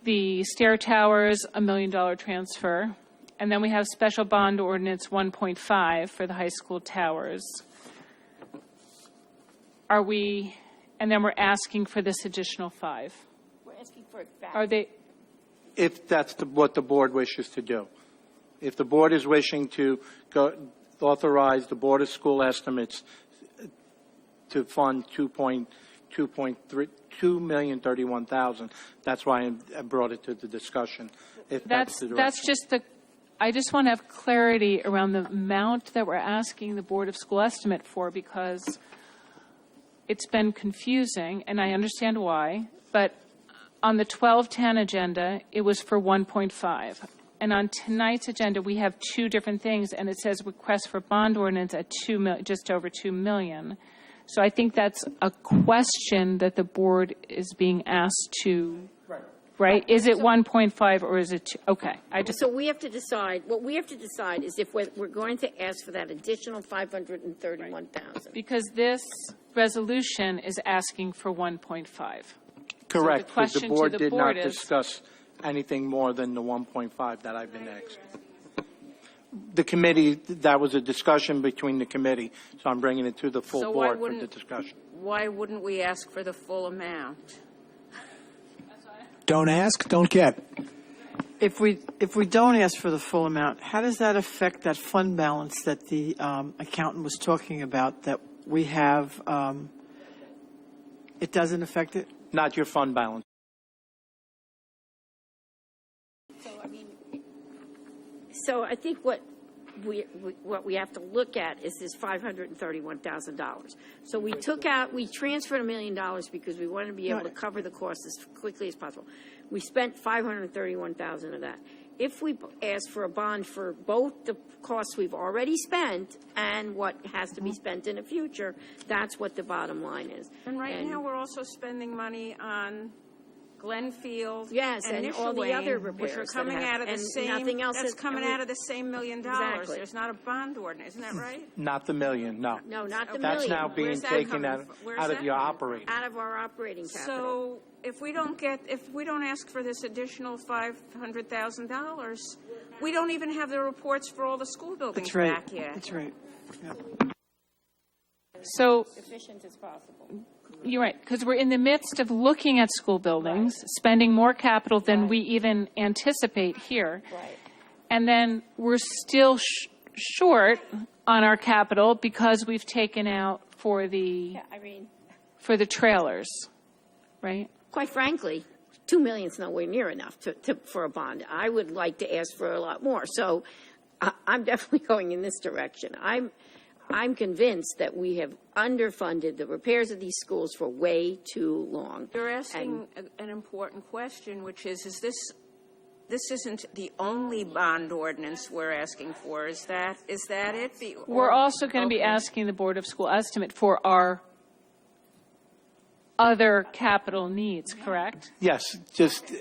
the stair towers, $1 million transfer, and then we have special bond ordinance 1.5 for the high school towers. Are we, and then we're asking for this additional 5. We're asking for it back. Are they? If that's what the board wishes to do. If the board is wishing to authorize the Board of School Estimates to fund $2,031,000. That's why I brought it to the discussion. If that's the direction. That's just the. I just want to have clarity around the amount that we're asking the Board of School Estimate for, because it's been confusing, and I understand why. But on the 12-10 agenda, it was for 1.5. And on tonight's agenda, we have two different things, and it says request for bond ordinance at just over $2 million. So I think that's a question that the board is being asked to, right? Is it 1.5 or is it 2? Okay. So we have to decide, what we have to decide is if we're going to ask for that additional $531,000. Because this resolution is asking for 1.5. Correct, So because the board did not is, discuss anything more than the 1.5 that I've been asked. The committee, that was a discussion between the committee, so I'm bringing it to the full board for the discussion. Why wouldn't we ask for the full amount? Don't ask, don't get. If we don't ask for the full amount, how does that affect that fund balance that the accountant was talking about that we have? It doesn't affect it? Not your fund balance. So I think what we have to look at is this $531,000. So we transferred $1 million because we wanted to be able to cover the cost as quickly as possible. We spent $531,000 of that. If we ask for a bond for both the costs we've already spent and what has to be spent in the future, that's what the bottom line is. And now we're also spending money on Glenfield, yes, and all the other repairs, which are coming out of the same. Nothing else that's coming out of the same $1 million. Exactly. There's not a bond ordinance, isn't that right? Not the million, no. No, not the That's million. now being taken out of your operating. Out of our operating capital. So if we don't ask for this additional $500,000, we don't even have the reports for all the school buildings back yet. That's right. Yeah. So efficient as possible. You're right, because we're in the midst of looking at school buildings, spending more capital than we even anticipate here. Right. And then we're still short on our capital because we've taken out for the trailers, right? Quite frankly, $2 million is nowhere near enough for a bond. I would like to ask for a lot more. So I'm definitely going in this direction. I'm convinced that we have underfunded the repairs of these schools for way too long. You're asking an important question, which is this isn't the only bond ordinance we're asking for. Is that it? We're also going to be asking the Board of School Estimate for our other capital needs, correct? Yes, just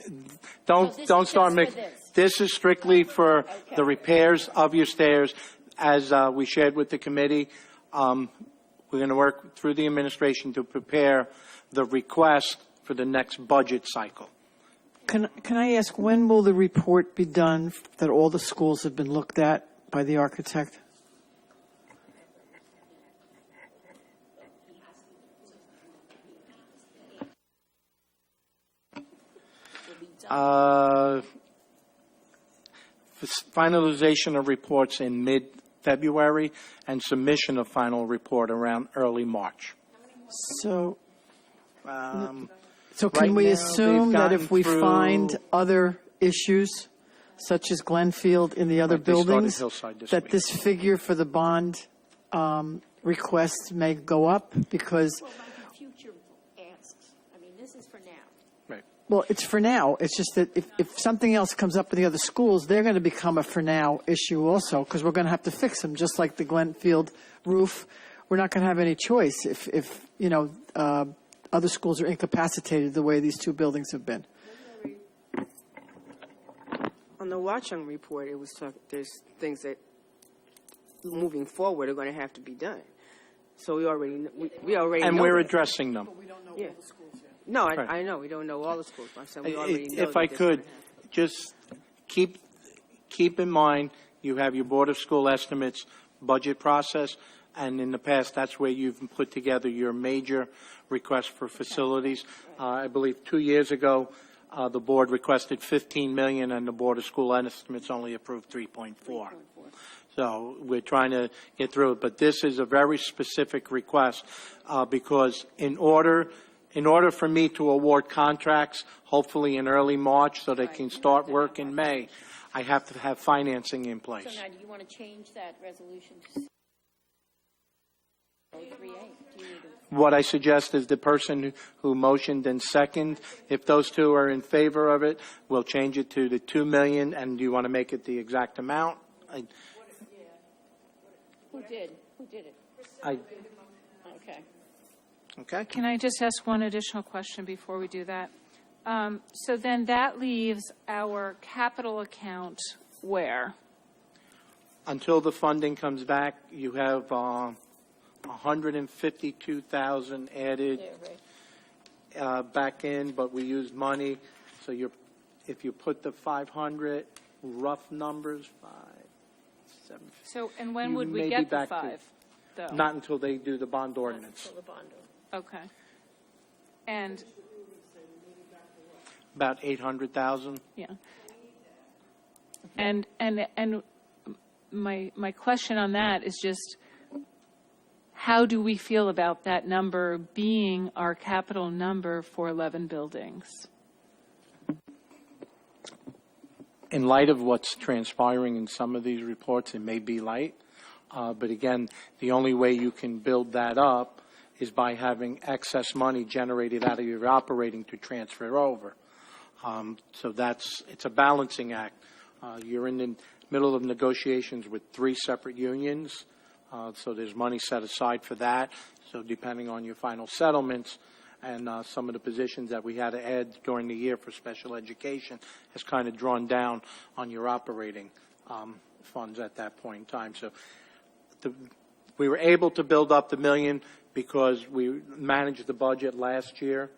don't start mixing. This is strictly for the repairs of your stairs. As we shared with the committee, we're going to work through the administration to prepare the request for the next budget cycle. Can I ask, when will the report be done that all the schools have been looked at by the architect? Finalization of reports in mid-February and submission of final report around early March. So So can Right we now, assume they've that if gotten we through- find other issues, such as Glenfield in the other Right, they started buildings, Hillside this that week. this figure for the bond request may go up? Because, Well, like in future asks. I mean, this is for now. Right. well, it's for now. It's just that if something else comes up in the other schools, they're going to become a for now issue also, because we're going to have to fix them, just like the Glenfield roof. We're not going to have any choice if other schools are incapacitated the way these two buildings have been. On the Watchung report, it was there's things that moving forward are going to have to be done. So we already And know we're that. addressing them. Yeah. No, Right. I know we don't know all the schools, but I'm saying we already know. If I that could, just keep in mind, you have your Board of School Estimates budget process, and in the past, that's where you've put together your major requests for facilities. I believe 2 years ago, the board requested $15 million, and the Board of School Estimates only approved $3.4. So we're trying to get through it, but this is a very specific request because in order for me to award contracts, hopefully in early March, so they can start work in May, I have to have financing in place. So now, do you want to change that resolution to 038? Do you need to? What I suggest is the person who motioned and second, if those two are in favor of it, we'll change it to the $2 million, and do you want to make it the exact amount? Who did? Who did it? Okay. Okay. Can I just ask one additional question before we do that? So then that leaves our capital account where? Until the funding comes back, you have $152,000 added back in, but we used money. So if you put the 500 rough numbers, 5, 7. So, and when you would may we be get the back to- 5, though? Not until they do the bond ordinance. Okay. And, About 800,000. yeah. And my question on that is just, how do we feel about that number being our capital number for 11 buildings? In light of what's transpiring in some of these reports, it may be light. But again, the only way you can build that up is by having excess money generated out of your operating to transfer over. So it's a balancing act. You're in the middle of negotiations with 3 separate unions. So there's money set aside for that. So depending on your final settlements and some of the positions that we had to add during the year for special education has kind of drawn down on your operating funds at that point in time. So we were able to build up the $1 million because we managed the budget last year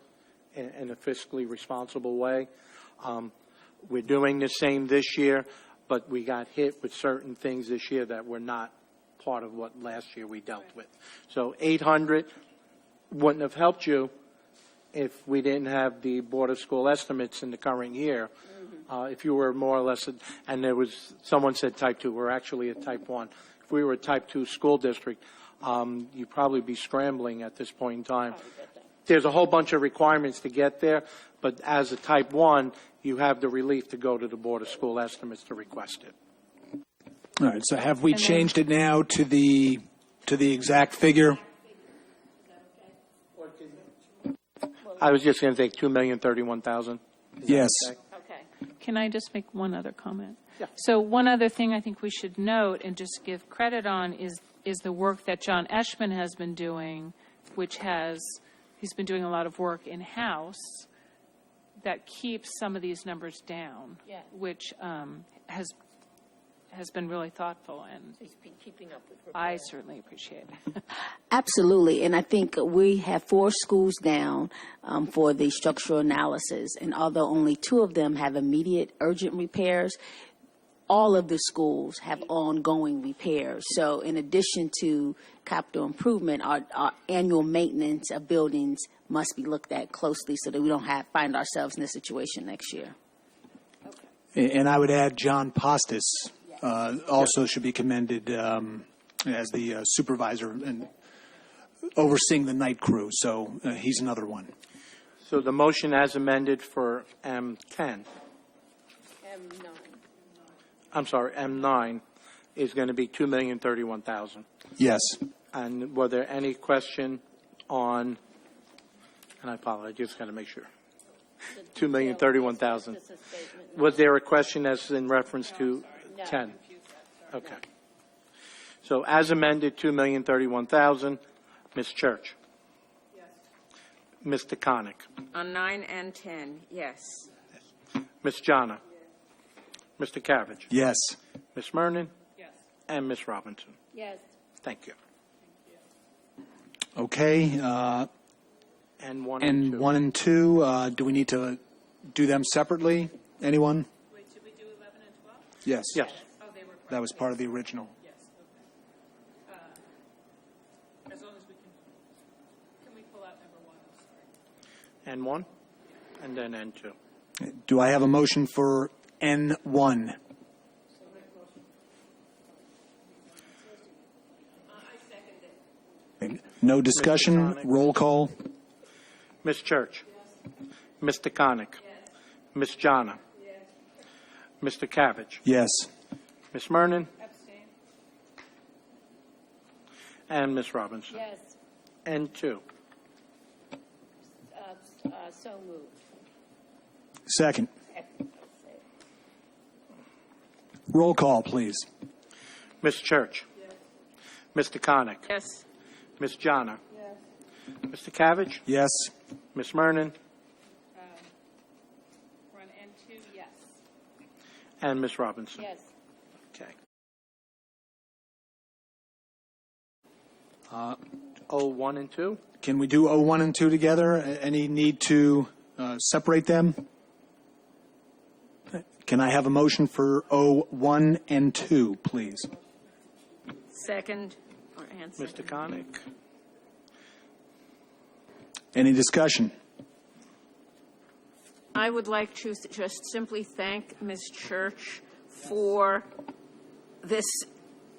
in a fiscally responsible way. We're doing the same this year, but we got hit with certain things this year that were not part of what last year we dealt with. So 800 wouldn't have helped you if we didn't have the Board of School Estimates in the current year. If you were more or less, and there was, someone said type 2, we're actually a type 1. If we were a type 2 school district, you'd probably be scrambling at this point in time. There's a whole bunch of requirements to get there, but as a type 1, you have the relief to go to the Board of School Estimates to request it. All right, so have we changed it now to the exact figure? I was just going to say $2,031,000. Yes. Can I just make one other comment? Yeah. So one other thing I think we should note and just give credit on is the work that John Eschman has been doing, which he's been doing a lot of work in-house that keeps some of these numbers down, which has been really thoughtful, and He's been keeping up with I certainly appreciate it. Absolutely, and I think we have 4 schools down for the structural analysis, and although only 2 of them have immediate urgent repairs, all of the schools have ongoing repairs. So in addition to capital improvement, our annual maintenance of buildings must be looked at closely so that we don't find ourselves in this situation next year. And I would add John Postis also should be commended as the supervisor and overseeing the night crew. So he's another one. So the motion as amended for M10, I'm sorry, M9 is going to be $2,031,000. Yes. And were there any question on, and I apologize, I just got to make sure, $2,031,000. Was there a question as in reference to 10? Okay. So as amended, $2,031,000. Ms. Church? Yes. Mr. Connick? On 9 and 10, yes. Ms. Jana? Yes. Mr. Cabbage? Yes. Ms. Mernon? Yes. And Ms. Robinson? Yes. Thank you. Okay. And 1 and 2. 1 and 2, do we need to do them separately? Anyone? Wait, did we do 11 and 12? Yes. Yes. Oh, they were That was part of the original. Yes, okay. As long as we can we pull out number 1? I'm sorry. N1? And then N2. Do I have a motion for N1? No discussion. Roll call. Ms. Church? Yes. Mr. Connick? Yes. Ms. Jana? Yes. Mr. Cabbage? Yes. Ms. Mernon? Abstain. And Ms. Robinson? Yes. N2. So moved. Second. Roll call, please. Ms. Church? Yes. Mr. Connick? Yes. Ms. Jana? Yes. Mr. Cabbage? Yes. Ms. Mernon? We're on N2, yes. And Ms. Robinson? Yes. Okay. 01 and 2? Can we do 01 and 2 together? Any need to separate them? Can I have a motion for 01 and 2, please? Second. Or answer. Mr. Connick? Any discussion? I would like to just simply thank Ms. Church for this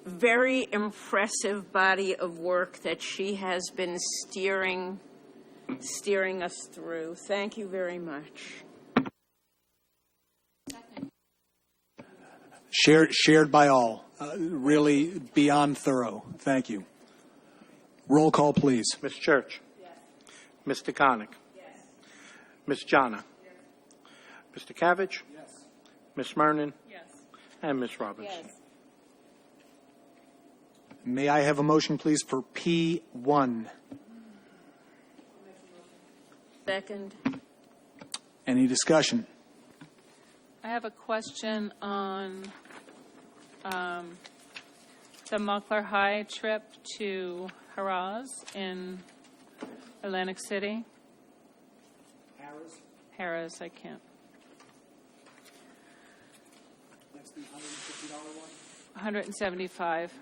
very impressive body of work that she has been steering us through. Thank you very much. Shared by all. Really beyond thorough. Thank you. Roll call, please. Ms. Church? Yes. Mr. Connick? Yes. Ms. Jana? Yes. Mr. Cabbage? Yes. Ms. Mernon? Yes. And Ms. Robinson? Yes. May I have a motion, please, for P1? Second. Any discussion? I have a question on the Montclair High trip to Haraz in Atlantic City. Harris, I can't. That's the $150 one? 175.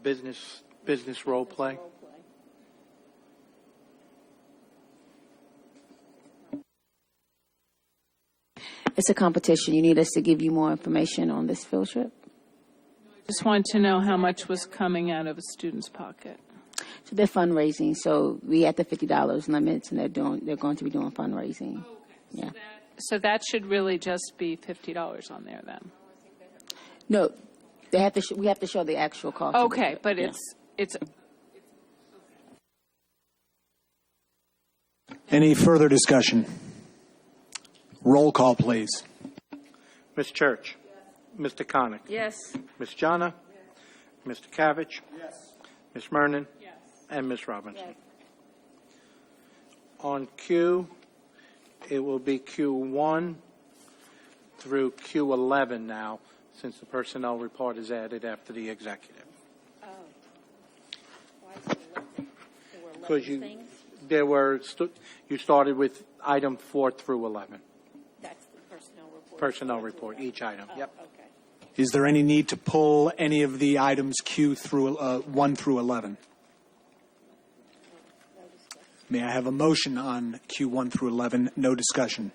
Business role play. It's a competition. You need us to give you more information on this field trip? Just wanted to know how much was coming out of a student's pocket. So they're fundraising. So we at the $50 limits, and they're going to be doing fundraising. Oh, okay. Yeah. So that should really just be $50 on there then. No, they have to. We have to show the actual cost. of the Okay, trip. but Yeah. it's Any further discussion? Roll call, please. Ms. Church? Yes. Mr. Connick? Yes. Ms. Jana? Yes. Mr. Cabbage? Yes. Ms. Mernon? Yes. And Ms. Robinson? Yes. On Q, it will be Q1 through Q11 now, since the personnel report is added after the executive. Oh. Why is it 11? There were 11 Because things? you started with item 4 through 11. That's the personnel report. Personnel report, each item. Oh, Yep. okay. Is there any need to pull any of the items Q through 1 through 11? May I have a motion on Q1 through 11? No discussion.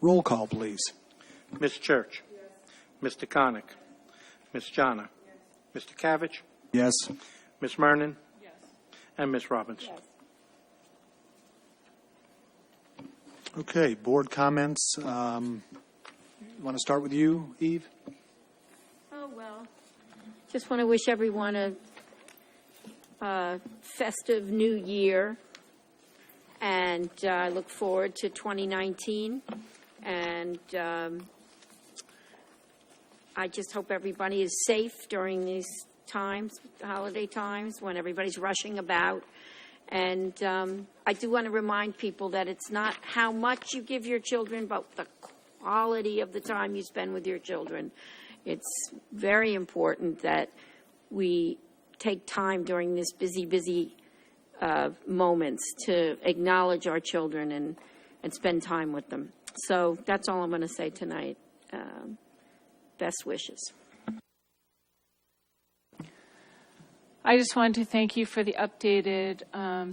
Roll call, please. Ms. Church? Mr. Connick? Ms. Jana? Mr. Kavesh? Yes. Ms. Mernon? And Ms. Robinson? Okay, board comments. Want to start with you, Eve? Oh, well, just want to wish everyone a festive new year, and I look forward to 2019. And I just hope everybody is safe during these times, holiday times, when everybody's rushing about. And I do want to remind people that it's not how much you give your children, but the quality of the time you spend with your children. It's very important that we take time during this busy moments to acknowledge our children and spend time with them. So that's all I'm going to say tonight. Best wishes. I just wanted to thank you for the updated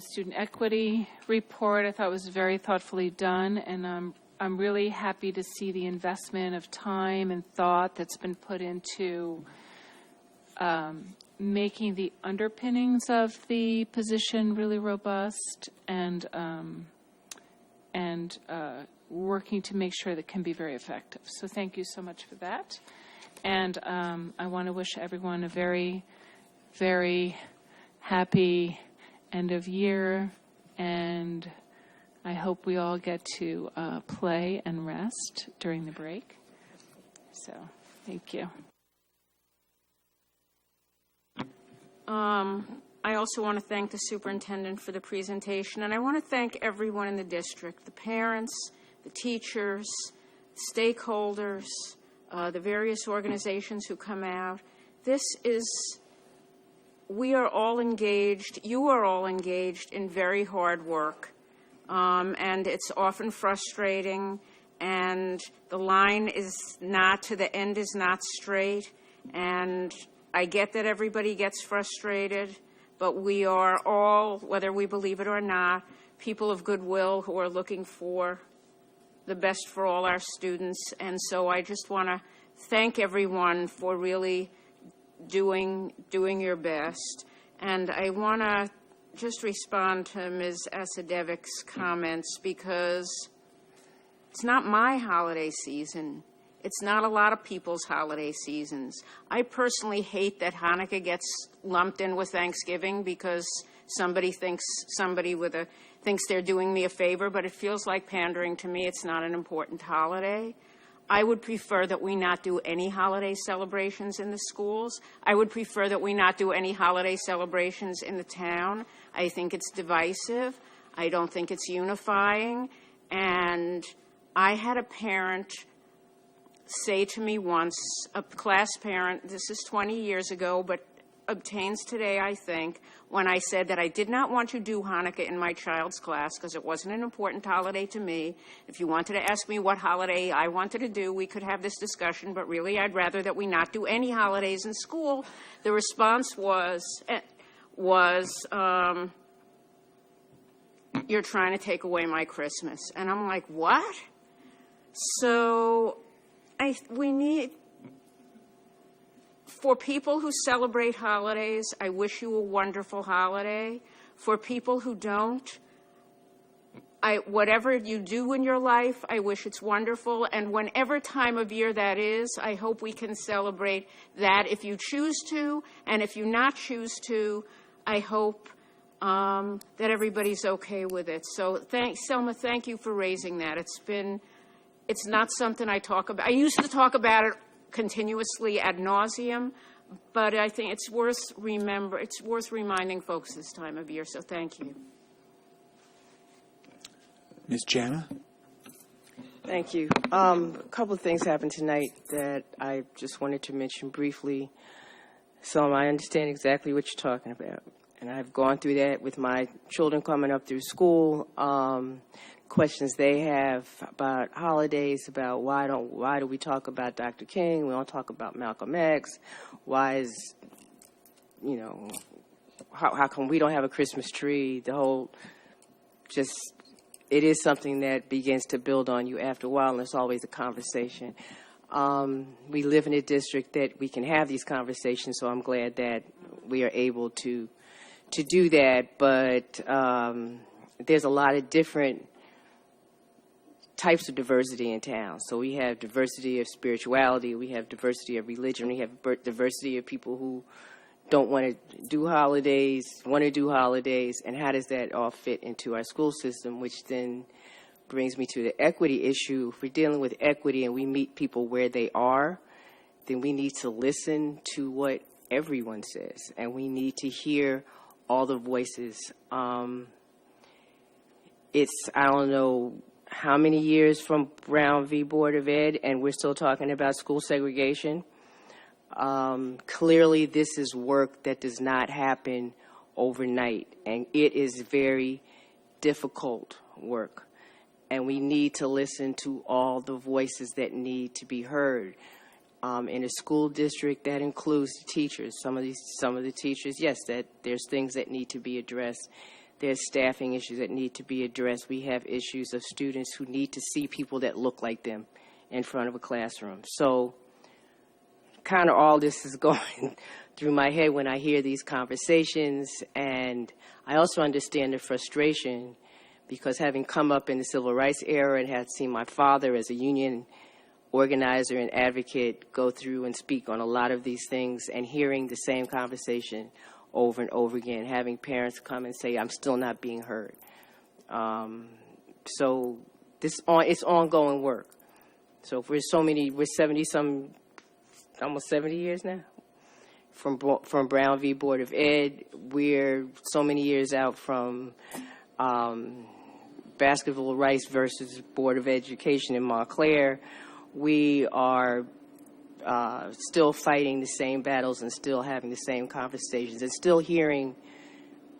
student equity report. I thought it was very thoughtfully done, and I'm really happy to see the investment of time and thought that's been put into making the underpinnings of the position really robust and working to make sure that it can be very effective. So thank you so much for that. And I want to wish everyone a very, very happy end of year, and I hope we all get to play and rest during the break. So, thank you. I also want to thank the superintendent for the presentation, and I want to thank everyone in the district, the parents, the teachers, stakeholders, the various organizations who come out. We are all engaged, you are all engaged in very hard work, and it's often frustrating, and the line is not, to the end is not straight, and I get that everybody gets frustrated, but we are all, whether we believe it or not, people of goodwill who are looking for the best for all our students, and so I just want to thank everyone for really doing your best. And I want to just respond to Ms. Abdesevage's comments, because it's not my holiday season. It's not a lot of people's holiday seasons. I personally hate that Hanukkah gets lumped in with Thanksgiving, because somebody thinks they're doing me a favor, but it feels like pandering to me. It's not an important holiday. I would prefer that we not do any holiday celebrations in the schools. I would prefer that we not do any holiday celebrations in the town. I think it's divisive. I don't think it's unifying. And I had a parent say to me once, a class parent, this is 20 years ago, but obtains today, I think, when I said that I did not want to do Hanukkah in my child's class because it wasn't an important holiday to me. If you wanted to ask me what holiday I wanted to do, we could have this discussion, but really I'd rather that we not do any holidays in school. The response was you're trying to take away my Christmas. And I'm like, what? So we need, for people who celebrate holidays, I wish you a wonderful holiday. For people who don't, whatever you do in your life, I wish it's wonderful. And whenever time of year that is, I hope we can celebrate that if you choose to. And if you not choose to, I hope that everybody's okay with it. So Selma, thank you for raising that. It's not something I talk about. I used to talk about it continuously ad nauseum, but I think it's worth reminding folks this time of year. So thank you. Ms. Jana? Thank you. A couple of things happened tonight that I just wanted to mention briefly. So I understand exactly what you're talking about, and I've gone through that with my children coming up through school. Questions they have about holidays, about why do we talk about Dr. King? We don't talk about Malcolm X. Why is, how come we don't have a Christmas tree? It is something that begins to build on you after a while, and there's always a conversation. We live in a district that we can have these conversations, so I'm glad that we are able to do that. But there's a lot of different types of diversity in town. So we have diversity of spirituality, we have diversity of religion, we have diversity of people who don't want to do holidays, want to do holidays, and how does that all fit into our school system, which then brings me to the equity issue. If we're dealing with equity and we meet people where they are, then we need to listen to what everyone says, and we need to hear all the voices. It's, I don't know how many years from Brown v. Board of Ed, and we're still talking about school segregation. Clearly, this is work that does not happen overnight, and it is very difficult work. And we need to listen to all the voices that need to be heard. In a school district, that includes the teachers. Some of the teachers, yes, that there's things that need to be addressed. There's staffing issues that need to be addressed. We have issues of students who need to see people that look like them in front of a classroom. So kind of all this is going through my head when I hear these conversations. And I also understand the frustration because having come up in the civil rights era and had seen my father as a union organizer and advocate go through and speak on a lot of these things and hearing the same conversation over and over again, having parents come and say, I'm still not being heard. So it's ongoing work. So if we're 70-some, almost 70 years now from Brown v. Board of Ed. We're so many years out from basketball rights versus Board of Education in Montclair. We are still fighting the same battles and still having the same conversations and still hearing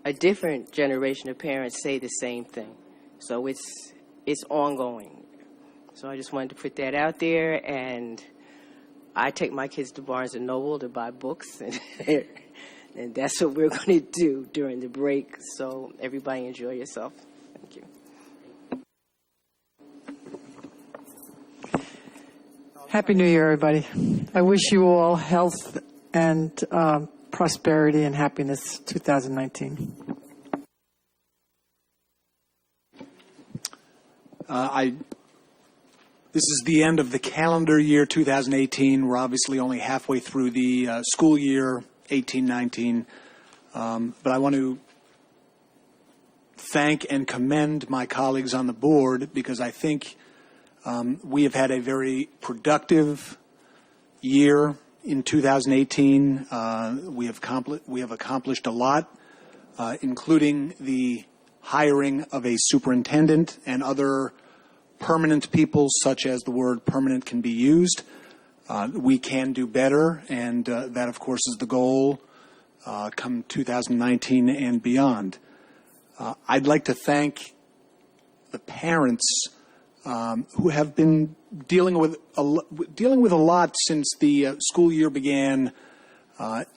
a different generation of parents say the same thing. So it's ongoing. So I just wanted to put that out there, and I take my kids to Barnes & Noble to buy books, and that's what we're going to do during the break. So everybody enjoy yourself. Thank you. Happy New Year, everybody. I wish you all health and prosperity and happiness 2019. This is the end of the calendar year 2018. We're obviously only halfway through the school year 18-19. But I want to thank and commend my colleagues on the board because I think we have had a very productive year in 2018. We have accomplished a lot, including the hiring of a superintendent and other permanent people, such as the word permanent can be used. We can do better, and that, of course, is the goal come 2019 and beyond. I'd like to thank the parents who have been dealing with a lot since the school year began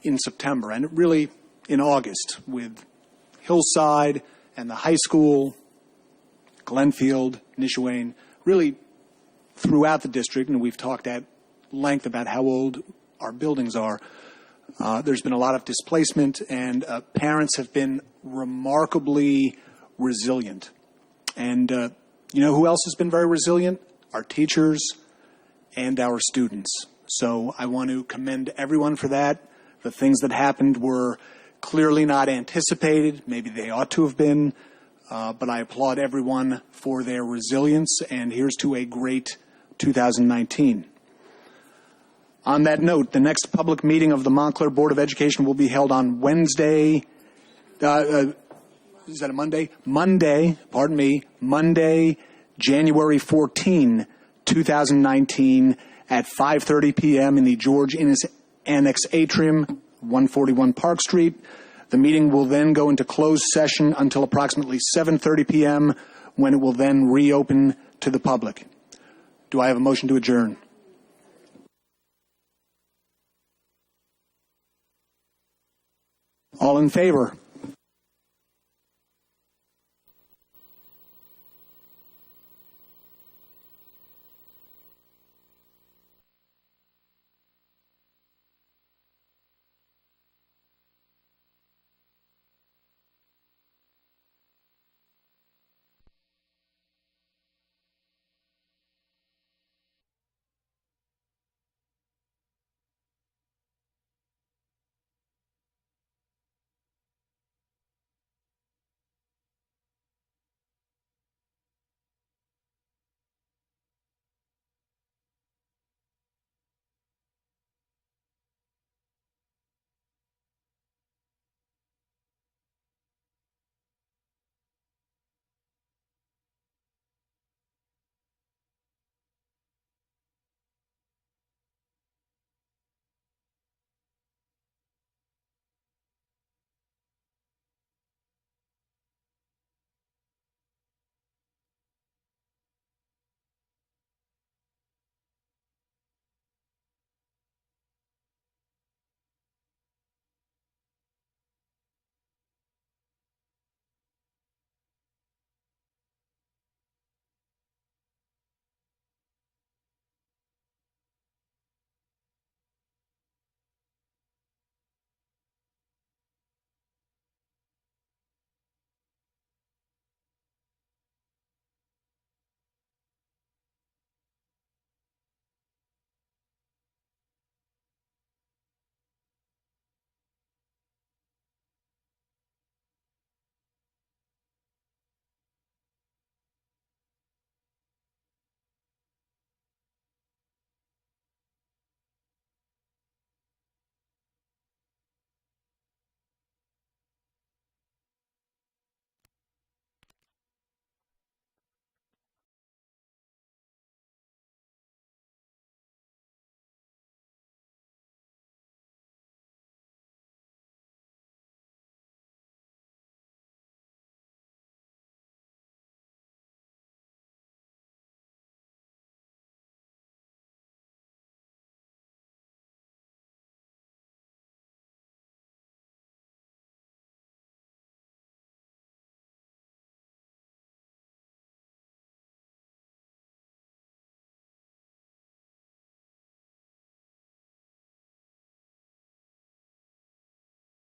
in September, and really in August, with Hillside and the high school, Glenfield, Nishuane, really throughout the district, and we've talked at length about how old our buildings are. There's been a lot of displacement, and parents have been remarkably resilient. And you know who else has been very resilient? Our teachers and our students. So I want to commend everyone for that. The things that happened were clearly not anticipated. Maybe they ought to have been. But I applaud everyone for their resilience, and here's to a great 2019. On that note, the next public meeting of the Montclair Board of Education will be held on Wednesday. Is that a Monday? Monday, January 14, 2019 at 5:30 p.m. in the George Innes Annex Atrium, 141 Park Street. The meeting will then go into closed session until approximately 7:30 p.m. when it will then reopen to the public. Do I have a motion to adjourn? All in favor?